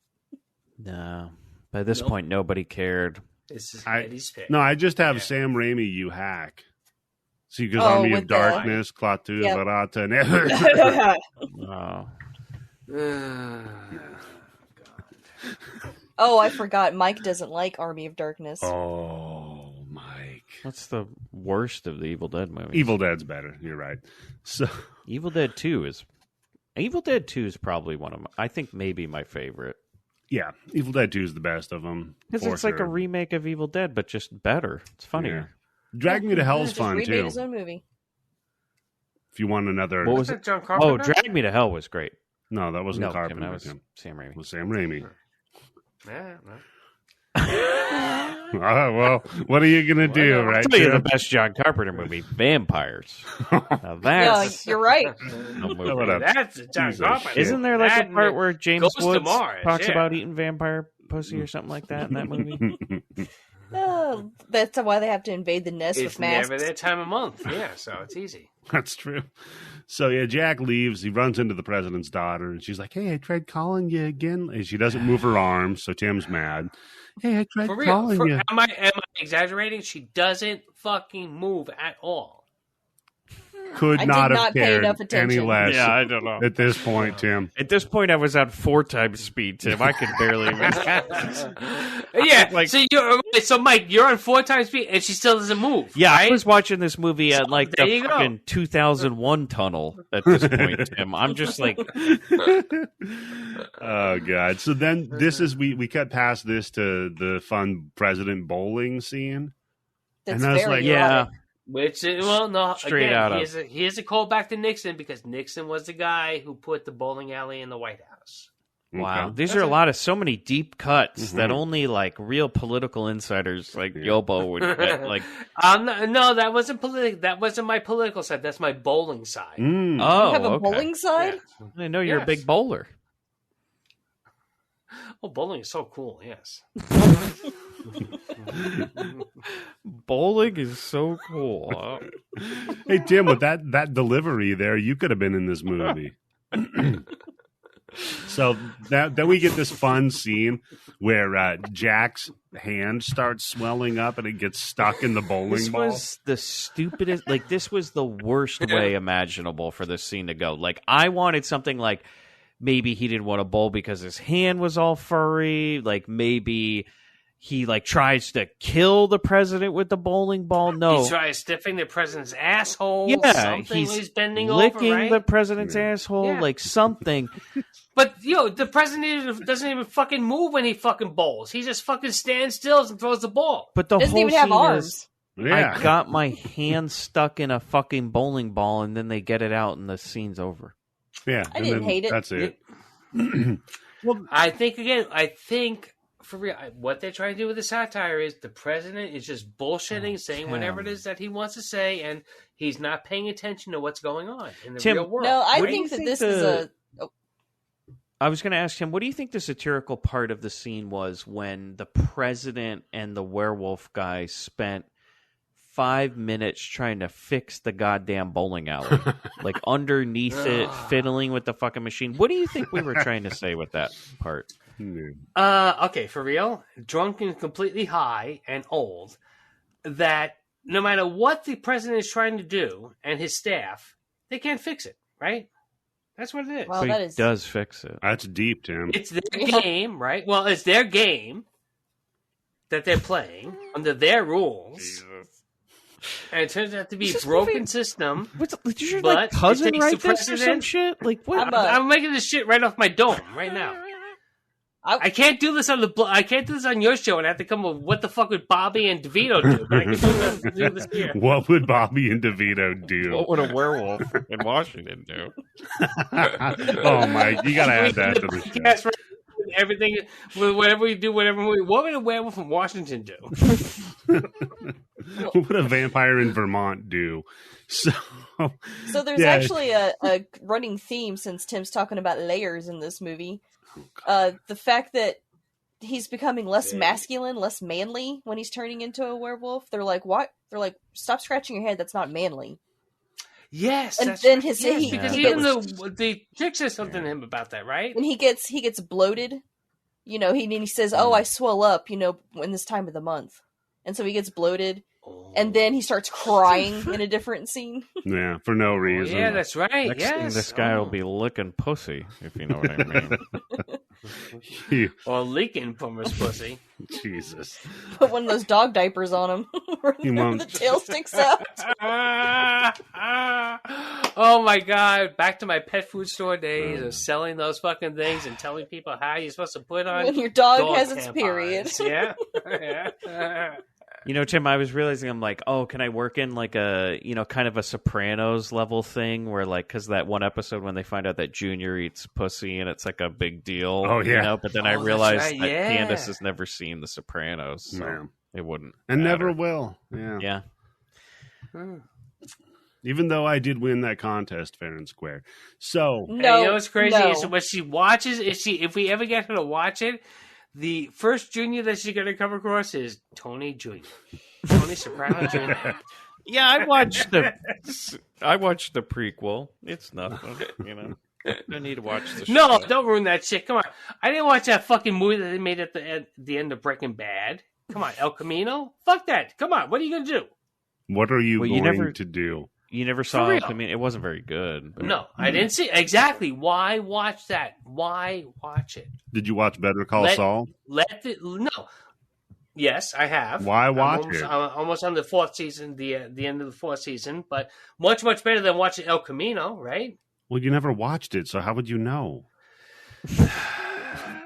No, by this point, nobody cared. This is Eddie's pick. No, I just have Sam Raimi. You hack. So he goes Army of Darkness, Klaatu, Barata, and Oh, I forgot. Mike doesn't like Army of Darkness. Oh, Mike. What's the worst of the Evil Dead movies? Evil Dead's better. You're right. So Evil Dead 2 is probably one of my, I think maybe my favorite. Yeah, Evil Dead 2 is the best of them. Because it's like a remake of Evil Dead, but just better. It's funnier. Yeah. Drag Me to Hell's fun, remade too. His own movie. If you want another... What was it? John Carpenter? Oh, Drag Me to Hell was great. No, that wasn't Carpenter. That was Sam Raimi. It was Sam Raimi. Yeah, Well, what are you going to do, right? I'll tell you the best John Carpenter movie, Vampires. Now that's... Yeah, you're right. That's a John Carpenter. Isn't there like a part where James Woods Mars, talks about eating vampire pussy or something like that in that movie? Oh, that's why they have to invade the nest It's with masks. never their time of month. Yeah, so it's easy. That's true. So yeah, Jack leaves. He runs into the president's daughter, and she's like, "Hey, I tried calling you again." And she doesn't move her arms, so Tim's mad. Hey, I tried For real. calling you. Am I exaggerating? She doesn't fucking move at all. Could I not did have not pay cared enough any attention. less. Yeah, I don't know. At this point, Tim. At this point, I was at 4 times speed, Tim. I could barely even. Yeah, so Mike, you're on 4 times speed, and she still doesn't move. Yeah, right? I was watching this movie at like there the you go. fucking 2001 tunnel at this point, Tim. I'm just like, Oh god. So then this is we cut past this to the fun president bowling scene. That's And I was very like, yeah. erotic. Which, well, no, Straight again, out of- here's a call back to Nixon, because Nixon was the guy who put the bowling alley in the White House. wow, Okay. these are a lot of so many deep cuts that only like real political insiders like Yobo would get. Like, No, that wasn't political. That wasn't my political side. That's my bowling side. Mm. oh, You have a okay. bowling side? Yeah. I know you're a Yes. big bowler. Oh, bowling is so cool. Yes. Bowling is so cool. Hey Tim, with that delivery there, you could have been in this movie. So then we get this fun scene where Jack's hand starts swelling up and it gets stuck in the bowling This ball. was the stupidest. Like, this was the worst way imaginable for this scene to go. Like, I wanted something like maybe he didn't want to bowl because his hand was all furry. Like, maybe he like tries to kill the president with the bowling ball. No, He tries stiffing the president's asshole. yeah, Something he's he's bending licking over, right? the president's asshole, Yeah. like something. But the president doesn't even fucking move when he fucking bowls. He just fucking stands still and throws the ball. But the Doesn't whole even have scene arms. is, Yeah. I got my hand stuck in a fucking bowling ball, and then they get it out, and the scene's over. Yeah. I and didn't then hate it. That's it. I think for real, what they're trying to do with the satire is the president is just bullshitting, saying whatever it is that he wants to say, and he's not paying attention to what's going on in the Tim, real world. No, I What do you think that think this is a. I was going to ask him, what do you think the satirical part of the scene was when the president and the werewolf guy spent 5 minutes trying to fix the goddamn bowling alley? Like, underneath it, fiddling with the fucking machine. What do you think we were trying to say with that part? Okay, for real, drunk and completely high and old, that no matter what the president is trying to do and his staff, they can't fix it, right? That's what it is. Well, So that he is. does fix it. That's deep, Tim. It's their game, right? Well, it's their game that they're playing under their rules. And it turns out to be a This broken movie- system. Did your But like it cousin takes write the this or some president- shit? Like, what? I'm making this shit right off my dome right now. I can't do this on I can't do this on your show, and I have to come with what the fuck would Bobby and DeVito do? But I can do this here. What would Bobby and DeVito do? What would a werewolf in Washington do? Oh my! You gotta add that to the show. Podcast, right? Everything, whatever we do, whatever we. What would a werewolf from Washington do? What would a vampire in Vermont do? So So there's yeah. actually a running theme since Tim's talking about layers in this movie. The fact that he's becoming less masculine, less manly when he's turning into a werewolf. They're like, what? They're like, stop scratching your head. That's not manly. Yes, And that's then right. his- Yes, he- because he even gets- the chick says something to him about that, right? When he gets bloated, you know, he says, "Oh, I swell up," you know, in this time of the month, and so he gets bloated, and then he starts crying in a different scene. yeah, for no reason. Yeah, that's right. Next thing, Yes, this guy will be licking pussy, if you know what I mean. or leaking from his pussy. Jesus. Put one of those dog diapers on him, where He won't. the tail sticks out. Oh my god! Back to my pet food store days of selling those fucking things and telling people how you're supposed to put on When your dog has its tampons. period. Yeah, yeah. You know, Tim, I was realizing, I'm like, oh, can I work in like a, you know, kind of a Sopranos level thing where like, because that one episode when they find out that Junior eats pussy and it's like a big deal. Oh, yeah. You know? But then I that's realized right, that yeah. Candice has never seen the Sopranos, so Yeah. it wouldn't. And matter. never will. Yeah. Yeah. Even though I did win that contest fair and square. So No, you know what's crazy no. is when she watches. If we ever get her to watch it, The first junior that she's going to come across is Tony Jr. Tony Soprano Jr. Yeah, I watched the prequel. It's nothing, you know. I need to watch the show. No, don't ruin that shit. Come on. I didn't watch that fucking movie that they made at the end of Breaking Bad. Come on, El Camino? Fuck that. Come on. What are you going to do? What are you going to do? You never saw it? I mean, it wasn't very good. But... No, I didn't see it. Exactly. Why watch that? Why watch it? Did you watch Better Call Saul? No. Yes, I have. Why watch it? I'm almost on the fourth season, the end of the fourth season, but much, much better than watching El Camino, right? Well, you never watched it, so how would you know?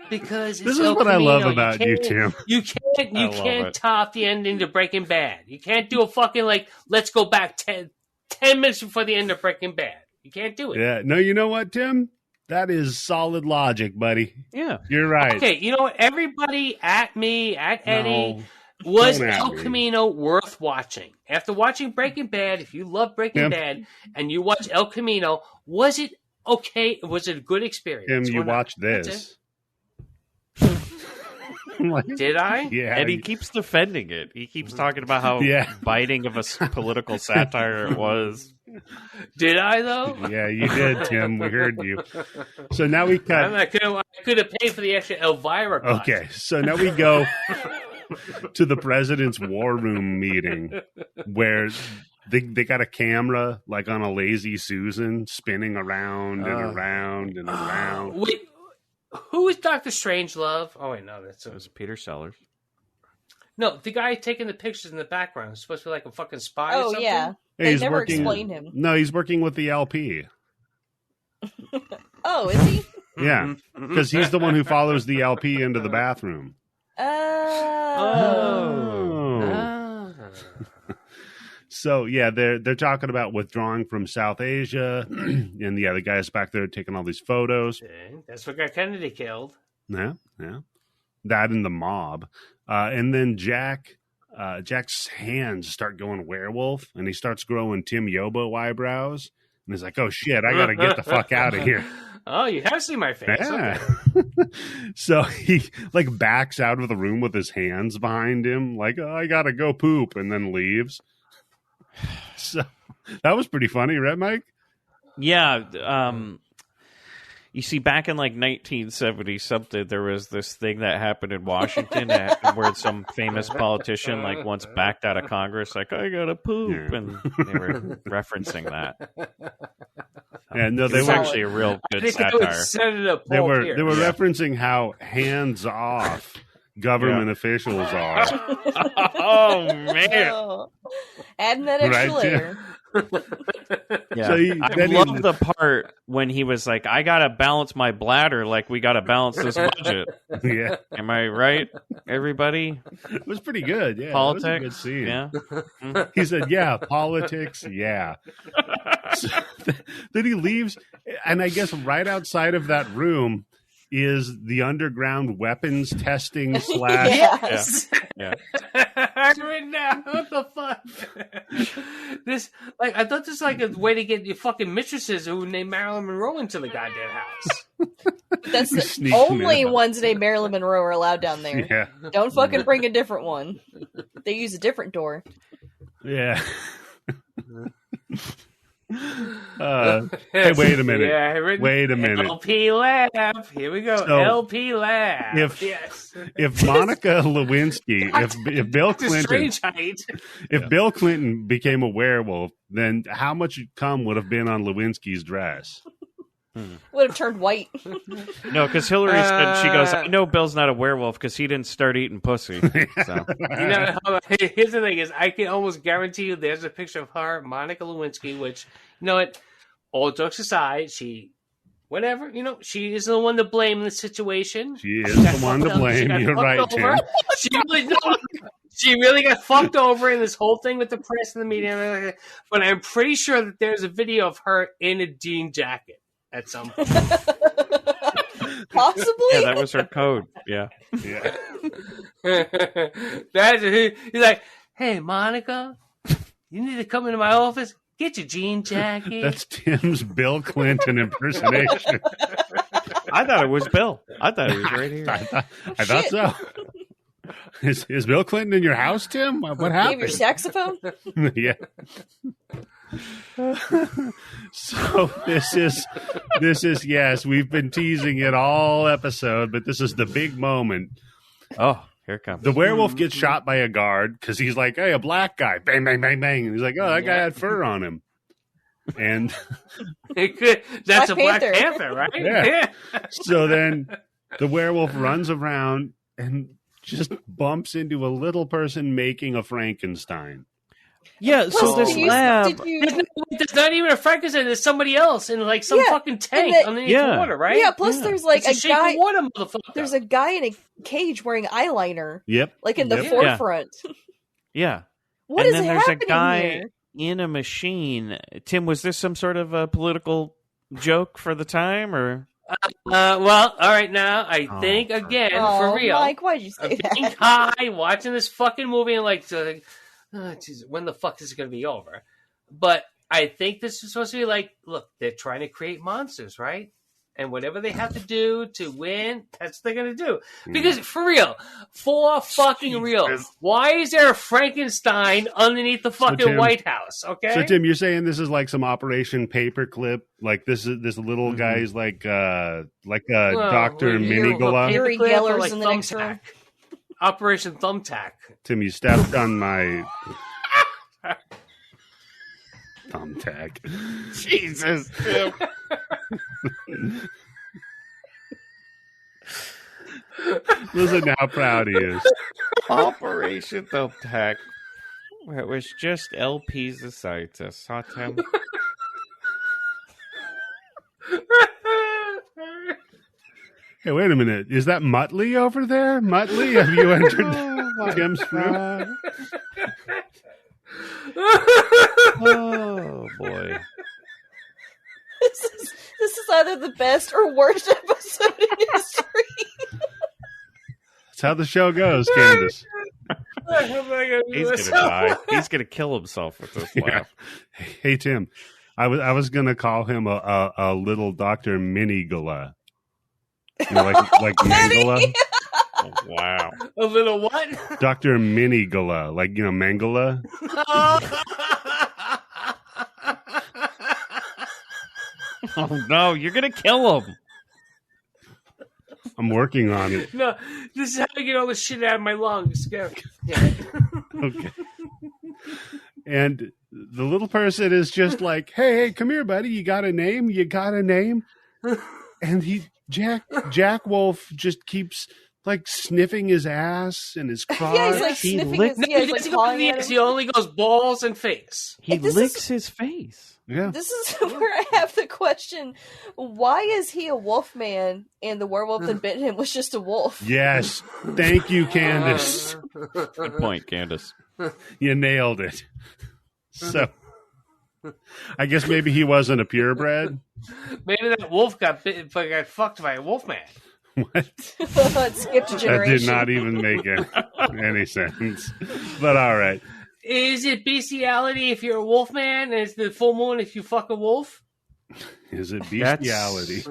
Because this is what I love about you, Tim. You can't top the ending to Breaking Bad. You can't do a fucking let's go back 10 minutes before the end of Breaking Bad. You can't do it. Yeah. No, you know what, Tim? That is solid logic, buddy. Yeah. You're right. Okay, you know what? Everybody at me, at Eddie, was El Camino worth watching? After watching Breaking Bad, if you love Breaking Bad and you watch El Camino, was it okay? Was it a good experience? Tim, you watched this. Did I? Yeah. And he keeps defending it. He keeps talking about how biting of a political satire it was. Did I, though? Yeah, you did, Tim. We heard you. So now we cut. I could have paid for the extra Elvira cut. Okay, so now we go to the president's war room meeting where they got a camera like on a Lazy Susan spinning around and around and around. Wait, who is Dr. Strangelove? Oh, wait, no, that was Peter Sellers. No, the guy taking the pictures in the background is supposed to be like a fucking spy or something? Yeah. They never explained him. No, he's working with the LP. Oh, is he? Yeah, because he's the one who follows the LP into the bathroom. Oh. So yeah, they're talking about withdrawing from South Asia, and the guy's back there taking all these photos. That's what got Kennedy killed. Yeah, that and the mob, and then Jack's hands start going werewolf, and he starts growing Tim Yobo eyebrows, and he's like, "Oh shit, I gotta get the fuck out of here." Oh, you have seen my face. Yeah. Okay. So he backs out of the room with his hands behind him, like, "Oh, I gotta go poop," and then leaves. So that was pretty funny, right, Mike? Yeah. You see, back in 1970 something, there was this thing that happened in Washington where some famous politician once backed out of Congress, I gotta poop, and they were referencing that. Yeah, no, they were actually a real good satire. They were referencing how hands off government officials are. Oh man! Adding that extra layer. Yeah. So I love the part when he was like, "I gotta balance my bladder like we gotta balance this budget." Yeah, am I right, everybody? It was pretty good. Yeah, politics. It was a good scene. Yeah, he said, "Yeah, politics." Yeah. So, then he leaves, and I guess right outside of that room is the underground weapons testing / Yes. Yeah. Right now, what the fuck? This, I thought this was like a way to get your fucking mistresses who named Marilyn Monroe into the goddamn house. That's the only ones named Marilyn Monroe are allowed down there. Yeah. Don't fucking bring a different one. They use a different door. Yeah. Hey, wait a minute. Yeah, wait a minute. LP Lab. Here we go. So, LP Lab. If Monica Lewinsky, if Bill Clinton, if Bill Clinton became a werewolf, then how much cum would have been on Lewinsky's dress? Would have turned white. No, because Hillary said, she goes, "I know Bill's not a werewolf because he didn't start eating pussy." So. Here's the thing: is I can almost guarantee you there's a picture of her, Monica Lewinsky. Which, you know what? All jokes aside, she is the one to blame in the situation. She is the one to blame. You're right, Tim. She really got fucked over in this whole thing with the press and the media. But I'm pretty sure that there's a video of her in a jean jacket. At some point. Possibly? Yeah, that was her code. Yeah. He's like, "Hey, Monica, you need to come into my office. Get your jean jacket." That's Tim's Bill Clinton impersonation. I thought it was Bill. I thought he was right here. I thought so. Is Bill Clinton in your house, Tim? What You have happened? your saxophone? Yeah. So this is yes, we've been teasing it all episode, but this is the big moment. Oh, here it comes. The werewolf gets shot by a guard because he's like, hey, a black guy. Bang, bang, bang, bang. And he's like, oh, that guy had fur on him. And that's Black a Black Panther. Panther, right? Yeah. So then the werewolf runs around and just bumps into a little person making a Frankenstein. Yeah, so Plus, this did you- lab. There's not even a Frankenstein. There's somebody else in like some Yeah, fucking tank and underneath yeah. the water, right? Yeah, plus there's like It's a shape of guy. water, motherfucker. There's a guy in a cage wearing eyeliner, Yep. like in the Yep. forefront. Yeah. What And is then there's a happening guy here? in a machine. Tim, was this some sort of a political joke for the time, or? Well, all right, now I Oh, think again Oh, for real. Mike, why'd you say I'm being that? high, watching this fucking movie, and like, geez, when the fuck is it going to be over? But I think this is supposed to be like, look, they're trying to create monsters, right? And whatever they have to do to win, that's what they're going to do. Because for real, for fucking real, why is there a Frankenstein underneath the fucking Tim- White House? Okay. So Tim, you're saying this is like some Operation Paperclip? Like this Mm-hmm. guy's like Dr. Well, Minigula? Yuri Paperclip or, Geller's in the next room. Thumbtack. Operation Thumbtack. Tim, you stepped on my thumbtack. Jesus, Tim. Listen how proud he is. Operation Thumbtack. It was just LP's aside to satire. Hey, wait a minute. Is that Muttley over there? Muttley, have you entered Tim's room? Oh boy. This is either the best or worst episode in history. That's how the show goes, Candice. He's gonna die. He's gonna kill himself with this Yeah. laugh. Hey, Tim, I was gonna call him a little Dr. Minigula. You know, like Mangala? Oh, wow. A little what? Dr. Minigula, like, you know, Mangala? Oh no, you're gonna kill him. I'm working on it. No, this is how I get all the shit out of my lungs. Go. Yeah. Okay. And the little person is just like, hey, come here, buddy. You got a name? You got a name? And Jack Wolf just keeps like sniffing his ass and his crotch. Yeah, he's like He sniffing licked- his. No, Yeah, he he's like doesn't go to pawing the at ass. him. He only goes balls and face. He This licks is- his face. Yeah. This is where I have the question: why is he a wolf man and the werewolf that bit him was just a wolf? Yes. Thank you, Candice. Good point, Candice. You nailed it. So I guess maybe he wasn't a purebred. Maybe that wolf got fucked by a wolf man. What? It skipped a That generation. did not even make any sense. But all right. Is it bestiality if you're a wolf man? And it's the full moon if you fuck a wolf? Is it That's bestiality?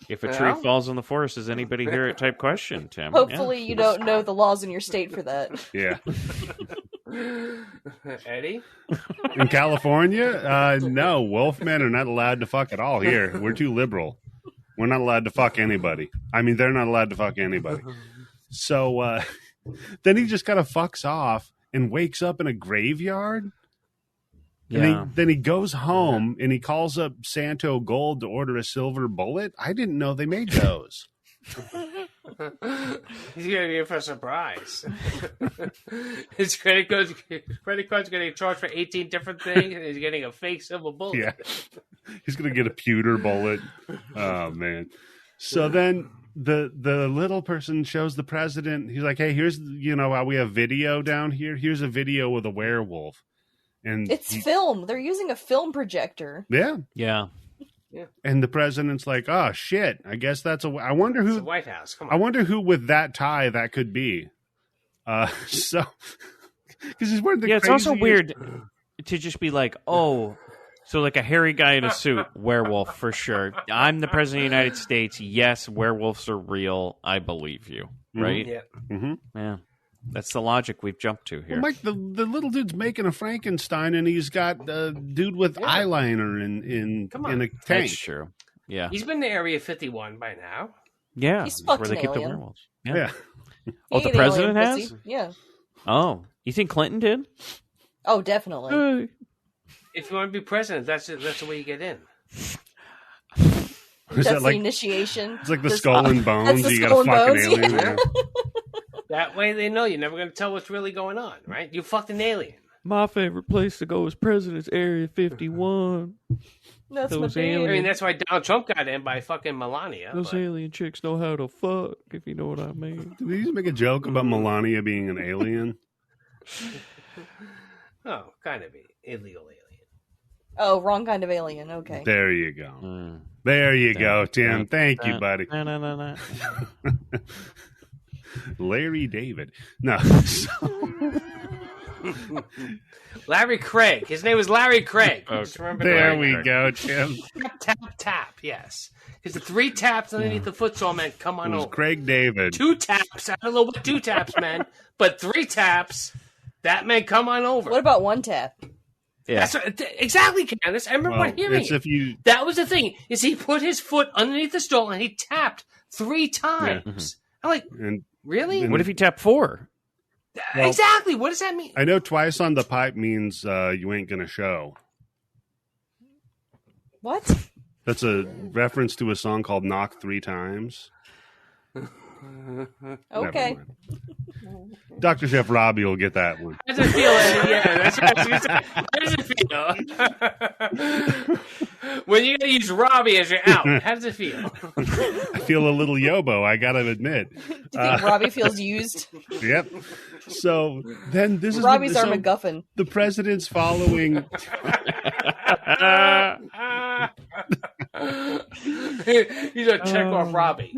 If a tree falls in the forest, does anybody hear it? Type question, Tim. Hopefully, you don't know the laws in your state for that. Yeah. Eddie? In California, no, wolfmen are not allowed to fuck at all here. We're too liberal. We're not allowed to fuck anybody. I mean, they're not allowed to fuck anybody. So then he just kind of fucks off and wakes up in a graveyard. Yeah. And then he goes home and he calls up Santo Gold to order a silver bullet. I didn't know they made those. He's gonna be in for a surprise. His credit card's getting charged for 18 different things, and he's getting a fake silver bullet. Yeah. He's going to get a pewter bullet. Oh, man. So then the little person shows the president. He's like, hey, here's, we have video down here. Here's a video with a werewolf. And It's film. They're using a film projector. Yeah. Yeah. And the president's like, oh, shit. I guess that's I wonder It's who. the White House. Come on. I wonder who with that tie that could be. So, because he's wearing the Yeah, it's also craziest- weird to just be like, oh, So like a hairy guy in a suit, werewolf for sure. I'm the president of the United States. Yes, werewolves are real. I believe you. Right? Yeah. Mm-hmm. Yeah. That's the logic we've jumped to here. Well, Mike, the little dude's making a Frankenstein, and he's got a dude with eyeliner in a tank. That's true. Yeah. He's been to Area 51 by now. Yeah. He's That's fucked where they an keep the alien. werewolves. Yeah. Oh, the president has? Yeah. Oh. You think Clinton did? Oh, definitely. If you want to be president, that's the way you get in. Is That's that like the initiation. it's like the skull and bones? the You got skull a and fucking bones, alien. yeah. That way they know you're never going to tell what's really going on, right? You fucked an alien. My favorite place to go is President's Area 51. That's Those my aliens. I mean, that's why Donald Trump got in by fucking Melania. Those but- alien chicks know how to fuck, if you know what I mean. Did he just make a joke about Melania being an alien? Oh, kind of illegal alien. Oh, wrong kind of alien. Okay. There you go. There you go, Tim. Thank you, buddy. No. Larry David. No. Larry Craig. His name was Larry Craig. Just remember There that. we go, Tim. Tap. Yes. Because the 3 taps underneath the futsal meant come on It was over. Craig David. 2 taps. I don't know what 2 taps meant, but 3 taps, that meant come on over. What about 1 tap? Yeah. That's what, exactly, Candice. I remember hearing it's it. if you That was the thing, is he put his foot underneath the stall and he tapped 3 times. I'm like, and really? and- What if you tap 4? Exactly. What does that mean? I know twice on the pipe means you ain't gonna show. What? That's a reference to a song called "Knock 3 Times." Okay. Dr. Chef Robbie will get that one. How does it feel, Eddie? Yeah, that's what I was gonna say. How does it feel? When you gotta use Robbie as your out, how does it feel? I feel a little yobo, I gotta admit. Do you think Robbie feels used? Yep. So then this is Robbie's our so MacGuffin. the president's following. He's a check off Robbie.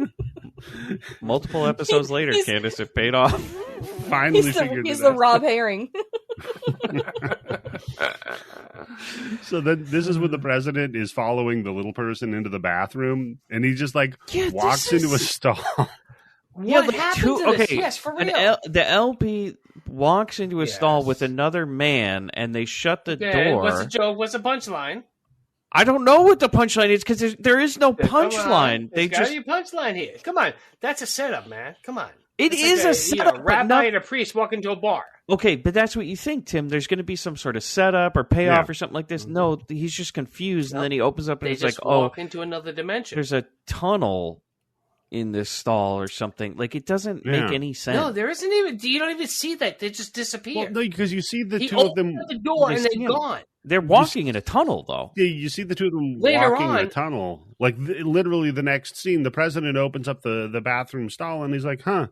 Multiple episodes later, Candice, it paid off. Finally He's figured the it out. Rob Herring. So then this is when the president is following the little person into the bathroom, and he just like walks into a stall. What happened to this? Yes, for real. The LP walks into a stall with another man, and they shut the door. What's the joke? What's the punchline? I don't know what the punchline is because there is no punchline. They There's gotta just be a punchline here. Come on, that's a setup, man. Come on. it It's is like a setup. but rabbi not- and a priest walk into a bar. Okay, but that's what you think, Tim. There's going to be some sort of setup or payoff Yeah. or something like this. No, he's just confused, and then he opens up and They he's like, just "Oh, walk into another dimension. there's a tunnel in this stall or something." Like it doesn't make any sense. No, there isn't even. You don't even see that. They just disappear. Well, no, because you see the he two of opened them. the door they and they're stand. gone. They're walking in a tunnel, though. Yeah, you see the two of them Later walking in a on- tunnel. Like literally, the next scene, the president opens up the bathroom stall, and he's like, "Huh,"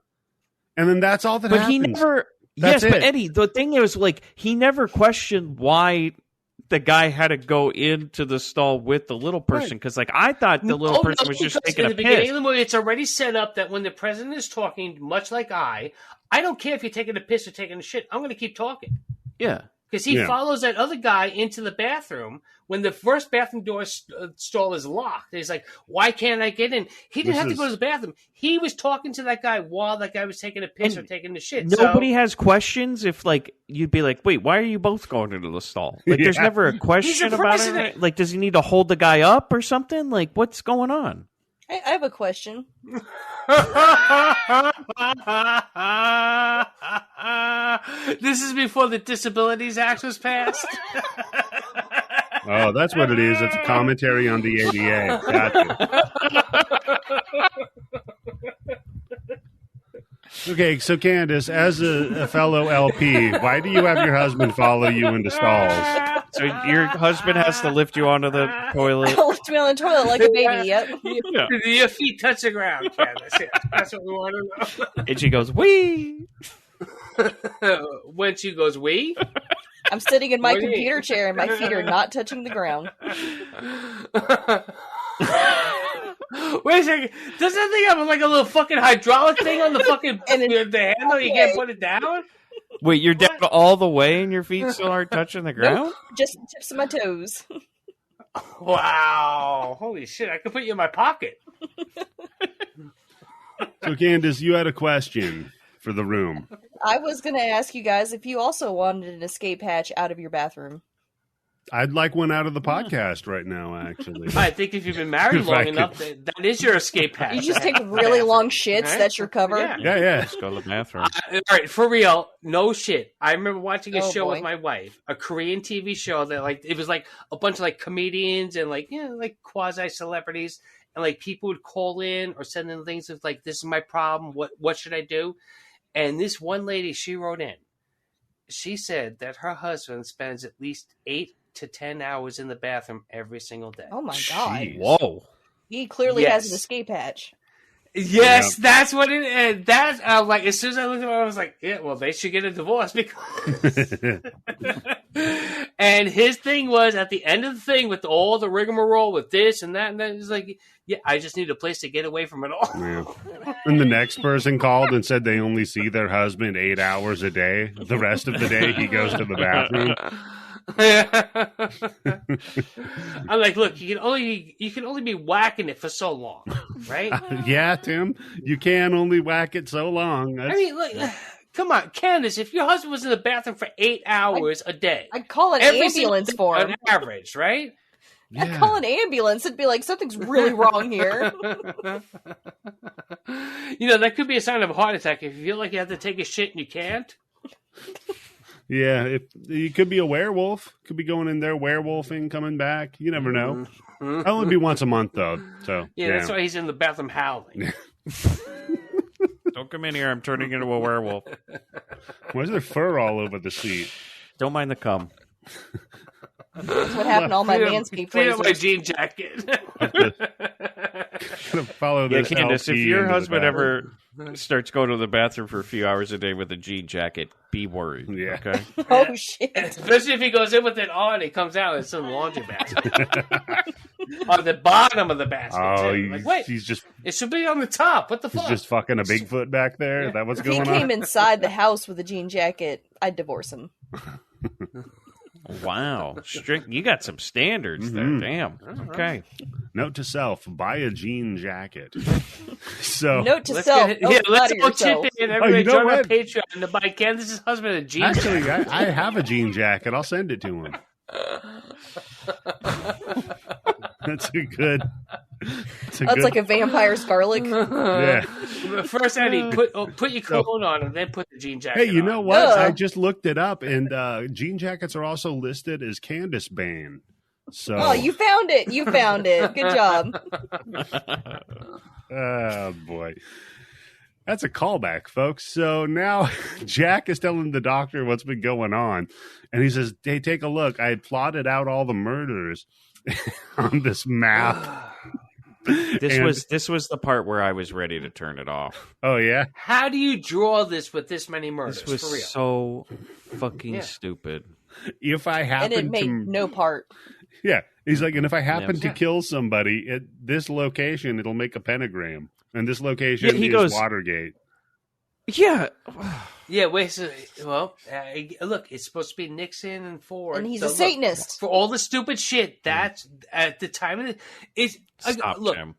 and then that's all that But happens. he never. That's yes, but it. Eddie, the thing is, like, he never questioned why the guy had to go into the stall with the little person because, like, I thought the little person was just because taking in a the beginning piss. of the movie, it's already set up that when the president is talking, much like I don't care if you're taking a piss or taking a shit. I'm going to keep talking. Yeah. Because he Yeah. follows that other guy into the bathroom when the first bathroom door stall is locked. He's like, why can't I get in? He didn't This have to is- go to the bathroom. He was talking to that guy while that guy was taking a piss or taking the shit. Nobody has questions if, like, you'd be like, wait, why are you both going into the stall? Like, there's Yeah. never a question about president. it. Like, does he need to hold the guy up or something? Like, what's going on? I have a question. This is before the Disabilities Act was passed. Oh, that's what it is. It's a commentary on the ADA. Gotcha. Okay, so Candice, as a fellow LP, why do you have your husband follow you into stalls? So your husband has to lift you onto the toilet. Lift me on the toilet like a baby. Yep. Yeah. Your feet touch the ground, Candice. Yeah, that's what we want to know. And she goes, wee. When she goes, we? I'm sitting in my What do you computer mean? chair and my feet are not touching the ground. Wait a second. Does that thing have like a little fucking hydraulic thing on the fucking And the handle? You can't put it down? Wait, you're down all the way and your feet still aren't touching the ground? Just tips of my toes. Wow. Holy shit. I could put you in my pocket. So, Candice, you had a question for the room. I was going to ask you guys if you also wanted an escape hatch out of your bathroom. I'd like one out of the podcast right now, actually. I think if you've been married long enough, that is your escape hatch. You just take really long shits. Right? That's your cover. Yeah. Let's go to the bathroom. All right, for real, no shit. I remember watching a show boy. with my wife, a Korean TV show that like it was like a bunch of like comedians and like like quasi celebrities, and like people would call in or send in things of like, this is my problem. What should I do? And this one lady, she wrote in. She said that her husband spends at least 8 to 10 hours in the bathroom every single day. Oh my God. Jeez. Whoa. He clearly has an escape hatch. Yes, that's what it is. That's like as soon as I looked at it, I was like, yeah, well, they should get a divorce because. And his thing was at the end of the thing with all the rigmarole with this and that, it's like, yeah, I just need a place to get away from it all. Yeah. And the next person called and said they only see their husband 8 hours a day. The rest of the day, he goes to the bathroom. I'm like, look, you can only be whacking it for so long, right? Yeah, Tim, you can only whack it so long. I mean, look, come on, Candice, if your husband was in the bathroom for 8 hours a day, I'd call an every ambulance single for day him. on average, right? Yeah. I'd call an ambulance and be like, something's really wrong here. That could be a sign of a heart attack if you feel like you have to take a shit and you can't. Yeah, you could be a werewolf. Could be going in there werewolfing, coming back. You never know. Mm-hmm. That'll only be once a month, though. So Yeah, that's why he's in the bathroom howling. Don't come in here. I'm turning into a werewolf. Why is there fur all over the seat? Don't mind the cum. That's what happened to all my Manscaped Clean up my razors. jean jacket. Gonna follow Yeah, this Candice, if LP your into the husband bathroom. ever starts going to the bathroom for a few hours a day with a jean jacket, be worried. Yeah. Okay. Oh, shit. Especially if he goes in with it on, he comes out in some laundry basket. On the bottom of the basket. Oh, too. Like, wait, he's just it should be on the top. What the fuck? just fucking a Bigfoot back there. Is that what's If he going came on? inside the house with a jean jacket, I'd divorce him. Wow. Strict. You got some standards there. Damn. Okay. Note to self: buy a jean jacket. So Note to Let's self, get, don't let's flatter all yourself. chip in. Everybody you know join our what? Patreon to buy Candice's husband a jean actually, jacket. I have a jean jacket. I'll send it to him. That's a good. That's like a vampire's garlic. Yeah. First, Eddie, put your cologne on and then put the jean jacket Hey, you on. know what? Ugh. I just looked it up, and jean jackets are also listed as Candice Bane. So, Oh, you found it. You found it. Good job. oh boy, that's a callback, folks. So now Jack is telling the doctor what's been going on, and he says, "Hey, take a look. I plotted out all the murders on this map." This was the part where I was ready to turn it off. Oh yeah, How do you draw this with this many murders? This was for real? so fucking Yeah. stupid. if I And happen it made to, no part. yeah, he's like, and if I happen Yeah. to kill somebody at this location, it'll make a pentagram, and this location he is goes- Watergate. Yeah. Yeah, wait. So, well, look, it's supposed to be Nixon and Ford, And he's so a look, Satanist. for all the stupid shit. That's at the time of it. It's Stop, look. Jim.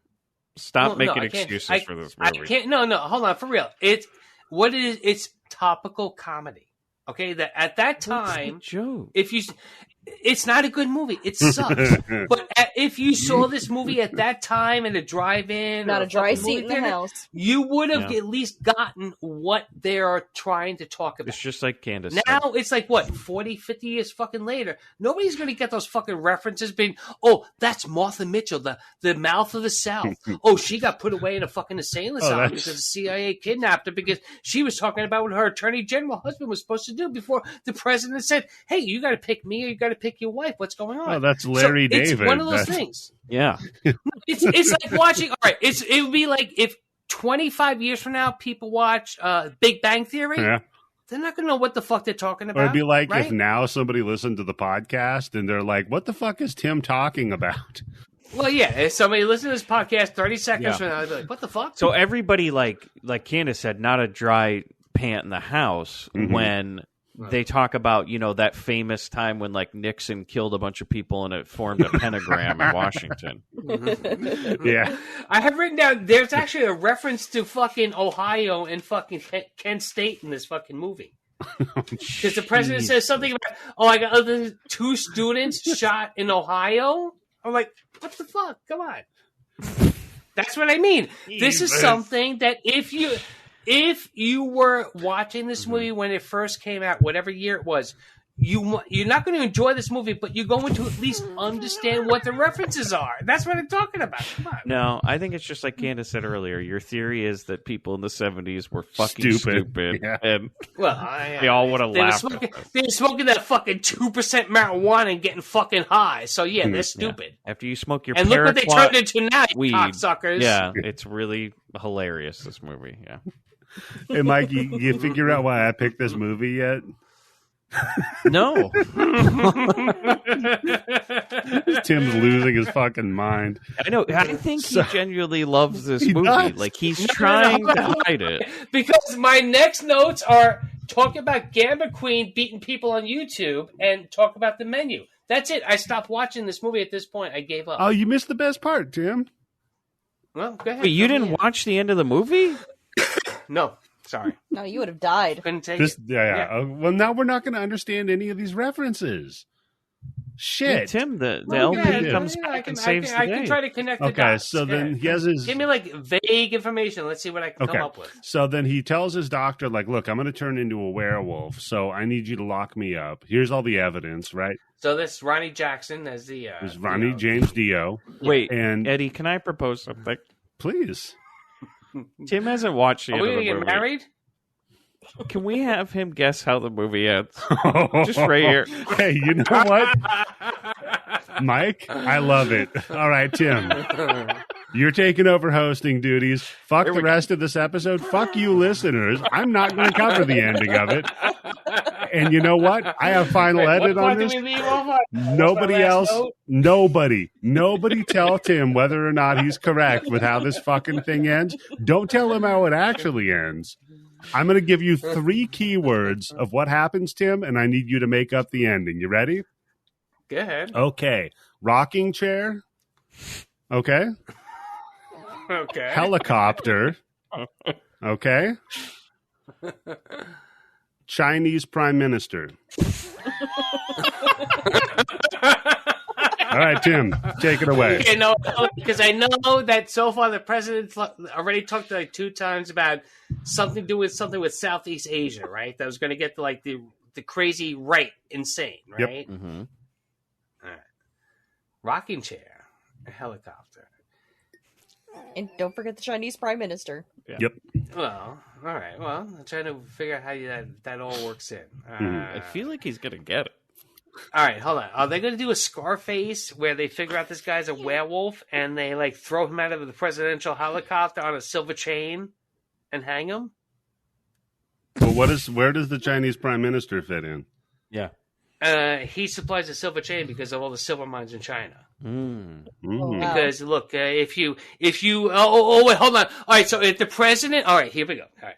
Stop No, making I can't- excuses for this I movie. can't. No, hold on. For real, it's what it is. It's topical comedy. Okay, that at that time, Joe. if you, it's not a good movie. It sucks. But if you saw this movie at that time in a drive-in, Not or a dry fucking seat movie in the theater, house. you would have Yeah. at least gotten what they're trying to talk about. It's just like Candice said. Now it's like, what, 40, 50 years fucking later. Nobody's going to get those fucking references being, oh, that's Martha Mitchell, the mouth of the South. Oh, she got put away in a fucking insane asylum that's- because the CIA kidnapped her because she was talking about what her attorney general husband was supposed to do before the president said, hey, you got to pick me or you got to pick your wife. What's going on? Oh, that's Larry So David. It's one of those That's- things. Yeah. It's like watching, all right, it would be like if 25 years from now people watch Big Bang Theory. Yeah. They're not going to know what the fuck they're talking about. Or it'd be like right? if now somebody listened to the podcast and they're like, what the fuck is Tim talking about? Well, yeah, if somebody listens to this podcast 30 seconds Yeah. from now, they'll be like, what the fuck? So everybody, like Candice said, not a dry pant in the house Mhm. when they talk about, that famous time when like Nixon killed a bunch of people and it formed a pentagram in Washington. Yeah. I have written down, there's actually a reference to fucking Ohio and fucking Kent State in this fucking movie. Because the president says something about, I got other 2 students shot in Ohio. I'm like, what the fuck? Come on. That's what I mean. This is something that if you were watching this movie when it first came out, whatever year it was, you're not going to enjoy this movie, but you're going to at least understand what the references are. That's what I'm talking about. Come on. No, I think it's just like Candice said earlier. Your theory is that people in the 70s were fucking stupid. Yeah. And well, they all would have laughed. They were smoking that fucking 2% marijuana and getting fucking high. So, yeah, they're stupid. Yeah. After you smoke your and look what they turned into now, you cocksuckers. Yeah, it's really hilarious, this movie. Yeah. Hey, Mike, you figure out why I picked this movie yet? No. Tim's losing his fucking mind. I know. I think he genuinely loves this movie. Does. Like, he's trying to hide it. Because my next notes are talk about Gambit Queen beating people on YouTube and talk about the menu. That's it. I stopped watching this movie at this point. I gave up. Oh, you missed the best part, Tim. Well, go ahead. Wait, you didn't watch the end of the movie? No. Sorry. No, you would have died. Couldn't take This, it. yeah. Well, now we're not going to understand any of these references. Shit. Yeah, Tim, the Well, LP yeah, comes back and saves the I day. can try to connect the Okay, dots. so then he has his... Give me, like, vague information. Let's see what I can come up with. So then he tells his doctor, like, look, I'm going to turn into a werewolf, so I need you to lock me up. Here's all the evidence, right? So that's Ronnie Jackson as the... There's Ronnie James Dio. Wait, and Eddie, can I propose something? Please. Tim hasn't watched the Are end we of going the to movie. get married? Can we have him guess how the movie ends? Just right here. Hey, you know what? Mike, I love it. All right, Tim. You're taking over hosting duties. Fuck the rest of this episode. Fuck you, listeners. I'm not going to cover the ending of it. And you know what? I have final edit on this. Nobody else, nobody tell Tim whether or not he's correct with how this fucking thing ends. Don't tell him how it actually ends. I'm going to give you 3 keywords of what happens, Tim, and I need you to make up the ending. You ready? Go ahead. Okay. Rocking chair. Okay. Okay. Helicopter. Okay. Chinese Prime Minister. All right, Tim, take it away. Okay, no, because I know that so far the president already talked like 2 times about something to do with Southeast Asia, right? That was going to get to like the crazy right, insane, right? Yep. Mm-hmm. All right. Rocking chair, a helicopter. And don't forget the Chinese Prime Minister. Yeah. Yep. Well, all right. Well, I'm trying to figure out how that all works in. I feel like he's going to get it. All right, hold on. Are they going to do a Scarface where they figure out this guy's a werewolf and they like throw him out of the presidential helicopter on a silver chain and hang him? Well, where does the Chinese Prime Minister fit in? Yeah. He supplies a silver chain because of all the silver mines in China. Mm. Wow. Because look, if you wait, hold on. All right, so if the president, all right, here we go. All right,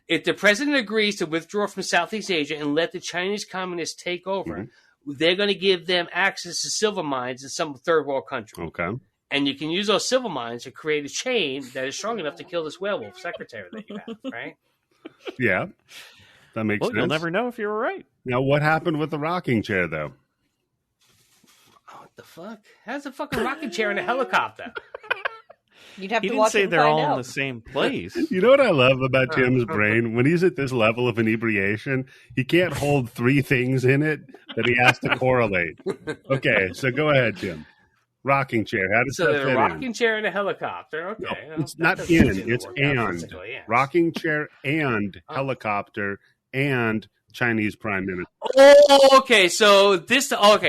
if the president agrees to withdraw from Southeast Asia and let the Chinese communists take over, they're going to give them access to silver mines in some third world country. Okay. And you can use those silver mines to create a chain that is strong enough to kill this werewolf secretary that you have, right? Yeah. That makes sense. You'll never know if you were right. Now, what happened with the rocking chair, though? What the fuck? How's a fucking rocking chair in a helicopter? You'd have He to didn't watch say it and they're find all out. in the same place. You know what I love about Tim's brain? When he's at this level of inebriation, he can't hold 3 things in it that he has to correlate. Okay, so go ahead, Tim. Rocking chair. How does So that there's fit a rocking in? chair in a helicopter. Okay. No, well, it's that not doesn't in. seem to It's work out and. physically, yeah. Rocking chair and helicopter and Chinese Prime Minister. Oh, okay. So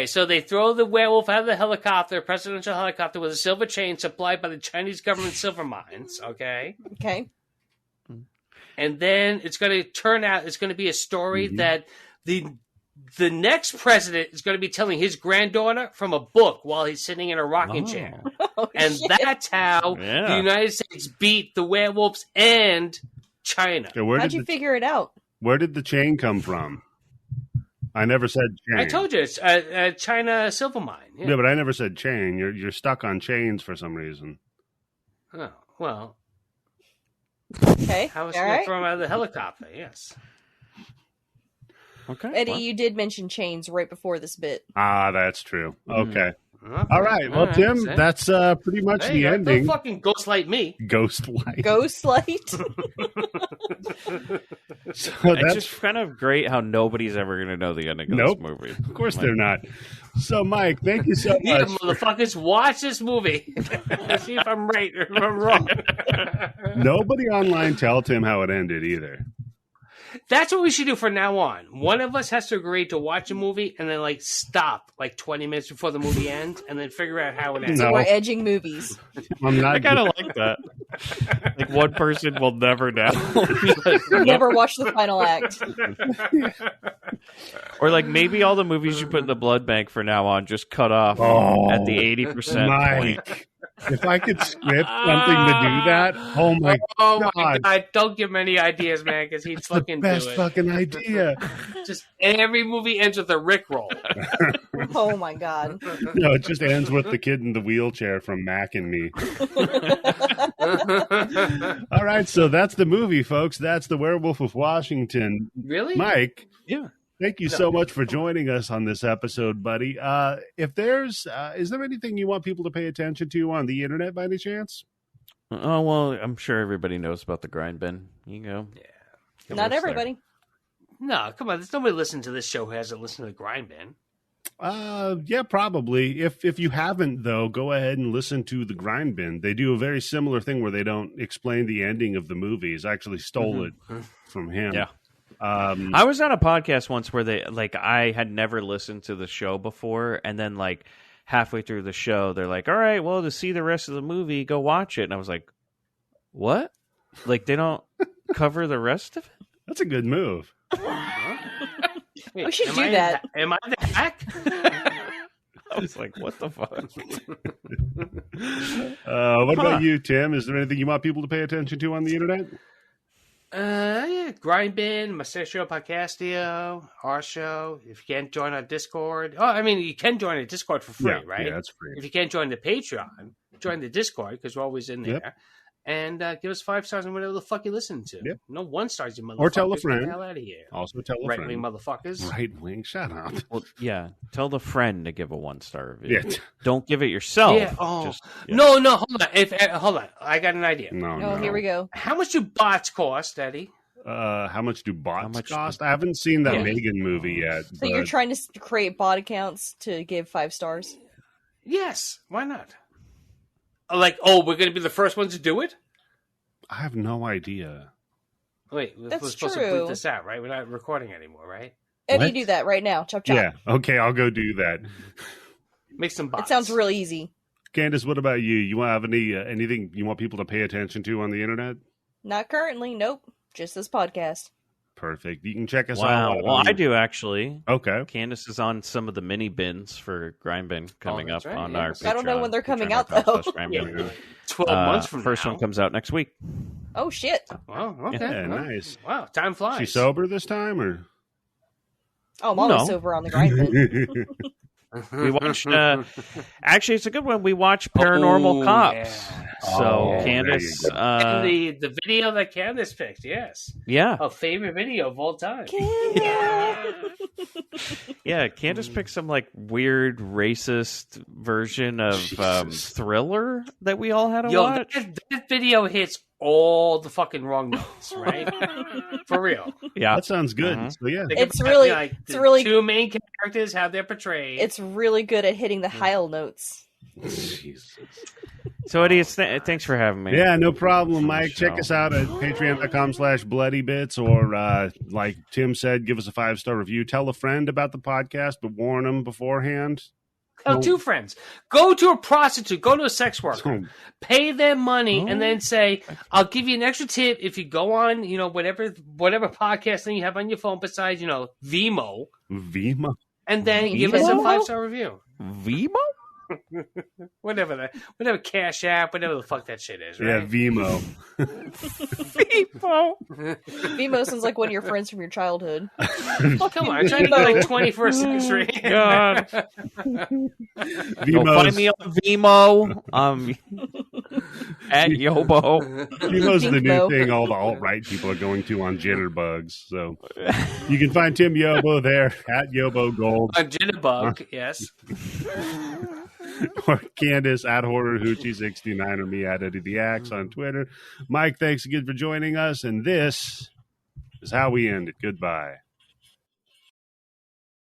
so they throw the werewolf out of the helicopter, presidential helicopter, with a silver chain supplied by the Chinese government silver mines. Okay, Okay. and then it's going to turn out it's going to be a story that the next president is going to be telling his granddaughter from a book while he's sitting in a rocking chair, Oh, and shit. that's how the United States beat the werewolves and China. Okay, How'd you figure it out? where did the chain come from? I never said chain. I told you it's China silver mine. Yeah, but I never said chain. You're stuck on chains for some reason. Oh, well. Okay. I was all going to right. throw him out of the helicopter, yes. Okay. Eddie, well. you did mention chains right before this bit. Ah, that's true. Okay. Okay. All right. Well, Tim, see? that's pretty much Hey, the ending. don't fucking ghostlight me. Ghost light. Ghost light. So It's that's just kind of great how nobody's ever going to know the ending of Nope. this movie. Of course they're not. So, Mike, thank you so Yeah, much. motherfuckers, watch this movie. See if I'm right or if I'm wrong. Nobody online tell Tim how it ended either. That's what we should do from now on. One of us has to agree to watch a movie and then stop 20 minutes before the movie ends and then figure out how it ends. No. So we're edging movies. I'm not. I kind of like that. Like one person will never know. Never watch the final act. Or like maybe all the movies you put in the blood bank for now on just cut off at the 80% point. Mike, if I could script something to do that, oh my God! Don't give him any ideas, man, because he'd fucking best do it. fucking idea. Just every movie ends with a Rickroll. Oh my god. No, it just ends with the kid in the wheelchair from Mac and Me. All right, so that's the movie, folks. That's the Werewolf of Washington. Really? Mike, Yeah. thank you so much for joining us on this episode, buddy. If there's, is there anything you want people to pay attention to on the internet by any chance? Oh, well, I'm sure everybody knows about the Grindbin. You go. Yeah. Not everybody. No, come on. There's nobody listening to this show who hasn't listened to the Grindbin. Yeah, probably. If you haven't, though, go ahead and listen to the Grindbin. They do a very similar thing where they don't explain the ending of the movies. I actually stole it from him. Yeah. I was on a podcast once where they I had never listened to the show before, and then halfway through the show, they're like, "All right, well, to see the rest of the movie, go watch it." And I was like, "What? They don't cover the rest of it?" That's a good move. Wait, We should am do I that. Am I the hack? I was like, "What the fuck?" What about you, Tim? Is there anything you want people to pay attention to on the internet? Yeah, Grindbin, Masecio Podcastio, our show. If you can't join our Discord, you can join the Discord for free, right? Yeah, that's free. If you can't join the Patreon, join the Discord because we're always in there. Yep. And give us 5 stars on whatever the fuck you listen to. Yep. No 1 stars, you motherfuckers. Or tell a friend. Get the hell out of here. Also tell a Right wing friend. motherfuckers. Right wing, shut up. Well, yeah. Tell the friend to give a 1-star review. Yeah. Don't give it yourself. Yeah. Oh. Just, No, hold on. Hold on. I got an idea. No. Here we go. How much do bots cost, Eddie? How much do bots much cost? I haven't seen that Yeah. Megan movie yet. So you're trying to create bot accounts to give 5 stars? Yes. Why not? We're going to be the first ones to do it? I have no idea. Wait, we're That's supposed to true. bleep this out, right? We're not recording anymore, right? Eddie, What? do that right now. Chop chop. Yeah. Okay, I'll go do that. Make some bots. It sounds real easy. Candice, what about you? You have anything you want people to pay attention to on the internet? Not currently. Nope. Just this podcast. Perfect. You can check us wow. out. Well, I do actually. Okay. Candice is on some of the mini bins for Grindbin coming that's up right, on yeah. our Patreon. I don't know when they're coming out, though. Grindbin. 12 months from First now. one comes out next week. Oh, shit. Well, okay. Yeah, Well, nice. Wow, time flies. She sober this time, or? Oh, I'm always No. sober on the Grindbin. We watched. Actually, it's a good one. We watched Paranormal Oh, Cops. yeah. So Oh, Candice, And the video that Candice picked, yes. yeah, Her favorite video of all time. yeah. Candice picked some weird racist version of Jesus. Thriller that we all had to Yo, watch. that video hits all the fucking wrong notes, right? For real. Yeah, That sounds good. Mhm. So yeah. It's really- the really- two main characters, how they're portrayed. It's really good at hitting the Heil notes. Jesus. So Eddie, thanks for having me. Yeah, no problem, Mike. Show. Check us out at patreon.com/bloodybits, or like Tim said, give us a 5-star review. Tell a friend about the podcast, but warn them beforehand. Oh, 2 friends. Go to a prostitute. Go to a sex worker. Pay them money, and then say, "I'll give you an extra tip if you go on, whatever podcast thing you have on your phone besides, Vimo, Vima. and then give us a Vimo? 5-star review." Vimo? whatever Cash App, whatever the fuck that shit is, Yeah, right? Vimo. Vimo sounds like one of your friends from your childhood. Come on, I'm trying to get like 21st century. God. Go Vimo's, find me on Vimo. At Yobo. Vimo's the new Vimo. thing all the alt-right people are going to on Jitterbugs. So you can find Tim Yobo there at Yobo Gold. On Jitterbug, yes. Or Candice at HorrorHoochie69 or me at Eddie the Axe on Twitter. Mike, thanks again for joining us. And this is how we end it. Goodbye.